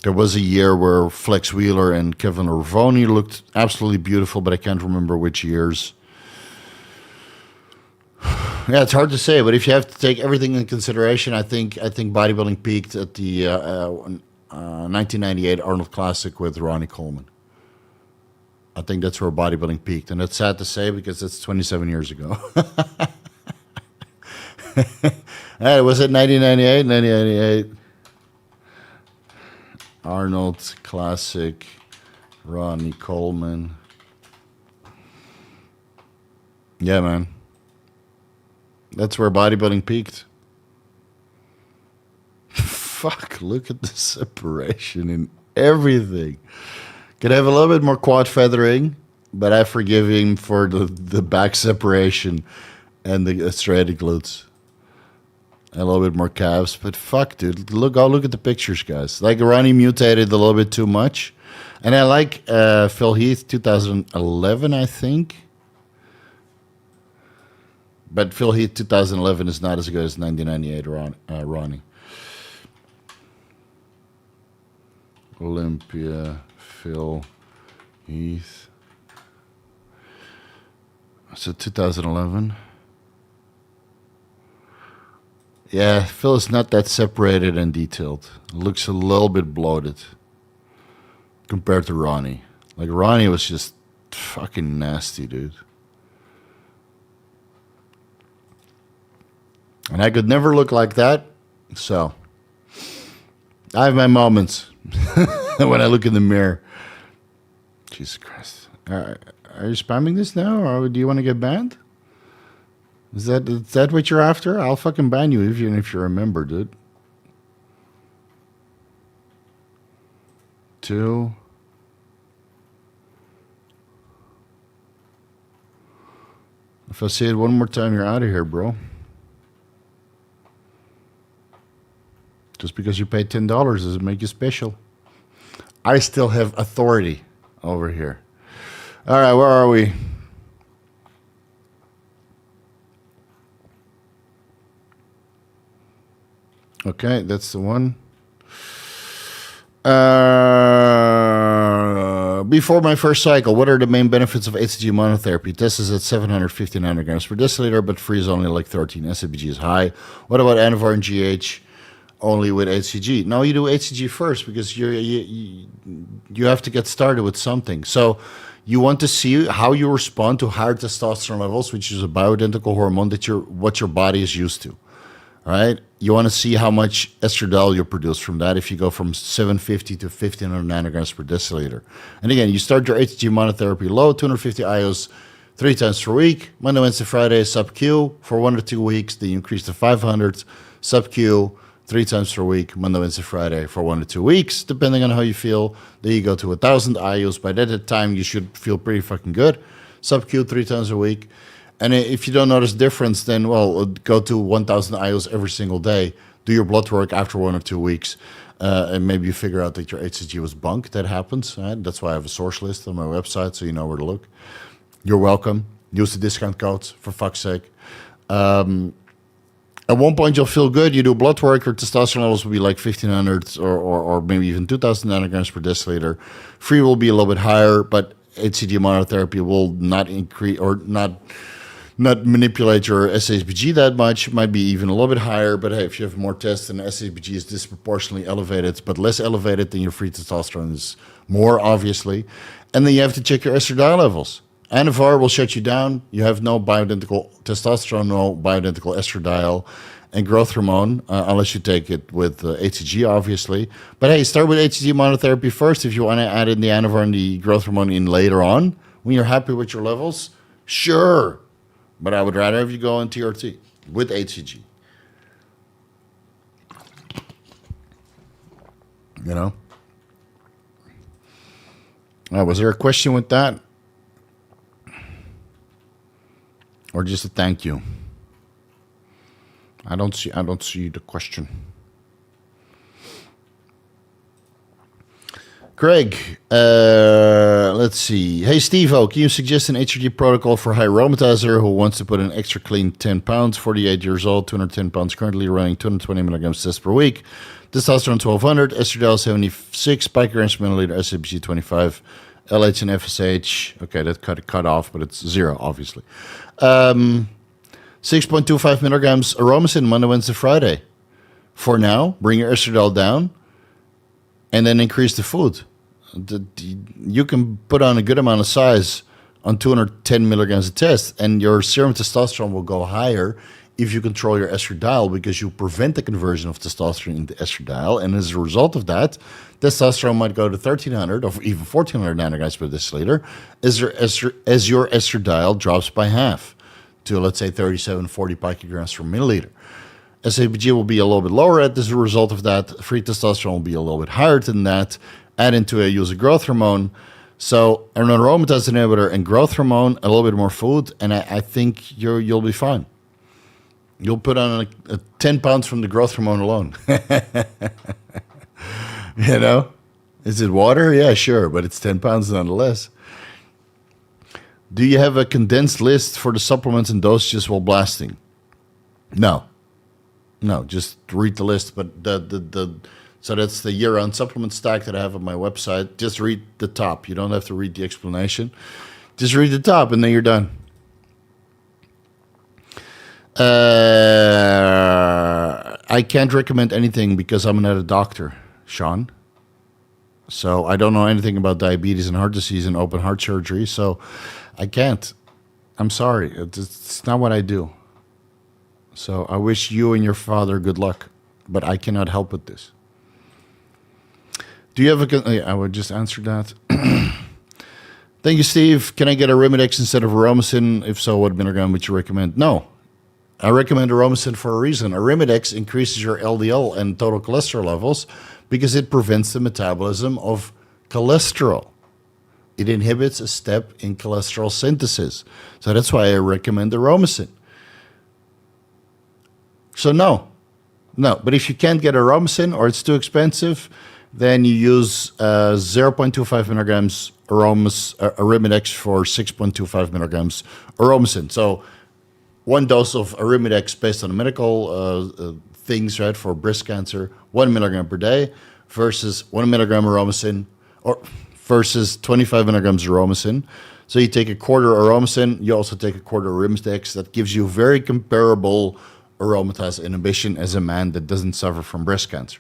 was a year where Flex Wheeler and Kevin Orvoni looked absolutely beautiful, but I can't remember which years. Yeah, it's hard to say, but if you have to take everything in consideration, I think bodybuilding peaked at the 1998 Arnold Classic with Ronnie Coleman. I think that's where bodybuilding peaked, and that's sad to say because that's 27 years ago. Hey, was it 1998? 1998. Arnold Classic, Ronnie Coleman. Yeah, man. That's where bodybuilding peaked. Fuck, look at the separation in everything. Could have a little bit more quad feathering, but I forgive him for the back separation and the striated glutes. A little bit more calves, but fuck, dude. Look at the pictures, guys. Like, Ronnie mutated a little bit too much. And I like Phil Heath, 2011, I think. But Phil Heath, 2011 is not as good as 1998 Ronnie. Olympia, Phil Heath. So 2011. Yeah, Phil is not that separated and detailed. Looks a little bit bloated compared to Ronnie. Like, Ronnie was just fucking nasty, dude. And I could never look like that. So, I have my moments when I look in the mirror. Jesus Christ. Are you spamming this now, or do you want to get banned? Is that what you're after? I'll fucking ban you even if you're a member, dude. 2. If I say it one more time, you're out of here, bro. Just because you paid $10 doesn't make you special. I still have authority over here. All right, where are we? Okay, that's the one. Before my first cycle, what are the main benefits of HCG monotherapy? Test is at 750 nanograms per deciliter, but free is only like 13. SCBG is high. What about Anavar and GH only with HCG? No, you do HCG first because you have to get started with something. So you want to see how you respond to higher testosterone levels, which is a bioidentical hormone that what your body is used to. All right, you want to see how much estradiol you produce from that if you go from 750 to 1500 nanograms per deciliter. And again, you start your HCG monotherapy low, 250 IUs 3 times per week, Monday, Wednesday, Friday, sub-Q for 1 or 2 weeks. Then you increase to 500, sub-Q 3 times per week, Monday, Wednesday, Friday for 1 or 2 weeks, depending on how you feel. Then you go to 1,000 IUs. By that time, you should feel pretty fucking good. Sub-Q 3 times a week. And if you don't notice difference, then, well, go to 1,000 IUs every single day. Do your blood work after 1 or 2 weeks. And maybe you figure out that your HCG was bunk. That happens. Right? That's why I have a source list on my website, so you know where to look. You're welcome. Use the discount codes, for fuck's sake. At one point, you'll feel good. You do blood work, your testosterone levels will be like 1,500 or maybe even 2,000 nanograms per deciliter. Free will be a little bit higher, but HCG monotherapy will not increase or not manipulate your SHBG that much. It might be even a little bit higher, but hey, if you have more tests and SHBG is disproportionately elevated, but less elevated than your free testosterone is more, obviously. And then you have to check your estradiol levels. Anavar will shut you down. You have no bioidentical testosterone, no bioidentical estradiol and growth hormone, unless you take it with HCG, obviously. But hey, start with HCG monotherapy first if you want to add in the Anavar and the growth hormone in later on. When you're happy with your levels, sure. But I would rather have you go on TRT with HCG. You know? Was there a question with that? Or just a thank you? I don't see the question. Craig, let's see. Hey, Steve-O, can you suggest an HRG protocol for high aromatizer who wants to put an extra clean 10 pounds, 48 years old, 210 pounds, currently running 220 milligrams test per week, testosterone 1200, estradiol 76, picograms per milliliter, SHBG 25, LH and FSH. Okay, that cut off, but it's 0, obviously. 6.25 milligrams Aromasin Monday, Wednesday, Friday. For now, bring your estradiol down. And then increase the food. You can put on a good amount of size on 210 milligrams a test, and your serum testosterone will go higher if you control your estradiol, because you prevent the conversion of testosterone into estradiol. And as a result of that, testosterone might go to 1,300 or even 1,400 nanograms per deciliter as your estradiol drops by half. to, let's say, 37, 40 picograms per milliliter. SABG will be a little bit lower as a result of that. Free testosterone will be a little bit higher than that. Add into a use of growth hormone. So an aromatase inhibitor and growth hormone, a little bit more food, and I think you'll be fine. You'll put on 10 pounds from the growth hormone alone. You know? Is it water? Yeah, sure, but it's 10 pounds nonetheless. Do you have a condensed list for the supplements and dosages while blasting? No, just read the list. But so that's the year-round supplement stack that I have on my website. Just read the top. You don't have to read the explanation. Just read the top, and then you're done. I can't recommend anything because I'm not a doctor, Sean. So I don't know anything about diabetes and heart disease and open heart surgery. So I can't. I'm sorry. It's not what I do. So I wish you and your father good luck, but I cannot help with this. Do you have I would just answer that. Thank you, Steve. Can I get Arimidex instead of Aromasin? If so, what milligram would you recommend? No. I recommend Aromasin for a reason. Arimidex increases your LDL and total cholesterol levels because it prevents the metabolism of cholesterol. It inhibits a step in cholesterol synthesis. So that's why I recommend Aromasin. So no. But if you can't get Aromasin or it's too expensive, then you use 0.25 milligrams Arimidex for 6.25 milligrams Aromasin. So one dose of Arimidex based on the medical things, right, for breast cancer, 1 milligram per day versus 1 milligram Aromasin or versus 25 milligrams Aromasin. So you take a quarter Aromasin, you also take a quarter Arimidex. That gives you very comparable aromatase inhibition as a man that doesn't suffer from breast cancer.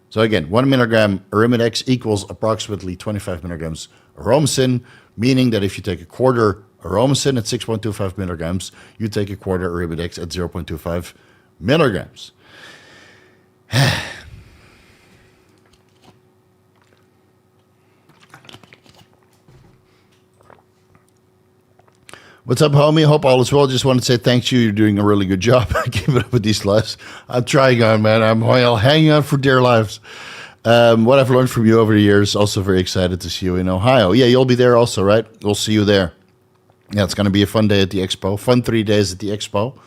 So again, 1 milligram Arimidex equals approximately 25 milligrams Aromasin, meaning that if you take a quarter Aromasin at 6.25 milligrams, you take a quarter Arimidex at 0.25 milligrams. What's up, homie? Hope all is well. Just want to say thank you. You're doing a really good job. Keep it up with these lives. I'm trying on, man. I'm hanging on for dear lives. What I've learned from you over the years, also very excited to see you in Ohio. Yeah, you'll be there also, right? We'll see you there. Yeah, it's going to be a fun day at the expo. Fun 3 days at the expo. I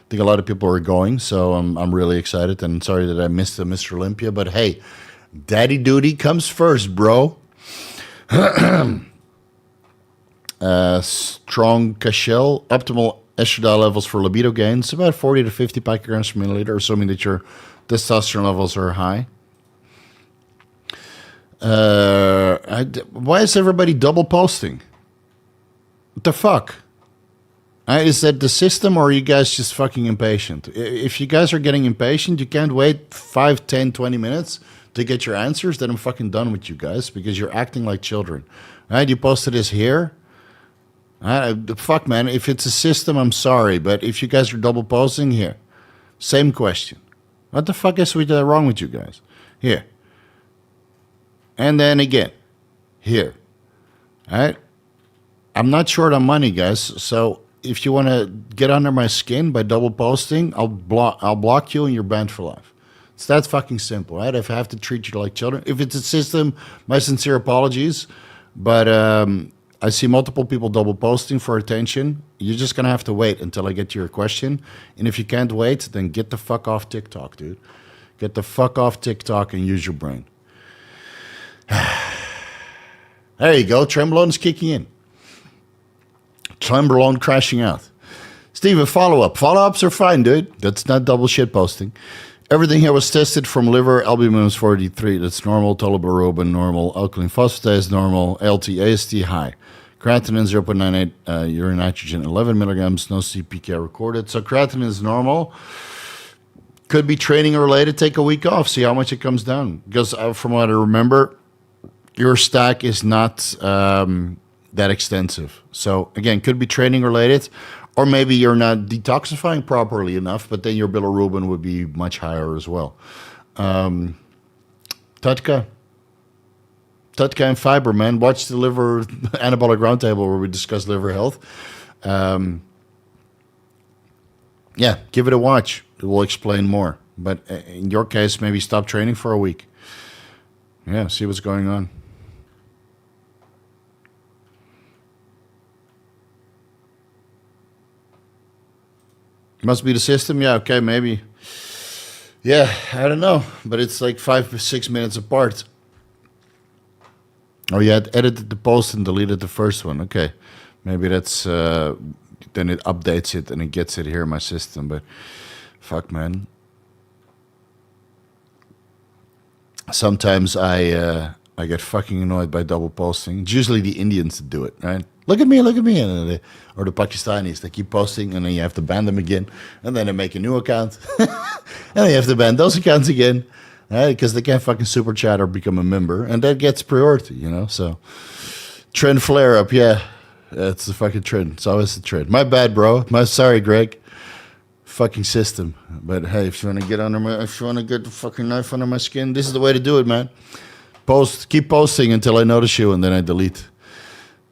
think a lot of people are going, so I'm really excited. And sorry that I missed the Mr. Olympia, but hey, daddy duty comes first, bro. Strong Cashel, optimal estradiol levels for libido gains, about 40 to 50 picograms per milliliter, assuming that your testosterone levels are high. Why is everybody double posting? What the fuck? Is that the system, or are you guys just fucking impatient? If you guys are getting impatient, you can't wait 5, 10, 20 minutes to get your answers, then I'm fucking done with you guys because you're acting like children. Right? You posted this here. Fuck, man. If it's a system, I'm sorry. But if you guys are double posting, here. Same question. What the fuck is wrong with you guys? Here. And then again. Here. All right? I'm not short on money, guys. So if you want to get under my skin by double posting, I'll block you and you're banned for life. It's that fucking simple, right? If I have to treat you like children. If it's a system, my sincere apologies. But I see multiple people double posting for attention. You're just going to have to wait until I get to your question. And if you can't wait, then get the fuck off TikTok, dude. Get the fuck off TikTok and use your brain. There you go. Trembolon's kicking in. Trembolon crashing out. Steve, a follow-up. Follow-ups are fine, dude. That's not double shit posting. Everything here was tested from liver, albumin is 43, that's normal, total bilirubin normal, alkaline phosphatase normal, ALT, AST high, creatinine 0.98, urine nitrogen 11 milligrams, no CPK recorded. So creatinine is normal. Could be training related. Take a week off, see how much it comes down. Because from what I remember, your stack is not that extensive. So again, could be training related. Or maybe you're not detoxifying properly enough, but then your bilirubin would be much higher as well. Tutka and fiber, man. Watch the liver anabolic roundtable where we discuss liver health. yeah, give it a watch. It will explain more. But in your case, maybe stop training for a week. Yeah, see what's going on. Must be the system. Yeah, okay, maybe. Yeah, I don't know. But it's like 5 or 6 minutes apart. Oh, you had edited the post and deleted the first one. Okay. Maybe that's... then it updates it and it gets it here in my system. But fuck, man. Sometimes I get fucking annoyed by double posting. It's usually the Indians that do it, right? Look at me. And or the Pakistanis. They keep posting and then you have to ban them again. And then they make a new account. And then you have to ban those accounts again. Right? Because they can't fucking super chat or become a member. And that gets priority, you know? So, trend flare up, yeah. That's the fucking trend. It's always the trend. My bad, bro. Sorry, Greg. Fucking system. But hey, if you want to get the fucking knife under my skin, this is the way to do it, man. Keep posting until I notice you, and then I delete.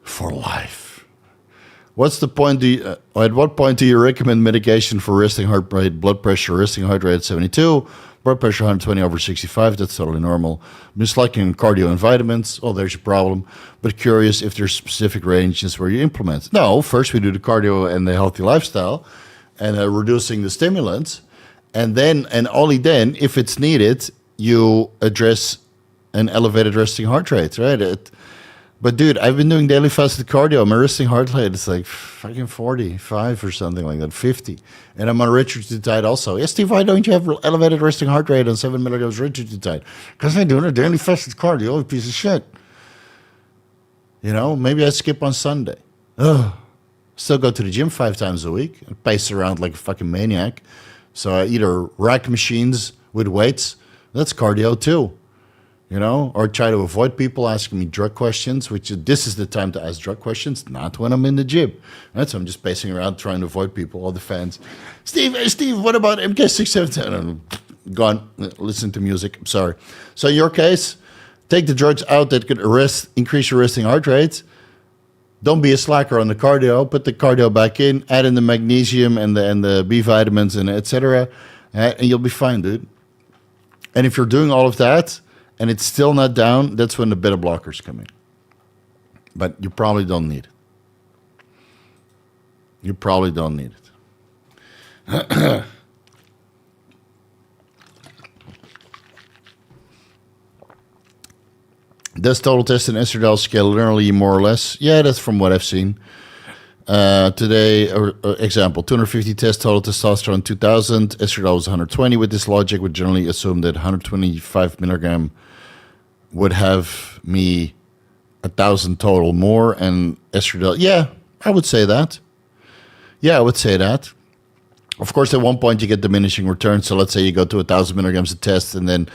For life. What's the point? At what point do you recommend medication for resting heart rate, blood pressure, resting heart rate at 72, blood pressure 120/65? That's totally normal. Misliking cardio and vitamins. Oh, there's your problem. But curious if there's specific ranges where you implement. No, first we do the cardio and the healthy lifestyle, and reducing the stimulants, and only then, if it's needed, you address an elevated resting heart rate, right? But dude, I've been doing daily fasted cardio. My resting heart rate is like fucking 45 or something like that, 50. And I'm on rituximab also. Yeah, Steve, why don't you have elevated resting heart rate on 7 milligrams rituximab? Because I'm doing a daily fasted cardio, you piece of shit. You know, maybe I skip on Sunday. Ugh. Still go to the gym 5 times a week. I pace around like a fucking maniac. So I either rack machines with weights. That's cardio too. You know, or try to avoid people asking me drug questions, this is the time to ask drug questions, not when I'm in the gym. Right? So I'm just pacing around trying to avoid people, all the fans. Steve, what about MK617? Gone. Listen to music. I'm sorry. So in your case, take the drugs out that could increase your resting heart rate. Don't be a slacker on the cardio. Put the cardio back in. Add in the magnesium and the B vitamins and etc. And you'll be fine, dude. And if you're doing all of that, and it's still not down, that's when the beta blockers come in. But you probably don't need it. You probably don't need it. Does total test and estradiol scale linearly, more or less? Yeah, that's from what I've seen. Today, example, 250 test total testosterone 2000, estradiol was 120. With this logic, would generally assume that 125 milligram would have me 1,000 total more, and estradiol. Yeah, I would say that. Yeah, I would say that. Of course, at one point you get diminishing returns. So let's say you go to 1,000 milligrams a test, and then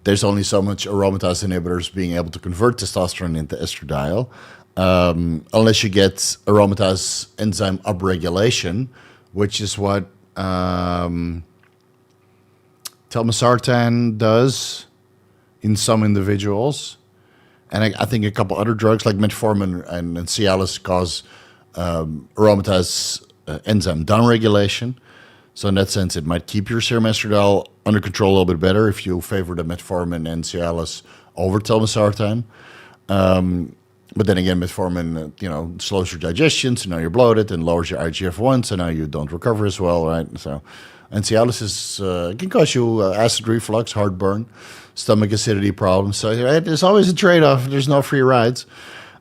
there's only so much aromatase inhibitors being able to convert testosterone into estradiol. Unless you get aromatase enzyme upregulation, which is what telmisartan does in some individuals. And I think a couple other drugs like metformin and Cialis cause aromatase enzyme downregulation. So in that sense, it might keep your serum estradiol under control a little bit better if you favor the metformin and Cialis over telmisartan. But then again, metformin, slows your digestion, so now you're bloated, and lowers your IGF-1, so now you don't recover as well, right? So, and Cialis can cause you acid reflux, heartburn, stomach acidity problems. So right, there's always a trade-off. There's no free rides.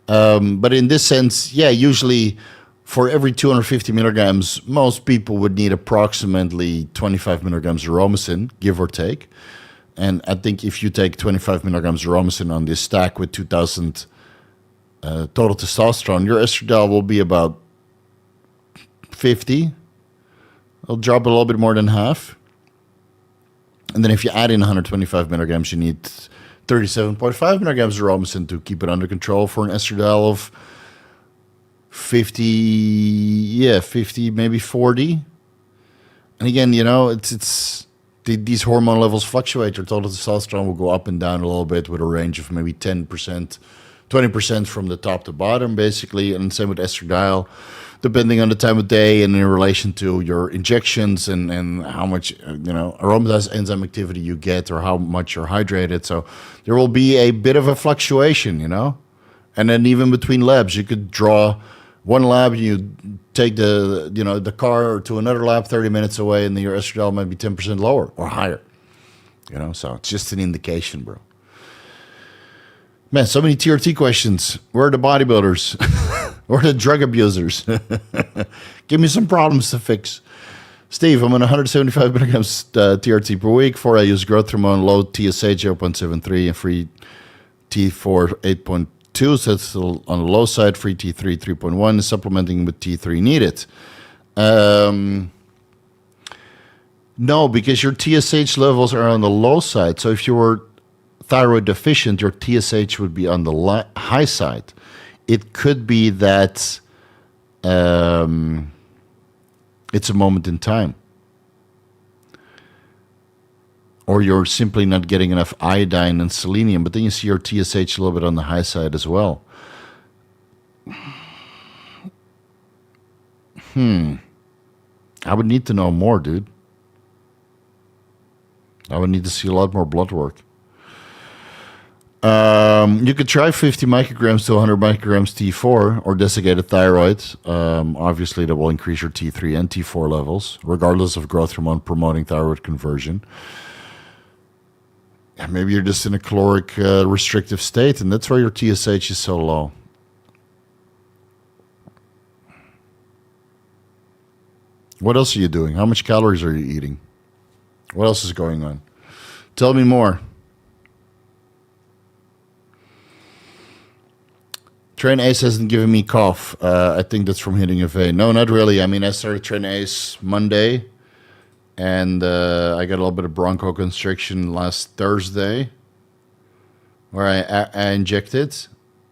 But in this sense, yeah, usually for every 250 milligrams, most people would need approximately 25 milligrams of Aromasin, give or take. And I think if you take 25 milligrams of Aromasin on this stack with 2,000 total testosterone, your estradiol will be about 50. It'll drop a little bit more than half. And then if you add in 125 milligrams, you need 37.5 milligrams of Aromasin to keep it under control for an estradiol of 50, maybe 40. And again, these hormone levels fluctuate. Your total testosterone will go up and down a little bit with a range of maybe 10% 20% from the top to bottom, basically. And same with estradiol, depending on the time of day and in relation to your injections and how much, aromatase enzyme activity you get or how much you're hydrated. So there will be a bit of a fluctuation, And then even between labs, you could draw one lab, you take the car to another lab 30 minutes away, and your estradiol might be 10% lower or higher. So it's just an indication, bro. Man, so many TRT questions. Where are the bodybuilders? Where are the drug abusers? Give me some problems to fix. Steve, I'm on 175 milligrams TRT per week. I use growth hormone, low TSH 0.73, and free T4 8.2. So it's on the low side. Free T3 3.1. Supplementing with T3 needed. No, because your TSH levels are on the low side. So if you were thyroid deficient, your TSH would be on the high side. It could be that it's a moment in time. Or you're simply not getting enough iodine and selenium, but then you see your TSH a little bit on the high side as well. I would need to know more, dude. I would need to see a lot more blood work. You could try 50 micrograms to 100 micrograms T4 or desiccated thyroid. Obviously, that will increase your T3 and T4 levels, regardless of growth hormone promoting thyroid conversion. Maybe you're just in a caloric restrictive state, and that's why your TSH is so low. What else are you doing? How much calories are you eating? What else is going on? Tell me more. Tren Ace hasn't given me cough. I think that's from hitting a vein. No, not really. I mean, I started Tren Ace Monday, and I got a little bit of bronchoconstriction last Thursday, where I injected,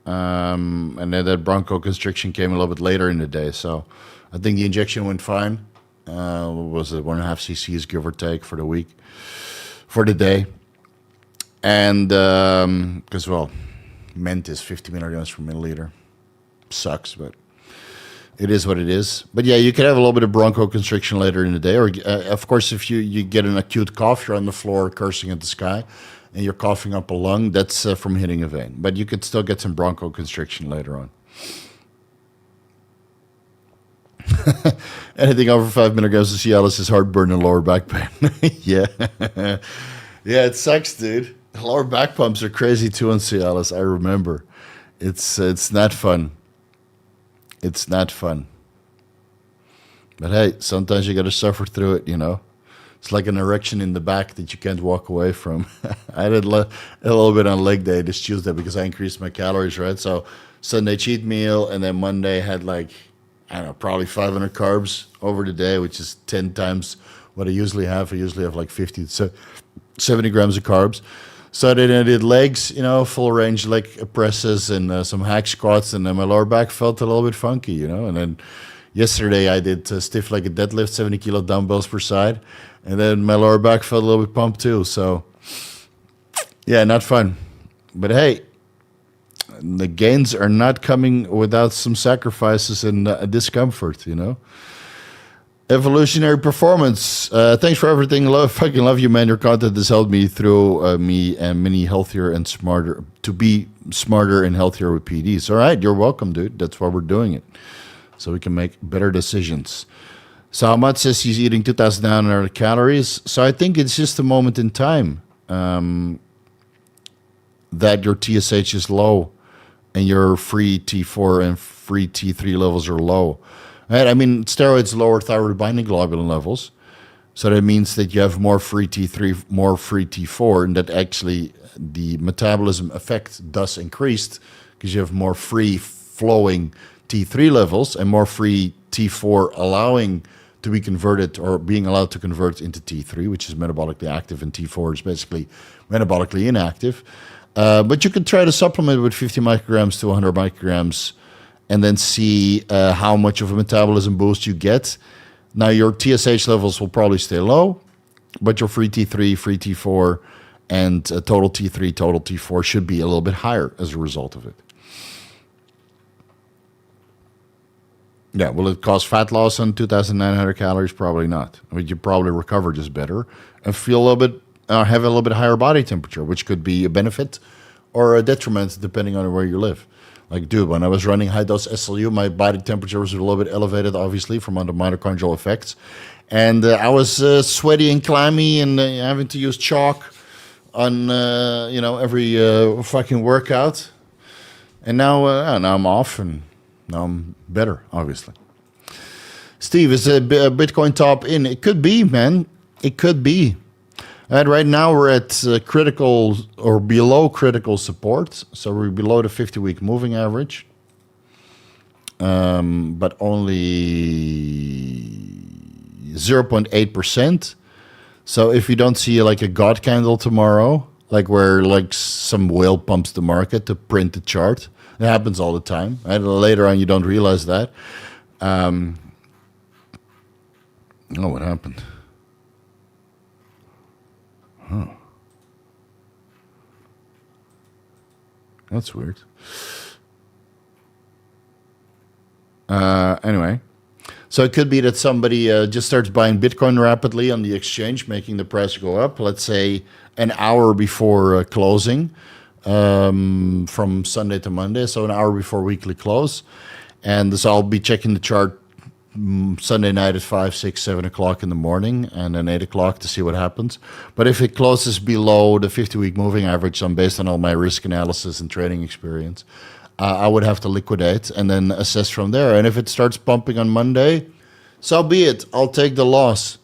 and then that bronchoconstriction came a little bit later in the day. So I think the injection went fine. What was it, 1.5 cc's, give or take, for the week, for the day. And because, Ment is 50 milligrams per milliliter. Sucks, but it is what it is. But yeah, you could have a little bit of bronchoconstriction later in the day. Or, of course, if you get an acute cough, you're on the floor cursing at the sky, and you're coughing up a lung, that's from hitting a vein. But you could still get some bronchoconstriction later on. Anything over 5 milligrams of Cialis is heartburn and lower back pain. Yeah. Yeah, it sucks, dude. Lower back pumps are crazy too on Cialis, I remember. It's not fun. It's not fun. But hey, sometimes you got to suffer through it, It's like an erection in the back that you can't walk away from. I did a little bit on leg day this Tuesday because I increased my calories, right? So Sunday cheat meal, and then Monday had probably 500 carbs over the day, which is 10 times what I usually have. I usually have like 50 to 70 grams of carbs. So then I did legs, full range leg presses and some hack squats, and then my lower back felt a little bit funky, And then yesterday I did stiff leg deadlift, 70 kilo dumbbells per side, and then my lower back felt a little bit pumped too. So yeah, not fun. But hey, the gains are not coming without some sacrifices and discomfort, Evolutionary Performance. Thanks for everything. Fucking love you, man. Your content has helped me through me and many healthier and smarter, to be smarter and healthier with PDs. All right, you're welcome, dude. That's why we're doing it, so we can make better decisions. So Ahmad says he's eating 2,900 calories. So I think it's just a moment in time that your TSH is low and your free T4 and free T3 levels are low. Right? I mean, steroids lower thyroid binding globulin levels. So that means that you have more free T3, more free T4, and that actually the metabolism effect thus increased because you have more free flowing T3 levels and more free T4 allowing to be converted or being allowed to convert into T3, which is metabolically active, and T4 is basically metabolically inactive. But you could try to supplement with 50 micrograms to 100 micrograms and then see how much of a metabolism boost you get. Now, your TSH levels will probably stay low, but your free T3, free T4, and total T3, total T4 should be a little bit higher as a result of it. Yeah, will it cause fat loss on 2,900 calories? Probably not. I mean, you probably recover just better and feel a little bit, have a little bit higher body temperature, which could be a benefit or a detriment depending on where you live. Like, dude, when I was running high dose SLU, my body temperature was a little bit elevated, obviously, from under mitochondrial effects. And I was sweaty and clammy and having to use chalk on, every fucking workout. And now I'm off and now I'm better, obviously. Steve, is a Bitcoin top in? It could be, man. It could be. And right now we're at critical or below critical support. So we're below the 50-week moving average. But only 0.8%. So if you don't see like a God candle tomorrow, like where like some whale pumps the market to print the chart, it happens all the time. And later on you don't realize that. Oh, what happened? Huh. That's weird. Anyway, so it could be that somebody just starts buying Bitcoin rapidly on the exchange, making the price go up, let's say an hour before closing, from Sunday to Monday, so an hour before weekly close. And so I'll be checking the chart Sunday night at 5, 6, 7 o'clock in the morning, and then 8 o'clock to see what happens. But if it closes below the 50-week moving average, based on all my risk analysis and trading experience, I would have to liquidate and then assess from there. And if it starts pumping on Monday, so be it. I'll take the loss.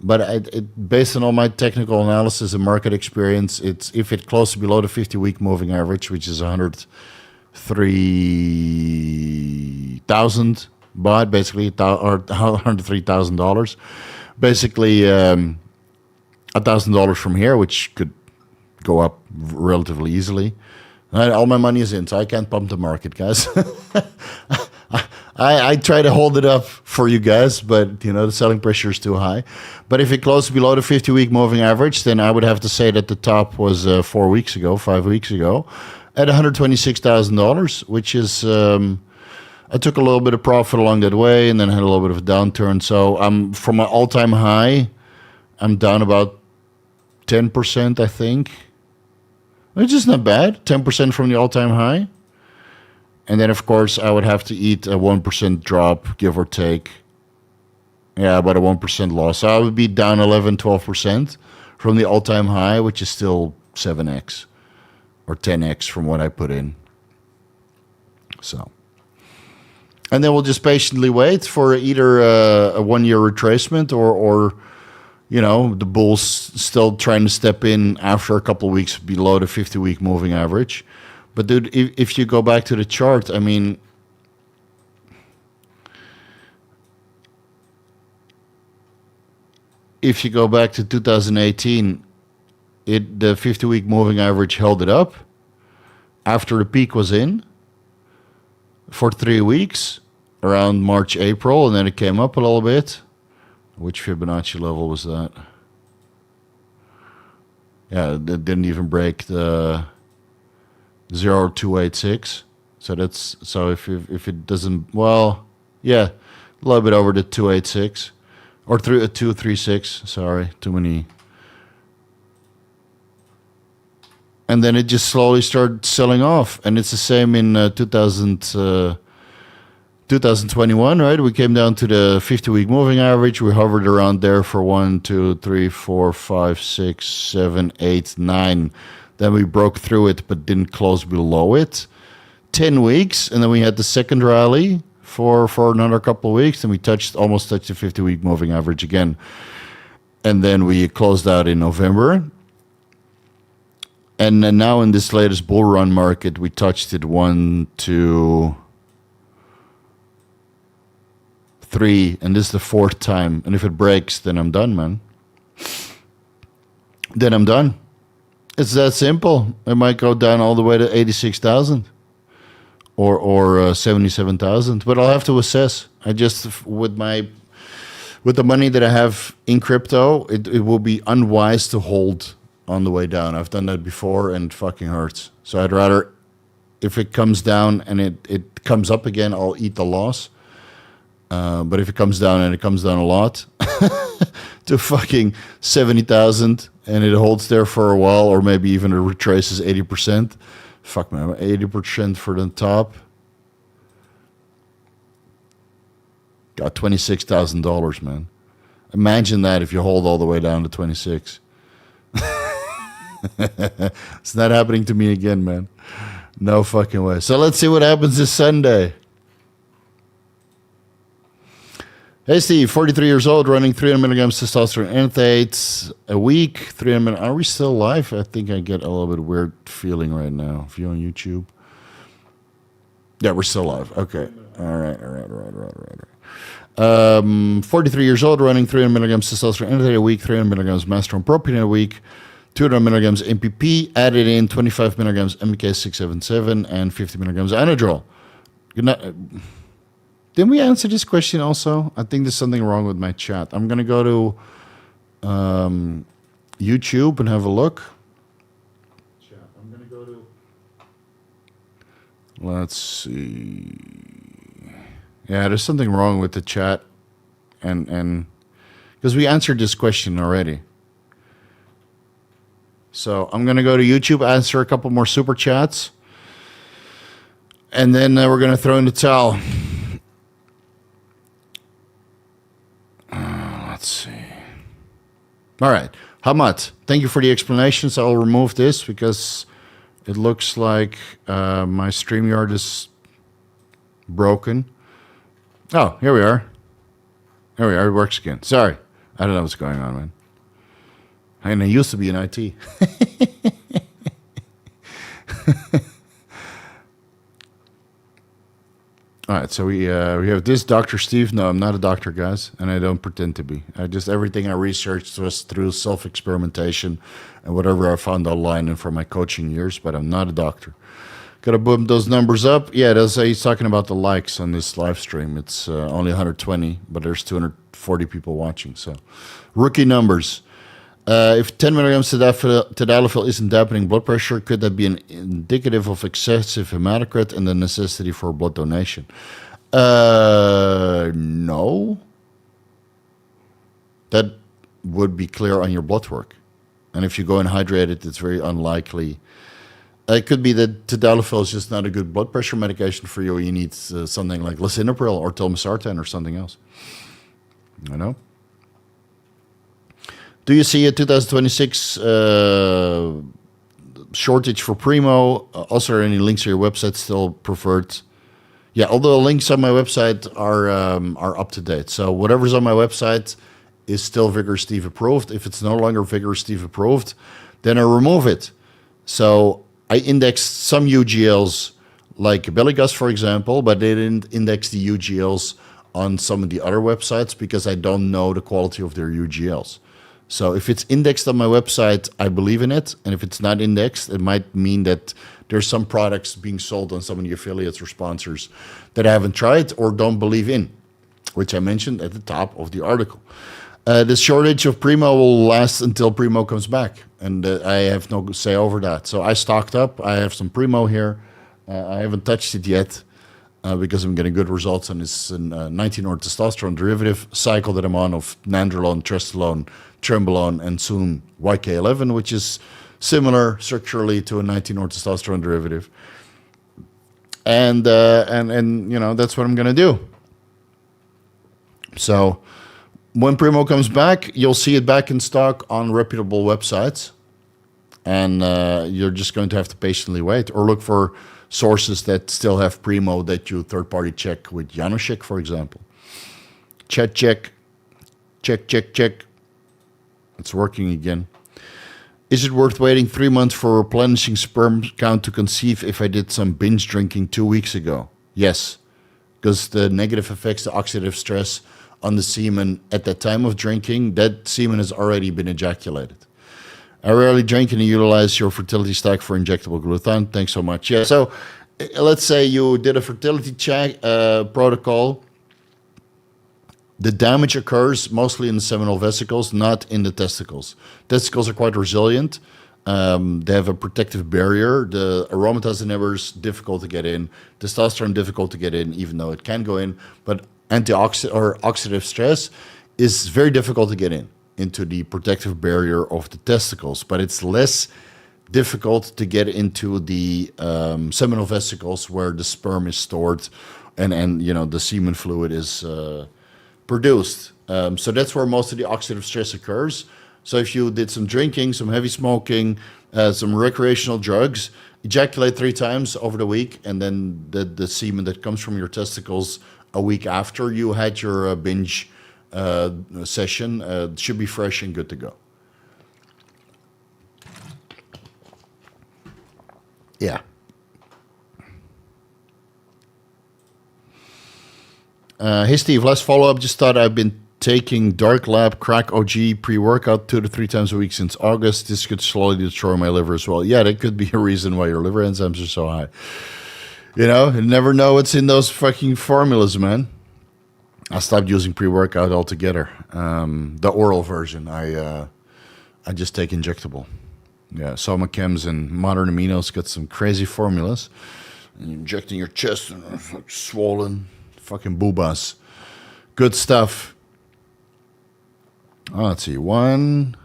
But based on all my technical analysis and market experience, if it closes below the 50-week moving average, which is 103,000 baht, basically, or $103,000, basically $1,000 from here, which could go up relatively easily. All my money is in, so I can't pump the market, guys. I try to hold it up for you guys, but the selling pressure is too high. But if it closes below the 50-week moving average, then I would have to say that the top was 5 weeks ago, at $126,000, which is I took a little bit of profit along that way, and then had a little bit of a downturn. So I'm from my all-time high, I'm down about 10%, I think. Which is not bad, 10% from the all-time high. And then, of course, I would have to eat a 1% drop, give or take. Yeah, about a 1% loss. So I would be down 11, 12% from the all-time high, which is still 7x or 10x from what I put in. So, and then we'll just patiently wait for either a 1-year retracement or the bull's still trying to step in after a couple of weeks below the 50-week moving average. But dude, if you go back to the chart, I mean, if you go back to 2018, the 50-week moving average held it up after the peak was in for 3 weeks around March, April, and then it came up a little bit. Which Fibonacci level was that? Yeah, it didn't even break the 0.286. So if it doesn't, well, yeah, a little bit over the 286 or 236. Sorry, too many. And then it just slowly started selling off, and it's the same in 2021, right? We came down to the 50-week moving average. We hovered around there for 1, 2, 3, 4, 5, 6, 7, 8, 9. Then we broke through it, but didn't close below it. 10 weeks, and then we had the second rally for another couple of weeks, and we almost touched the 50-week moving average again. And then we closed out in November. And then now in this latest bull run market, we touched it 1, 2, 3, and this is the 4th time. And if it breaks, then I'm done, man. Then I'm done. It's that simple. It might go down all the way to 86,000 or 77,000, but I'll have to assess. I just with the money that I have in crypto, it will be unwise to hold on the way down. I've done that before, and it fucking hurts. So I'd rather, if it comes down and it comes up again, I'll eat the loss. But if it comes down, and it comes down a lot, to fucking 70,000, and it holds there for a while, or maybe even it retraces 80%. Fuck man, 80% for the top. Got $26,000, man. Imagine that if you hold all the way down to 26. It's not happening to me again, man. No fucking way. So let's see what happens this Sunday. Hey Steve, 43 years old, running 300 milligrams testosterone anthate a week. 300 minutes. Are we still live? I think I get a little bit weird feeling right now. If you're on YouTube. Yeah, we're still live. Okay. All right. 43 years old, running 300 milligrams testosterone anthate a week, 300 milligrams masteron propionate a week, 200 milligrams MPP, added in 25 milligrams MK677 and 50 milligrams Anadrol. Didn't we answer this question also? I think there's something wrong with my chat. I'm going to go to YouTube and have a look. I'm going to go to... Let's see. Yeah, there's something wrong with the chat. And because we answered this question already. So I'm going to go to YouTube, answer a couple more super chats. And then we're going to throw in the towel. Let's see. All right. Hamat, thank you for the explanations. I'll remove this because it looks like my StreamYard is broken. Oh, here we are. Here we are. It works again. Sorry. I don't know what's going on, man. And I used to be in IT. All right, so we have this Dr. Steve. No, I'm not a doctor, guys, and I don't pretend to be. Everything I researched was through self-experimentation and whatever I found online and from my coaching years, but I'm not a doctor. Got to boom those numbers up. Yeah, he's talking about the likes on this live stream. It's only 120, but there's 240 people watching, so rookie numbers. If 10 milligrams tadalafil isn't dampening blood pressure, could that be an indicative of excessive hematocrit and the necessity for blood donation? No. That would be clear on your blood work. And if you go unhydrated, it's very unlikely. It could be that tadalafil is just not a good blood pressure medication for you. You need something like lisinopril or telmisartan or something else. You know? Do you see a 2026 shortage for Primo? Also, are any links to your website still preferred? Yeah, all the links on my website are up to date. So whatever's on my website is still Vigorous Steve approved. If it's no longer Vigorous Steve approved, then I remove it. So I indexed some UGLs like Belligus, for example, but they didn't index the UGLs on some of the other websites because I don't know the quality of their UGLs. So if it's indexed on my website, I believe in it. And if it's not indexed, it might mean that there's some products being sold on some of the affiliates or sponsors that I haven't tried or don't believe in, which I mentioned at the top of the article. The shortage of Primo will last until Primo comes back. And I have no say over that. So I stocked up. I have some Primo here. I haven't touched it yet because I'm getting good results on this 19-orthotestosterone derivative cycle that I'm on of nandrolone, trestalone, Trembolone, and soon YK11, which is similar structurally to a 19-orthotestosterone derivative. And you know, that's what I'm going to do. So when Primo comes back, you'll see it back in stock on reputable websites. And you're just going to have to patiently wait or look for sources that still have Primo that you third-party check with Januszek, for example. Check. It's working again. Is it worth waiting 3 months for replenishing sperm count to conceive if I did some binge drinking 2 weeks ago? Yes, because the negative effects, the oxidative stress on the semen at that time of drinking, that semen has already been ejaculated. I rarely drink and utilize your fertility stack for injectable glutathione. Thanks so much. Yeah, so let's say you did a fertility check protocol. The damage occurs mostly in the seminal vesicles, not in the testicles. Testicles are quite resilient. They have a protective barrier. The aromatase inhibitors, difficult to get in. Testosterone, difficult to get in, even though it can go in. But antioxidant or oxidative stress is very difficult to get into the protective barrier of the testicles, but it's less difficult to get into the seminal vesicles where the sperm is stored and you know the semen fluid is produced. So that's where most of the oxidative stress occurs. So if you did some drinking, some heavy smoking, some recreational drugs, ejaculate 3 times over the week, and then the semen that comes from your testicles a week after you had your binge session should be fresh and good to go. Yeah. Hey Steve, last follow-up. Just thought I've been taking Dark Lab Crack OG pre-workout 2 to 3 times a week since August. This could slowly destroy my liver as well. Yeah, that could be a reason why your liver enzymes are so high. You know, you never know what's in those fucking formulas, man. I stopped using pre-workout altogether. The oral version, I just take injectable. Yeah, Soma Chems and Modern Aminos got some crazy formulas. And you're injecting your chest and it's like swollen, fucking boobas. Good stuff. Oh, let's see. 1.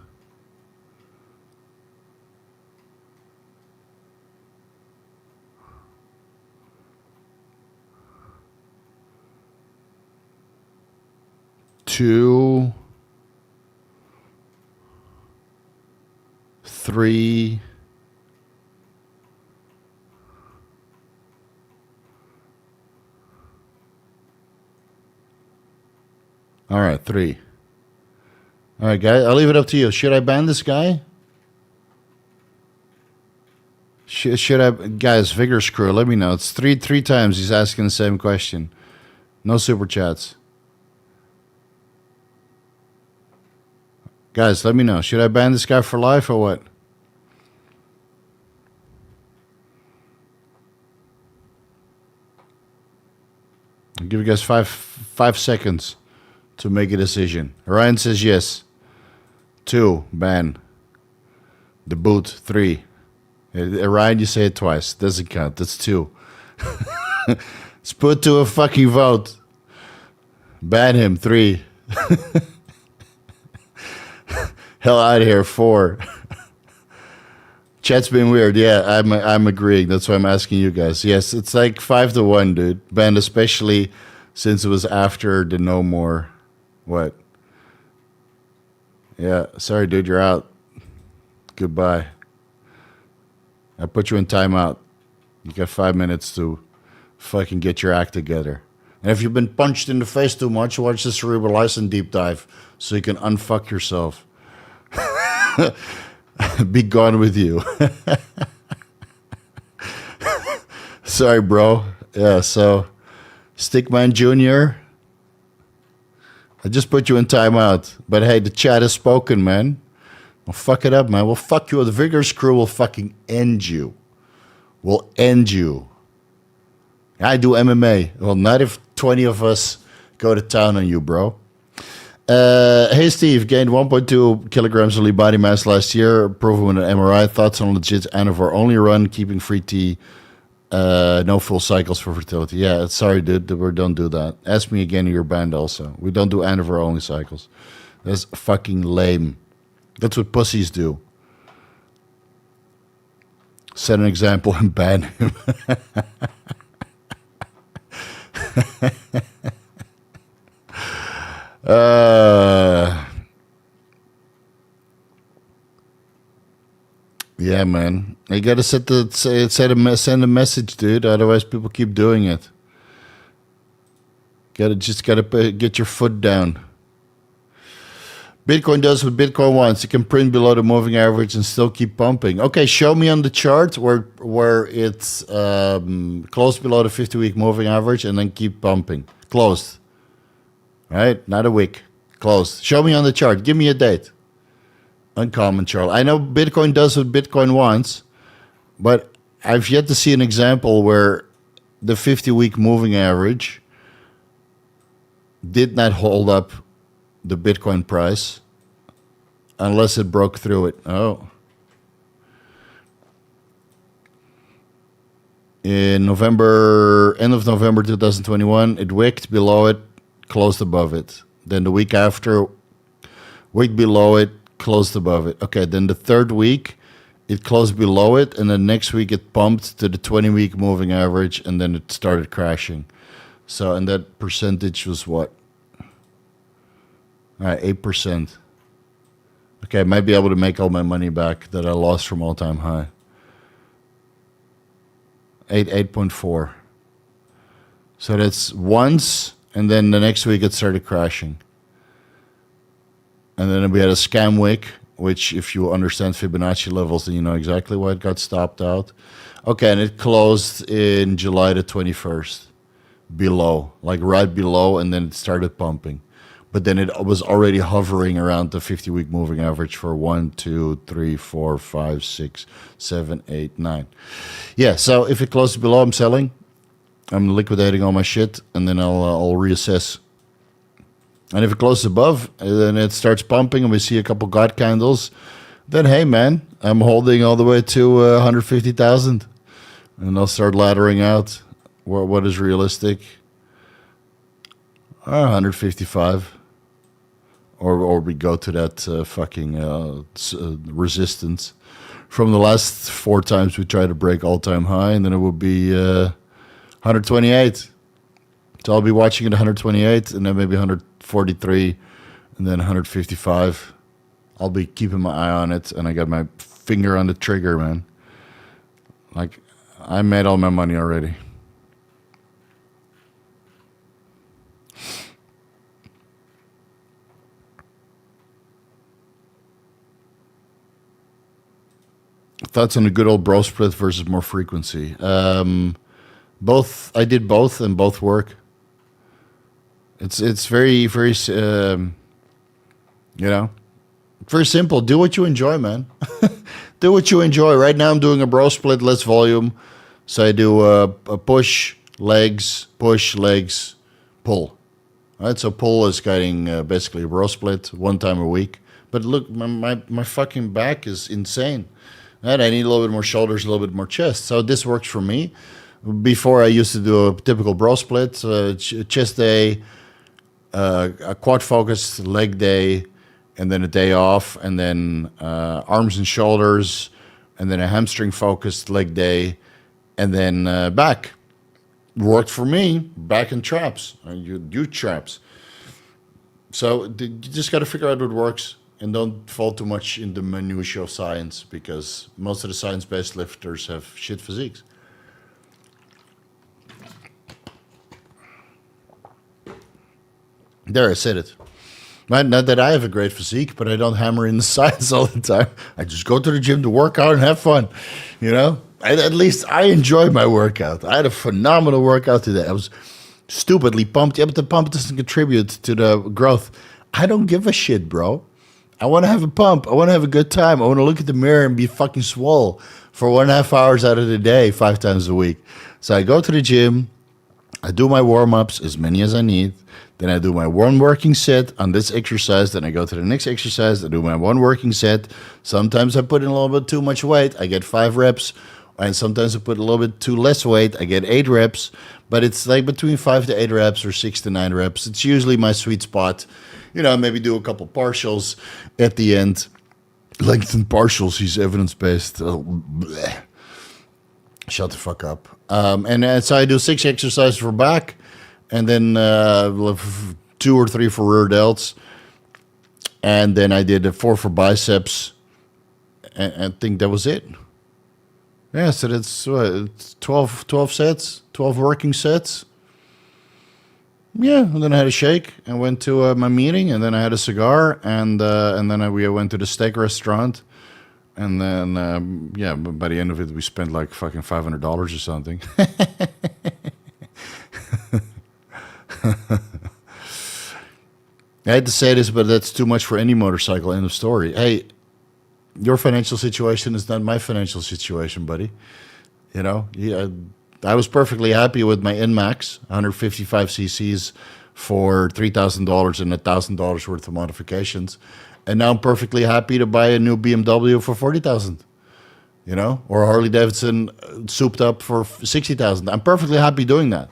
2. 3. All right, 3. All right, guys, I'll leave it up to you. Should I ban this guy? Should I, guys? Vigorous crew, let me know. It's three times he's asking the same question. No super chats. Guys, let me know. Should I ban this guy for life or what? I'll give you guys five seconds to make a decision. Ryan says yes. 2, ban. The boot, 3. Ryan, you say it twice. Doesn't count. That's 2. Let's put to a fucking vote. Ban him, 3. Hell out of here, 4. Chat's been weird. Yeah, I'm agreeing. That's why I'm asking you guys. Yes, it's like 5-1, dude. Banned, especially since it was after the no more. What? Yeah, sorry, dude. You're out. Goodbye. I put you in timeout. You got 5 minutes to fucking get your act together. And if you've been punched in the face too much, watch the Cerebralizing deep dive so you can unfuck yourself. Be gone with you. Sorry, bro. Yeah, so Stickman Jr., I just put you in timeout. But hey, the chat has spoken, man. Well, fuck it up, man. We'll fuck you. The Vigorous crew will fucking end you. We'll end you. I do MMA. Well, not if 20 of us go to town on you, bro. Hey, Steve. Gained 1.2 kilograms of lean body mass last year. Proven with an MRI. Thoughts on legit Anavar only run. Keeping free tea. No full cycles for fertility. Yeah, sorry, dude. We don't do that. Ask me again in your band also. We don't do Anavar only cycles. That's fucking lame. That's what pussies do. Set an example and ban him. Yeah, man. You gotta send a message, dude. Otherwise, people keep doing it. Gotta get your foot down. Bitcoin does what Bitcoin wants. It can print below the moving average and still keep pumping. Okay, show me on the chart where it's closed below the 50-week moving average and then keep pumping. Closed. Right? Not a week. Closed. Show me on the chart. Give me a date. Uncommon, Charles. I know Bitcoin does what Bitcoin wants, but I've yet to see an example where the 50-week moving average did not hold up the Bitcoin price unless it broke through it. Oh. In November, end of November 2021, it wicked below it, closed above it. Then the week after, week below it, closed above it. Okay, then the third week, it closed below it, and then next week it pumped to the 20-week moving average, and then it started crashing. So, and that percentage was what? All right, 8%. Okay, I might be able to make all my money back that I lost from all-time high. 8.4. So that's once, and then the next week it started crashing. And then we had a scam week, which if you understand Fibonacci levels, then you know exactly why it got stopped out. Okay, and it closed in July the 21st, below, like right below, and then it started pumping. But then it was already hovering around the 50-week moving average for 1, 2, 3, 4, 5, 6, 7, 8, 9. Yeah, so if it closes below, I'm selling. I'm liquidating all my shit, and then I'll reassess. And if it closes above, then it starts pumping, and we see a couple God candles, then hey, man, I'm holding all the way to 150,000. And I'll start laddering out what is realistic. 155. Or we go to that fucking resistance. From the last 4 times we tried to break all-time high, and then it would be 128. So I'll be watching at 128, and then maybe 143, and then 155. I'll be keeping my eye on it, and I got my finger on the trigger, man. Like, I made all my money already. Thoughts on a good old bro split versus more frequency. Both. I did both, and both work. It's very, very, very simple. Do what you enjoy, man. Do what you enjoy. Right now I'm doing a bro split, less volume. So I do a push, legs, pull. All right, so pull is getting basically a bro split 1 time a week. But look, my fucking back is insane. Right, I need a little bit more shoulders, a little bit more chest. So this works for me. Before I used to do a typical bro split, chest day, a quad focused leg day, and then a day off, and then arms and shoulders, and then a hamstring focused leg day, and then back. Worked for me, back and traps, huge traps. So you just got to figure out what works. And don't fall too much in the minutiae of science, because most of the science-based lifters have shit physiques. There, I said it. Not that I have a great physique, but I don't hammer in the science all the time. I just go to the gym to work out and have fun, you know? At least I enjoy my workout. I had a phenomenal workout today. I was stupidly pumped. Yeah, but the pump doesn't contribute to the growth. I don't give a shit, bro. I want to have a pump. I want to have a good time. I want to look at the mirror and be fucking swole for 1.5 hours out of the day, 5 times a week. So I go to the gym. I do my warm-ups, as many as I need. Then I do my 1 working set on this exercise. Then I go to the next exercise. I do my 1 working set. Sometimes I put in a little bit too much weight. I get 5 reps. And sometimes I put a little bit too less weight. I get 8 reps. But it's like between 5 to 8 reps or 6 to 9 reps. It's usually my sweet spot. You know, maybe do a couple partials at the end. Lengthen partials, he's evidence-based. Shut the fuck up. And so I do 6 exercises for back, and then 2 or 3 for rear delts. And then I did 4 for biceps. And I think that was it. Yeah, so that's it's 12 sets, 12 working sets. Yeah, and then I had a shake and went to my meeting, and then I had a cigar, and then we went to the steak restaurant, and then by the end of it we spent like fucking $500 or something. I hate to say this, but that's too much for any motorcycle. End of story. Hey, your financial situation is not my financial situation, buddy. You know, I was perfectly happy with my NMAX, 155 cc's for $3,000 and $1,000 worth of modifications. And now I'm perfectly happy to buy a new BMW for $40,000, you know, or a Harley Davidson souped up for $60,000. I'm perfectly happy doing that.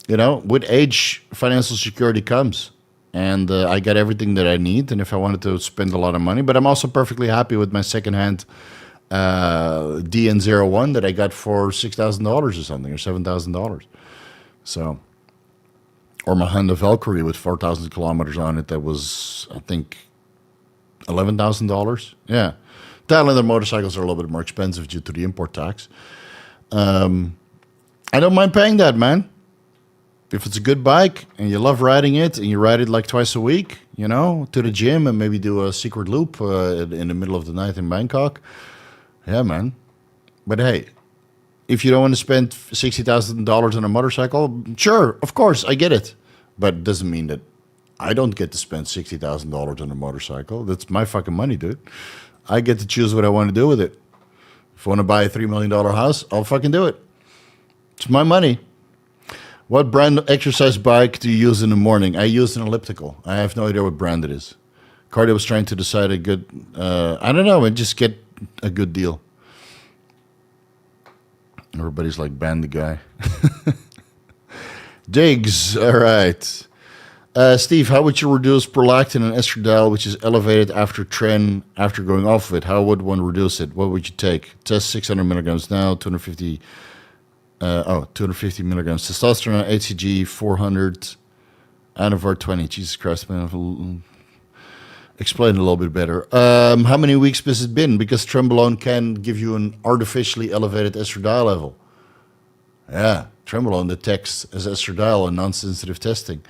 with age, financial security comes. And I got everything that I need. And if I wanted to spend a lot of money, but I'm also perfectly happy with my secondhand DN01 that I got for $6,000 or something, or $7,000. So, or my Honda Valkyrie with 4,000 kilometers on it that was, I think, $11,000. Yeah. Thailand motorcycles are a little bit more expensive due to the import tax. I don't mind paying that, man. If it's a good bike and you love riding it and you ride it like twice a week, to the gym and maybe do a secret loop in the middle of the night in Bangkok. Yeah, man. But hey, if you don't want to spend $60,000 on a motorcycle, sure, of course, I get it. But it doesn't mean that I don't get to spend $60,000 on a motorcycle. That's my fucking money, dude. I get to choose what I want to do with it. If I want to buy a $3 million house, I'll fucking do it. It's my money. What brand of exercise bike do you use in the morning? I use an elliptical. I have no idea what brand it is. Cardi was trying to decide a good, I don't know, and just get a good deal. Everybody's like, ban the guy. Diggs, all right. Steve, how would you reduce prolactin and estradiol, which is elevated after Tren, after going off of it? How would one reduce it? What would you take? Test 600 milligrams now, 250 milligrams testosterone, HGH 400, Anavar 20. Jesus Christ, man. Explain a little bit better. How many weeks has it been? Because Trenbolone can give you an artificially elevated estradiol level. Yeah, Trenbolone detects as estradiol in non-sensitive testing.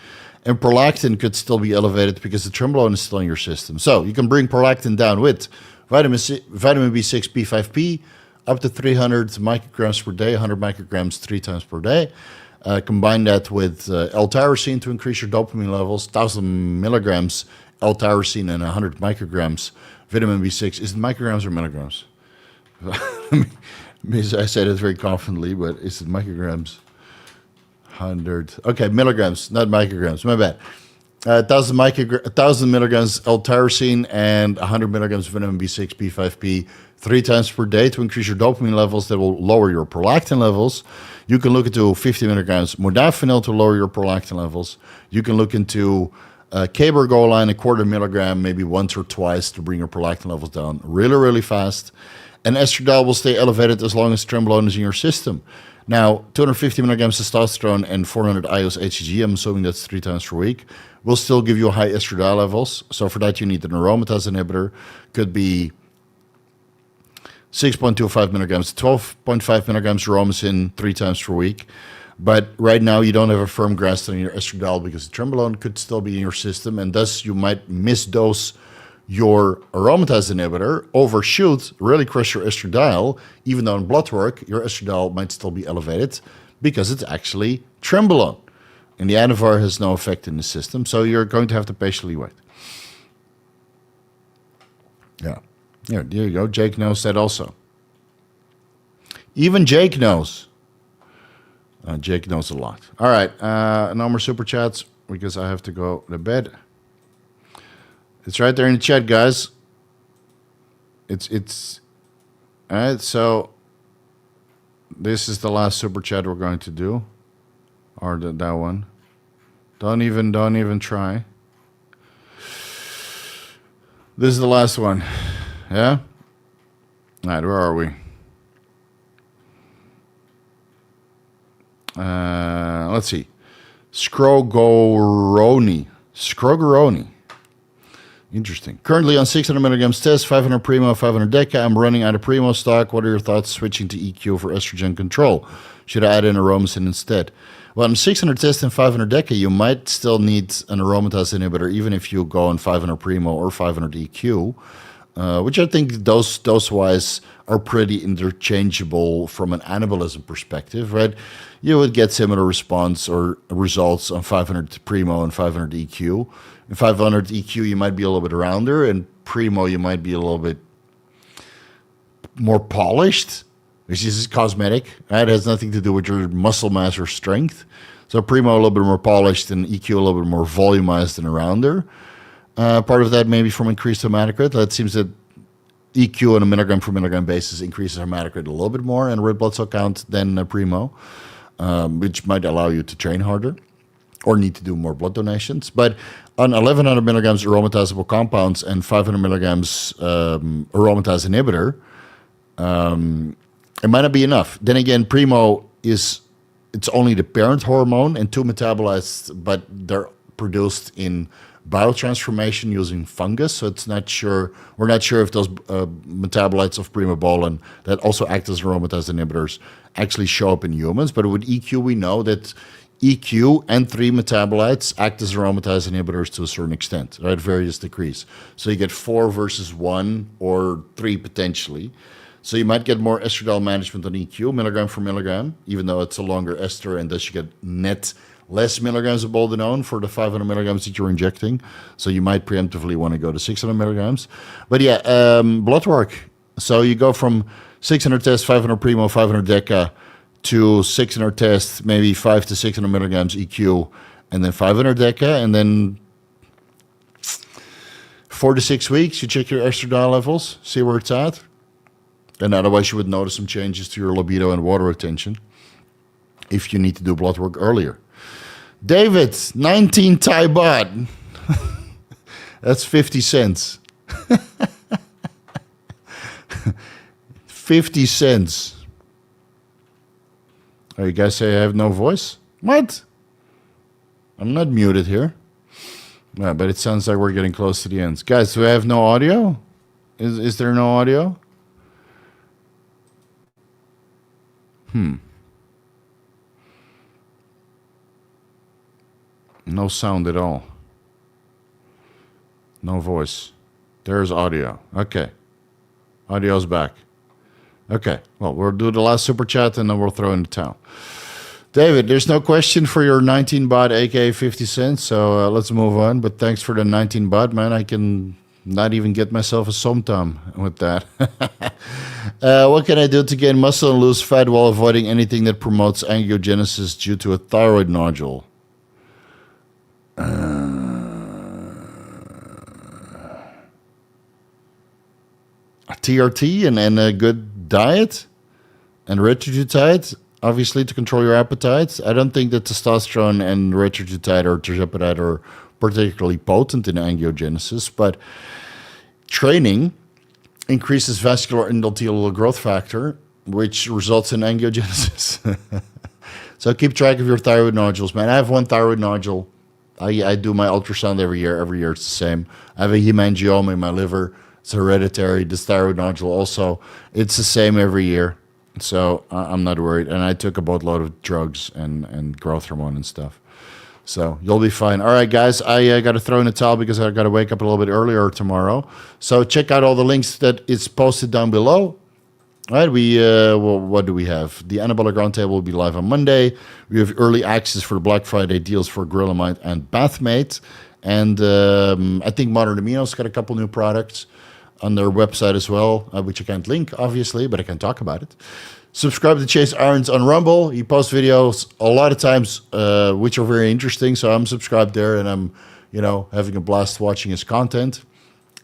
And prolactin could still be elevated because the Trenbolone is still in your system. So you can bring prolactin down with vitamin B6, B5P, up to 300 micrograms per day, 100 micrograms 3 times per day. Combine that with L-tyrosine to increase your dopamine levels, 1,000 milligrams L-tyrosine and 100 micrograms vitamin B6. Is it micrograms or milligrams? I said it very confidently, but is it micrograms? 100. Okay, milligrams, not micrograms. My bad. 1,000 milligrams L-tyrosine and 100 milligrams vitamin B6, B5P 3 times per day to increase your dopamine levels that will lower your prolactin levels. You can look into 50 milligrams modafinil to lower your prolactin levels. You can look into cabergoline, 1/4 milligram, maybe once or twice to bring your prolactin levels down really, really fast. And estradiol will stay elevated as long as Trenbolone is in your system. Now, 250 milligrams testosterone and 400 IUs HCG, I'm assuming that's 3 times per week, will still give you high estradiol levels. So for that, you need an aromatase inhibitor. Could be 6.25 milligrams, 12.5 milligrams aromasin 3 times per week. But right now, you don't have a firm grasp on your estradiol because the Trenbolone could still be in your system, and thus you might misdose your aromatase inhibitor, overshoot, really crush your estradiol, even though in blood work, your estradiol might still be elevated because it's actually Trenbolone. And the Anavar has no effect in the system, so you're going to have to patiently wait. Yeah, there you go. Jake knows that also. Even Jake knows. Jake knows a lot. All right, no more super chats because I have to go to bed. It's right there in the chat, guys. It's all right. So this is the last super chat we're going to do, or that one. Don't even try. This is the last one. Yeah. All right. Where are we? Let's see. Scrogoroni. Interesting. Currently on 600 milligrams test, 500 Primo, 500 Deca. I'm running out of Primo stock. What are your thoughts switching to EQ for estrogen control? Should I add in aromasin instead? Well, on 600 test and 500 Deca, you might still need an aromatase inhibitor, even if you go on 500 Primo or 500 EQ, which I think dose-wise are pretty interchangeable from an anabolism perspective, right? You would get similar response or results on 500 Primo and 500 EQ. In 500 EQ, you might be a little bit rounder, and Primo, you might be a little bit more polished, which is cosmetic. Right? It has nothing to do with your muscle mass or strength. So Primo a little bit more polished, and EQ a little bit more volumized and rounder. Part of that maybe from increased hematocrit. It seems that EQ on a milligram per milligram basis increases hematocrit a little bit more and red blood cell count than Primo. which might allow you to train harder or need to do more blood donations. But on 1100 milligrams aromatizable compounds and 500 milligrams aromatase inhibitor, it might not be enough. Then again, Primo it's only the parent hormone and 2 metabolites, but they're produced in biotransformation using fungus. So we're not sure if those metabolites of primobolan that also act as aromatase inhibitors actually show up in humans. But with EQ, we know that EQ and 3 metabolites act as aromatase inhibitors to a certain extent, right? Various degrees. So you get 4 versus 1 or 3 potentially. So you might get more estradiol management on EQ, milligram for milligram, even though it's a longer ester, and thus you get net less milligrams of boldenone for the 500 milligrams that you're injecting. So you might preemptively want to go to 600 milligrams. But yeah, blood work. So you go from 600 tests, 500 Primo, 500 Deca, to 600 tests, maybe 5 to 600 milligrams EQ, and then 500 Deca, and then 4 to 6 weeks, you check your estradiol levels, see where it's at. And otherwise, you would notice some changes to your libido and water retention if you need to do blood work earlier. David, 19 Thai baht. That's 50 cents. 50 cents. Oh, you guys say I have no voice? What? I'm not muted here. Yeah, but it sounds like we're getting close to the end. Guys, do I have no audio? Is there no audio? No sound at all. No voice. There's audio. Okay. Audio's back. Okay. Well, we'll do the last super chat and then we'll throw in the towel. David, there's no question for your 19 baht, aka 50 cents. So let's move on. But thanks for the 19 baht, man. I can not even get myself a somtam with that. What can I do to gain muscle and lose fat while avoiding anything that promotes angiogenesis due to a thyroid nodule? TRT and a good diet and retatrutide, obviously, to control your appetite. I don't think that testosterone and retatrutide or tirzepatide are particularly potent in angiogenesis, but training increases vascular endothelial growth factor, which results in angiogenesis. So keep track of your thyroid nodules, man. I have one thyroid nodule. I do my ultrasound every year. Every year it's the same. I have a hemangioma in my liver. It's hereditary. This thyroid nodule also. It's the same every year. So I'm not worried. And I took a boatload of drugs and growth hormone and stuff. So you'll be fine. All right, guys, I got to throw in a towel because I got to wake up a little bit earlier tomorrow. So check out all the links that is posted down below. All right, well, what do we have? The Anabolic Roundtable will be live on Monday. We have early access for the Black Friday deals for Grillamite and Bathmate. And I think Modern Amino's got a couple new products on their website as well, which I can't link, obviously, but I can talk about it. Subscribe to Chase Irons on Rumble. He posts videos a lot of times, which are very interesting. So I'm subscribed there, and I'm, having a blast watching his content.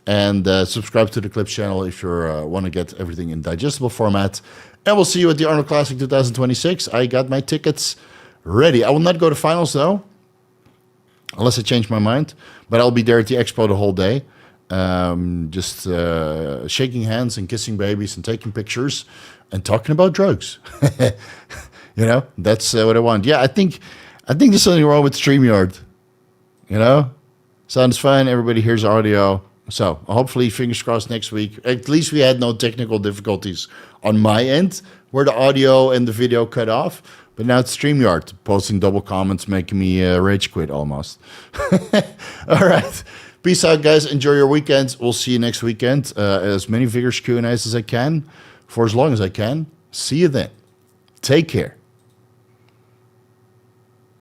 And subscribe to the Clips channel if you want to get everything in digestible format. And we'll see you at the Arnold Classic 2026. I got my tickets ready. I will not go to finals, though, unless I change my mind. But I'll be there at the expo the whole day. Just shaking hands and kissing babies and taking pictures and talking about drugs. That's what I want. Yeah, I think there's something wrong with StreamYard. Sounds fine. Everybody hears audio. So hopefully, fingers crossed, next week. At least we had no technical difficulties on my end where the audio and the video cut off. But now it's StreamYard posting double comments, making me rage quit almost. All right. Peace out, guys. Enjoy your weekend. We'll see you next weekend. As many Vigorous Q&As as I can for as long as I can. See you then. Take care.